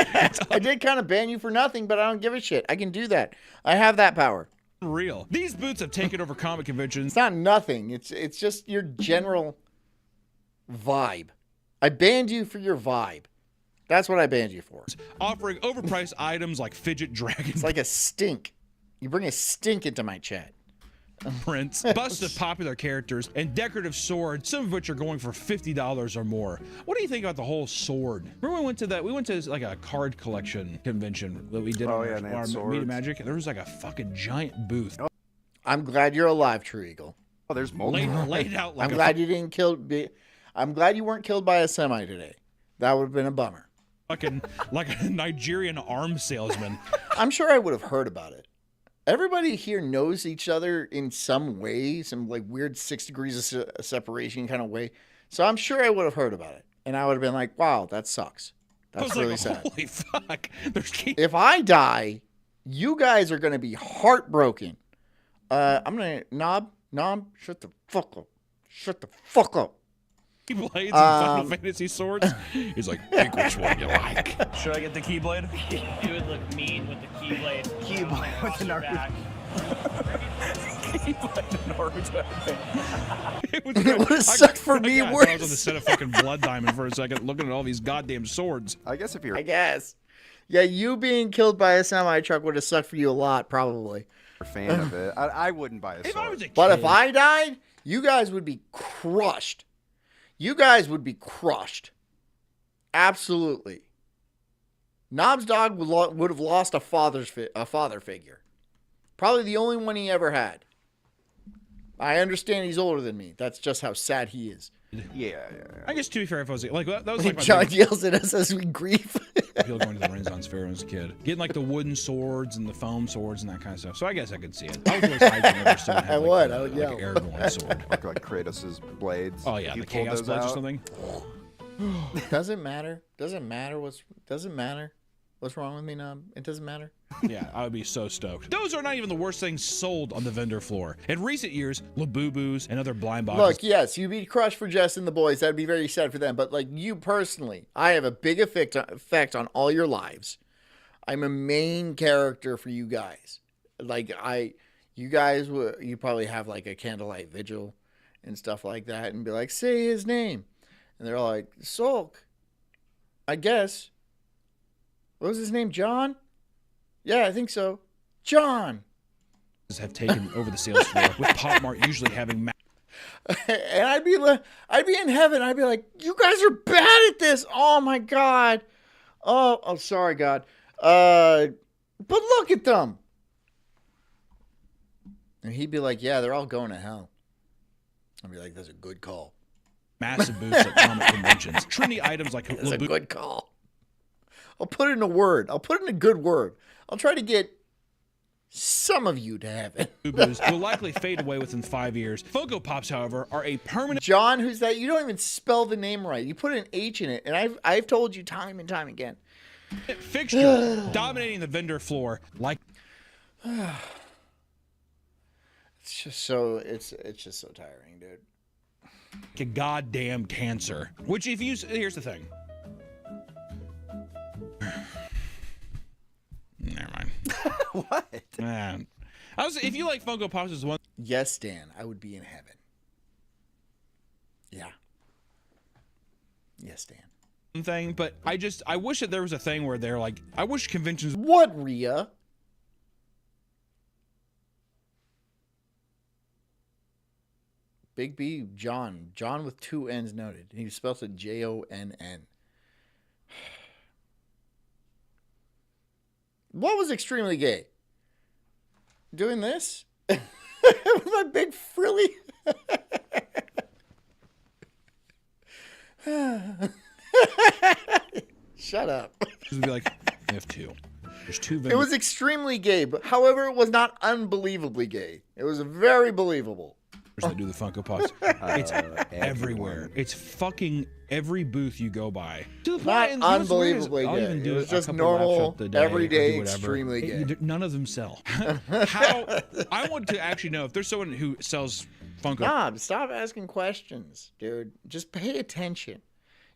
[SPEAKER 1] I did kind of ban you for nothing, but I don't give a shit. I can do that. I have that power.
[SPEAKER 15] Real. These boots have taken over comic conventions.
[SPEAKER 1] It's not nothing. It's just your general vibe. I banned you for your vibe. That's what I banned you for.
[SPEAKER 15] Offering overpriced items like fidget dragons.
[SPEAKER 1] It's like a stink. You bring a stink into my chat.
[SPEAKER 15] Prints, busts of popular characters, and decorative swords, some of which are going for $50 or more. What do you think about the whole sword? Remember we went to like a card collection convention that we did on our Media Magic, and there was like a fucking giant booth.
[SPEAKER 1] I'm glad you're alive, True Eagle.
[SPEAKER 17] Oh, there's multiple.
[SPEAKER 15] Laid out like
[SPEAKER 1] I'm glad you didn't I'm glad you weren't killed by a semi today. That would have been a bummer.
[SPEAKER 12] fucking like a Nigerian arms salesman.
[SPEAKER 1] I'm sure I would have heard about it. Everybody here knows each other in some way, some like weird 6 degrees of separation kind of way. So I'm sure I would have heard about it. And I would have been like, wow, that sucks. That's really sad.
[SPEAKER 12] Holy fuck.
[SPEAKER 1] If I die, you guys are going to be heartbroken. I'm going to, Knob, shut the fuck up. Shut the fuck up.
[SPEAKER 12] Keyblades and Final Fantasy swords. He's like, pick which one you like. Should I get the Keyblade?
[SPEAKER 4] You would look mean with the Keyblade. Keyblade with the Naruto.
[SPEAKER 12] It
[SPEAKER 1] would have sucked for me worse.
[SPEAKER 12] I was on the set of fucking Blood Diamond for a second, looking at all these goddamn swords.
[SPEAKER 17] I guess if you're...
[SPEAKER 1] I guess. Yeah, you being killed by a semi-truck would have sucked for you a lot, probably.
[SPEAKER 17] a fan of it, I wouldn't buy a sword.
[SPEAKER 12] If I was a kid,
[SPEAKER 1] but if I died, you guys would be crushed. You guys would be crushed. Absolutely. Knob's dog would have lost a father figure. Probably the only one he ever had. I understand he's older than me. That's just how sad he is.
[SPEAKER 17] Yeah.
[SPEAKER 12] I guess to be fair, if I was like that was like my
[SPEAKER 1] John yells at us as we grieve.
[SPEAKER 12] I feel going to the Renaissance Fair when I was a kid, getting like the wooden swords and the foam swords and that kind of stuff. So I guess I could see it. I was always hyped whenever someone had
[SPEAKER 1] I would yell.
[SPEAKER 12] Like Aragorn sword,
[SPEAKER 17] like Kratos's blades.
[SPEAKER 12] Oh yeah, the Chaos blades or something.
[SPEAKER 1] Doesn't matter. Doesn't matter. What's wrong with me, Knob? It doesn't matter.
[SPEAKER 12] Yeah, I would be so stoked. Those are not even the worst things sold on the vendor floor. In recent years, Labubu's and other blind boxes.
[SPEAKER 1] Look, yes, you'd be crushed for Jess and the boys. That'd be very sad for them. But like you personally, I have a big effect on all your lives. I'm a main character for you guys. Like you probably have like a candlelight vigil and stuff like that, and be like, say his name, and they're all like, Sulk, I guess. What was his name? John? Yeah, I think so. John.
[SPEAKER 12] Have taken over the sales floor with Pop Mart usually having.
[SPEAKER 1] And I'd be in heaven. I'd be like, you guys are bad at this. Oh my God. Oh, sorry, God. But look at them. And he'd be like, yeah, they're all going to hell. I'd be like, that's a good call.
[SPEAKER 12] Massive booths at comic conventions. Trendy items like
[SPEAKER 1] that's a good call. I'll put it in a word. I'll put it in a good word. I'll try to get some of you to have it.
[SPEAKER 12] Will likely fade away within 5 years. Funko Pops, however, are a permanent.
[SPEAKER 1] John, who's that? You don't even spell the name right. You put an H in it, and I've told you time and time again.
[SPEAKER 12] Fixture dominating the vendor floor like.
[SPEAKER 1] It's just so tiring, dude.
[SPEAKER 12] Like a goddamn cancer. Which, if you here's the thing. Never mind.
[SPEAKER 17] What?
[SPEAKER 12] Man. If you like Funko Pops as one.
[SPEAKER 1] Yes, Dan, I would be in heaven. Yeah. Yes, Dan.
[SPEAKER 12] Thing, but I wish that there was a thing where they're like, I wish conventions.
[SPEAKER 1] What, Rhea? Big B, John with 2 N's noted. He spells it Jonn. What was extremely gay? Doing this? With my big frilly. Shut up.
[SPEAKER 12] It would be like, I have 2. There's 2 vendors.
[SPEAKER 1] It was extremely gay, but however, it was not unbelievably gay. It was very believable.
[SPEAKER 12] That do the Funko Pops. It's everywhere. It's fucking every booth you go by. To the point,
[SPEAKER 1] not unbelievably gay. It was just normal, everyday, extremely gay.
[SPEAKER 12] None of them sell. How? I want to actually know if there's someone who sells Funko.
[SPEAKER 1] Nah, stop asking questions, dude. Just pay attention.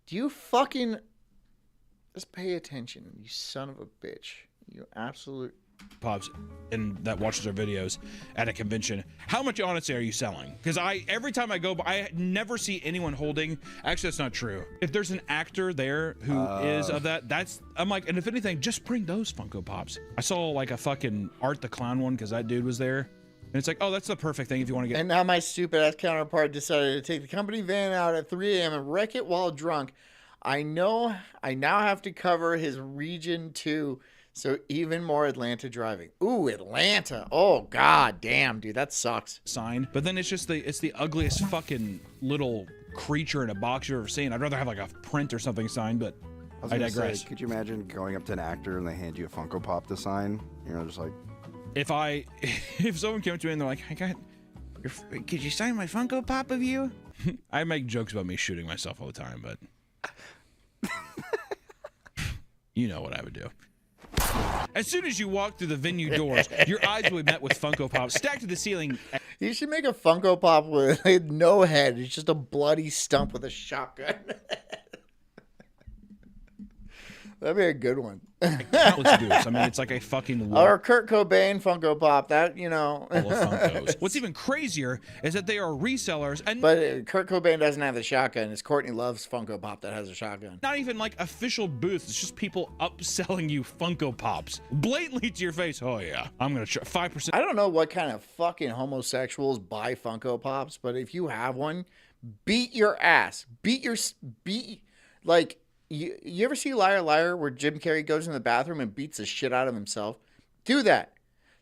[SPEAKER 1] Do you fucking just pay attention, you son of a bitch? You absolute.
[SPEAKER 12] Pops and that watches our videos at a convention. How much honestly are you selling? Because every time I go, I never see anyone holding. Actually, that's not true. If there's an actor there who is of that, I'm like, and if anything, just bring those Funko Pops. I saw like a fucking Art the Clown one because that dude was there, and it's like, oh, that's the perfect thing if you want to get.
[SPEAKER 1] And now my stupid ass counterpart decided to take the company van out at 3 a.m. and wreck it while drunk. I know. I now have to cover his region too. So even more Atlanta driving. Ooh, Atlanta. Oh, god damn, dude, that sucks.
[SPEAKER 12] Sign. But then it's just it's the ugliest fucking little creature in a box you've ever seen. I'd rather have like a print or something signed, but I digress.
[SPEAKER 17] Could you imagine going up to an actor and they hand you a Funko Pop to sign? You know, just like...
[SPEAKER 15] If someone came to me and they're like, could you sign my Funko Pop of you? I make jokes about me shooting myself all the time, but you know what I would do. As soon as you walk through the venue doors, your eyes will be met with Funko Pops stacked to the ceiling.
[SPEAKER 1] You should make a Funko Pop with no head. It's just a bloody stump with a shotgun. That'd be a good one.
[SPEAKER 15] Countless booths. I mean, it's like a fucking wall.
[SPEAKER 1] Or Kurt Cobain Funko Pop. That, you know.
[SPEAKER 15] Full of Funkos. What's even crazier is that they are resellers.
[SPEAKER 1] But Kurt Cobain doesn't have the shotgun. It's Courtney Love's Funko Pop that has a shotgun.
[SPEAKER 15] Not even like official booths. It's just people upselling you Funko Pops. Blatantly to your face. Oh, yeah. I'm going to try 5%.
[SPEAKER 1] I don't know what kind of fucking homosexuals buy Funko Pops, but if you have one, beat your ass. Like... You ever see Liar Liar where Jim Carrey goes in the bathroom and beats the shit out of himself? Do that.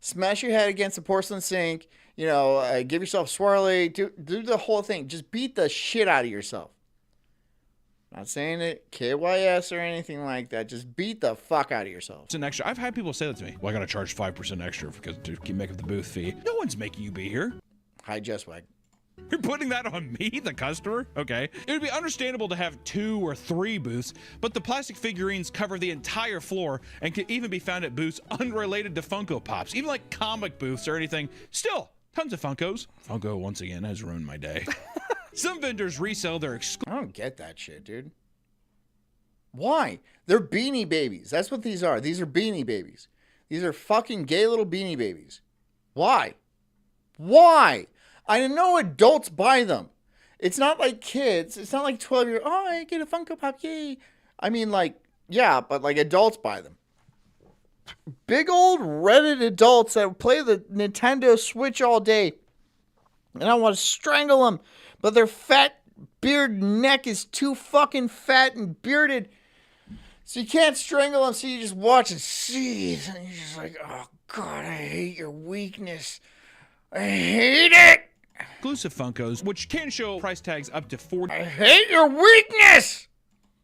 [SPEAKER 1] Smash your head against the porcelain sink. You know, give yourself swirly. Do the whole thing. Just beat the shit out of yourself. Not saying it KYS or anything like that. Just beat the fuck out of yourself.
[SPEAKER 15] It's an extra. I've had people say that to me. Well, I got to charge 5% extra because to keep making the booth fee. No one's making you be here.
[SPEAKER 1] Hi, Just Wag.
[SPEAKER 15] You're putting that on me, the customer? Okay. It would be understandable to have 2 or 3 booths, but the plastic figurines cover the entire floor and can even be found at booths unrelated to Funko Pops, even like comic booths or anything. Still, tons of Funkos. Funko, once again, has ruined my day. Some vendors resell their
[SPEAKER 1] I don't get that shit, dude. Why? They're Beanie Babies. That's what these are. These are Beanie Babies. These are fucking gay little Beanie Babies. Why? Why? I know adults buy them. It's not like kids. It's not like 12-year-olds. Oh, I get a Funko Pop, yay. I mean, like, yeah, but like adults buy them. Big old Reddit adults that play the Nintendo Switch all day. And I want to strangle them. But their fat beard neck is too fucking fat and bearded. So you can't strangle them, so you just watch and seethe. And you're just like, oh, God, I hate your weakness. I hate it.
[SPEAKER 15] Exclusive Funkos, which can show price tags up to $40,000.
[SPEAKER 1] I hate your weakness.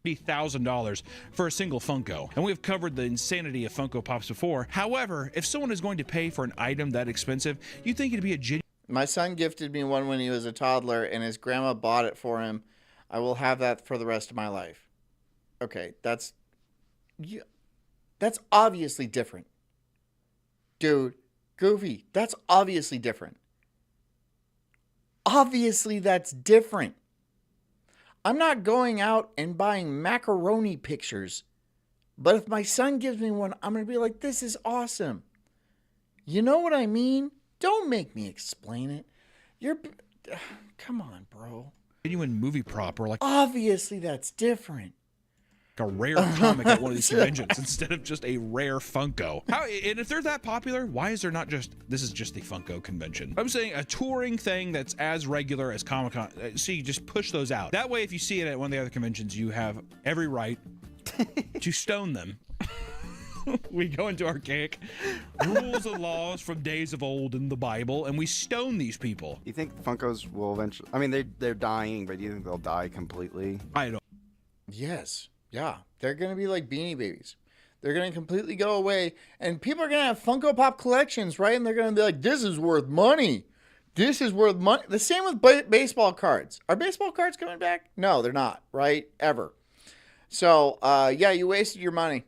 [SPEAKER 15] $40,000 for a single Funko. And we've covered the insanity of Funko Pops before. However, if someone is going to pay for an item that expensive, you'd think it'd be a genuine.
[SPEAKER 1] My son gifted me one when he was a toddler, and his grandma bought it for him. I will have that for the rest of my life. Okay, that's obviously different. Dude, Goofy, that's obviously different. Obviously, that's different. I'm not going out and buying macaroni pictures. But if my son gives me one, I'm going to be like, this is awesome. You know what I mean? Don't make me explain it. Come on, bro.
[SPEAKER 15] Genuine movie prop or like.
[SPEAKER 1] Obviously, that's different.
[SPEAKER 15] A rare comic at one of these conventions instead of just a rare Funko. And if they're that popular, why is there not just, this is just the Funko convention? I'm saying a touring thing that's as regular as Comic-Con. So you just push those out. That way, if you see it at one of the other conventions, you have every right to stone them. We go into archaic rules and laws from days of old in the Bible, and we stone these people.
[SPEAKER 17] You think Funkos will eventually, I mean, they're dying, but do you think they'll die completely?
[SPEAKER 15] I don't.
[SPEAKER 1] Yes. Yeah, they're going to be like Beanie Babies. They're going to completely go away, and people are going to have Funko Pop collections, right? And they're going to be like, this is worth money. This is worth money. The same with baseball cards. Are baseball cards coming back? No, they're not, right? Ever. So, yeah, you wasted your money.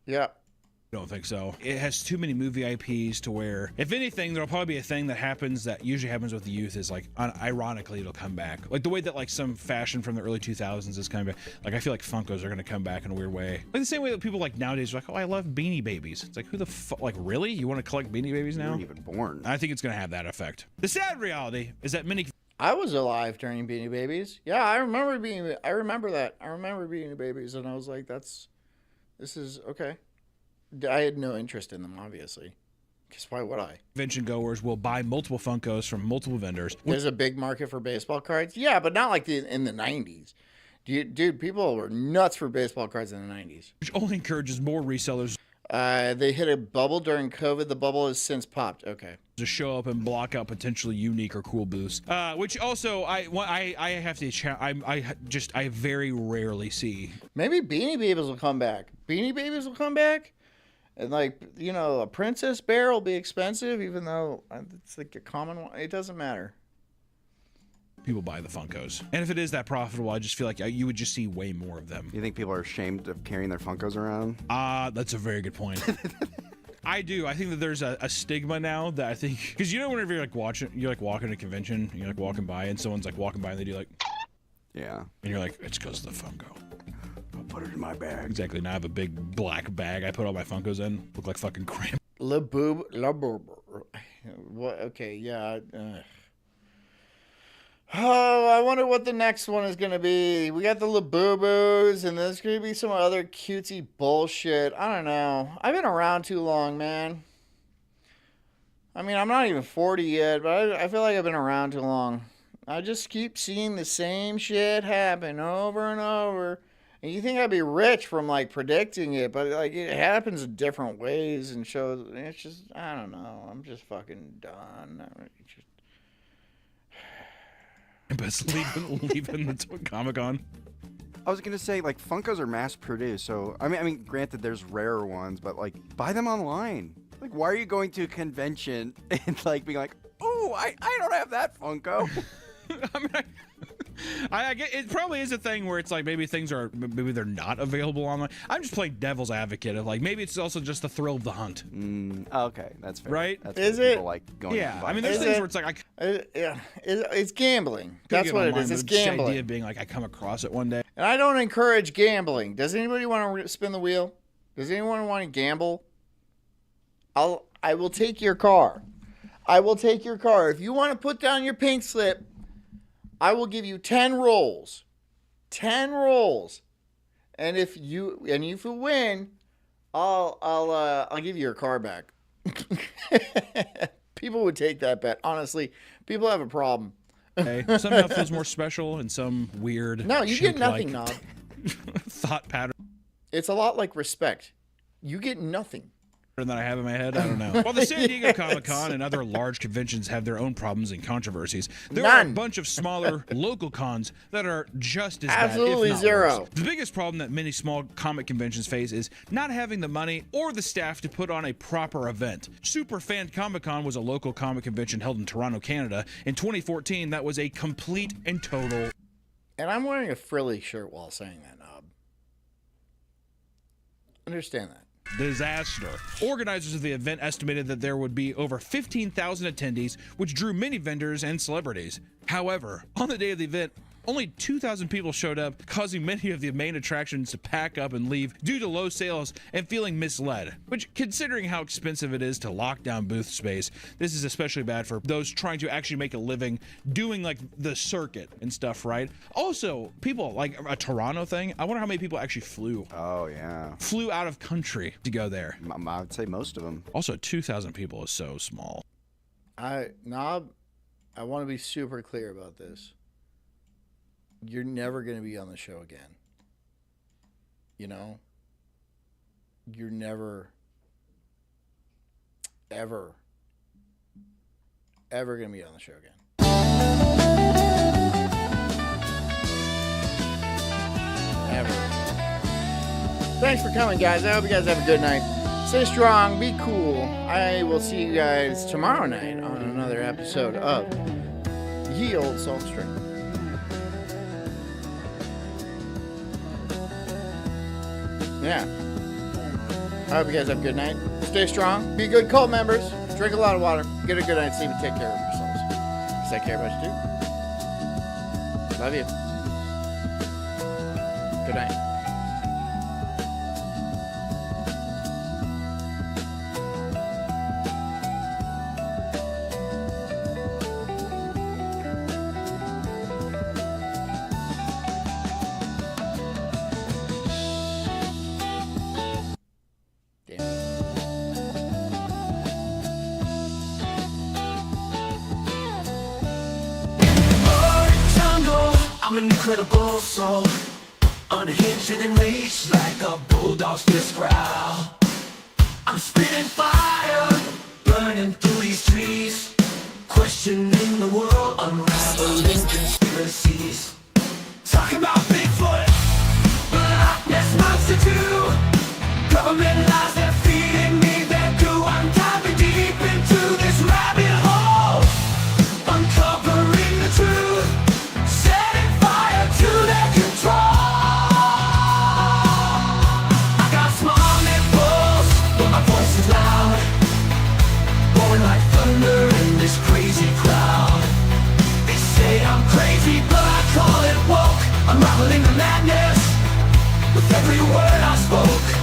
[SPEAKER 1] Yeah.
[SPEAKER 15] I don't think so. It has too many movie IPs to where, if anything, there'll probably be a thing that happens that usually happens with the youth is like, ironically, it'll come back. Like the way that like some fashion from the early 2000s is coming back. Like I feel like Funkos are going to come back in a weird way. Like the same way that people like nowadays are like, oh, I love Beanie Babies. It's like, who the fuck? Like really? You want to collect Beanie Babies now?
[SPEAKER 17] You weren't even born.
[SPEAKER 15] I think it's going to have that effect. The sad reality is that many.
[SPEAKER 1] I was alive during Beanie Babies. Yeah, I remember that. I remember Beanie Babies, and I was like, this is okay. I had no interest in them, obviously. Because why would I?
[SPEAKER 15] Convention goers will buy multiple Funkos from multiple vendors.
[SPEAKER 1] There's a big market for baseball cards? Yeah, but not like in the 90s. Dude, people were nuts for baseball cards in the 90s.
[SPEAKER 15] Which only encourages more resellers.
[SPEAKER 1] They hit a bubble during COVID. The bubble has since popped. Okay.
[SPEAKER 15] To show up and block out potentially unique or cool booths, which also I have to I very rarely see.
[SPEAKER 1] Maybe Beanie Babies will come back. Beanie Babies will come back, and like a Princess Bear will be expensive, even though it's like a common one. It doesn't matter.
[SPEAKER 15] People buy the Funkos, and if it is that profitable, I just feel like you would just see way more of them.
[SPEAKER 17] You think people are ashamed of carrying their Funkos around?
[SPEAKER 15] That's a very good point. I do. I think that there's a stigma now that I think, because whenever you're walking to a convention, you're like walking by, and someone's like walking by, and they do like,
[SPEAKER 17] yeah,
[SPEAKER 15] and you're like, it's because of the Funko.
[SPEAKER 17] I'll put it in my bag.
[SPEAKER 15] Exactly. Now I have a big black bag I put all my Funkos in. Look like fucking cramp.
[SPEAKER 1] La boob. What? Okay, yeah. Oh, I wonder what the next one is going to be. We got the Labubu's, and there's going to be some other cutesy bullshit. I don't know. I've been around too long, man. I mean, I'm not even 40 yet, but I feel like I've been around too long. I just keep seeing the same shit happen over and over. And you think I'd be rich from, like, predicting it, but, like, it happens in different ways and shows. It's just, I don't know. I'm just fucking done.
[SPEAKER 15] But leaving the Comic-Con.
[SPEAKER 17] I was gonna say, like, Funkos are mass produced, so I mean, granted, there's rarer ones, but like, buy them online. Like, why are you going to a convention and like being like, oh, I don't have that Funko?
[SPEAKER 15] I mean, I get it. Probably is a thing where it's like maybe they're not available online. I'm just playing devil's advocate of like maybe it's also just the thrill of the hunt.
[SPEAKER 17] Okay, that's fair.
[SPEAKER 15] Right?
[SPEAKER 17] That's
[SPEAKER 1] is
[SPEAKER 17] it?
[SPEAKER 1] People
[SPEAKER 17] like going
[SPEAKER 15] I mean, there's things where it's like
[SPEAKER 1] it's gambling. That's what it is. It's gambling.
[SPEAKER 15] The idea of being like I come across it one day.
[SPEAKER 1] And I don't encourage gambling. Does anybody want to spin the wheel? Does anyone want to gamble? I will take your car. I will take your car. If you want to put down your pink slip, I will give you 10 rolls. 10 rolls. And if you win, I'll give you your car back. People would take that bet. Honestly, people have a problem.
[SPEAKER 15] Okay. Somehow it feels more special and some weird.
[SPEAKER 1] No, you get nothing, Knob.
[SPEAKER 15] Thought pattern.
[SPEAKER 1] It's a lot like respect. You get nothing.
[SPEAKER 15] That I have in my head, I don't know. While the San Diego Comic-Con and other large conventions have their own problems and controversies, there are a bunch of smaller local cons that are just as
[SPEAKER 1] absolutely
[SPEAKER 15] bad, if not
[SPEAKER 1] zero.
[SPEAKER 15] worse. The biggest problem that many small comic conventions face is not having the money or the staff to put on a proper event. Superfan Comic-Con was a local comic convention held in Toronto, Canada. In 2014, that was a complete and total.
[SPEAKER 1] And I'm wearing a frilly shirt while saying that, Knob. Understand that.
[SPEAKER 15] Disaster. Organizers of the event estimated that there would be over 15,000 attendees, which drew many vendors and celebrities. However, on the day of the event, only 2,000 people showed up, causing many of the main attractions to pack up and leave due to low sales and feeling misled. Which, considering how expensive it is to lock down booth space, this is especially bad for those trying to actually make a living doing like the circuit and stuff, right? Also, people like a Toronto thing, I wonder how many people actually flew.
[SPEAKER 17] Oh, yeah.
[SPEAKER 15] Flew out of country to go there.
[SPEAKER 17] I would say most of them.
[SPEAKER 15] Also, 2,000 people is so small.
[SPEAKER 1] Knob, I want to be super clear about this. You're never going to be on the show again. You know? You're never, ever going to be on the show again. Ever. Thanks for coming, guys. I hope you guys have a good night. Stay strong. Be cool. I will see you guys tomorrow night on another episode of Ye Old Salt Stream. Yeah. I hope you guys have a good night. Stay strong. Be good cult members. Drink a lot of water. Get a good night's sleep and take care of yourselves. Because I care about you too. Love you. Good night.
[SPEAKER 18] I'm an incredible soul, unhinged and enraged like a bulldog's fist growl. I'm spitting fire, burning through these trees, questioning the world, unraveling conspiracies. Talking about Bigfoot, Loch Ness Monster too. Government lies, they're feeding me their goo. I'm diving deep into this rabbit hole, uncovering the truth, setting fire to their control. I got small nipples, but my voice is loud, roaring like thunder in this crazy crowd. They say I'm crazy, but I call it woke, unraveling the madness with every word I spoke.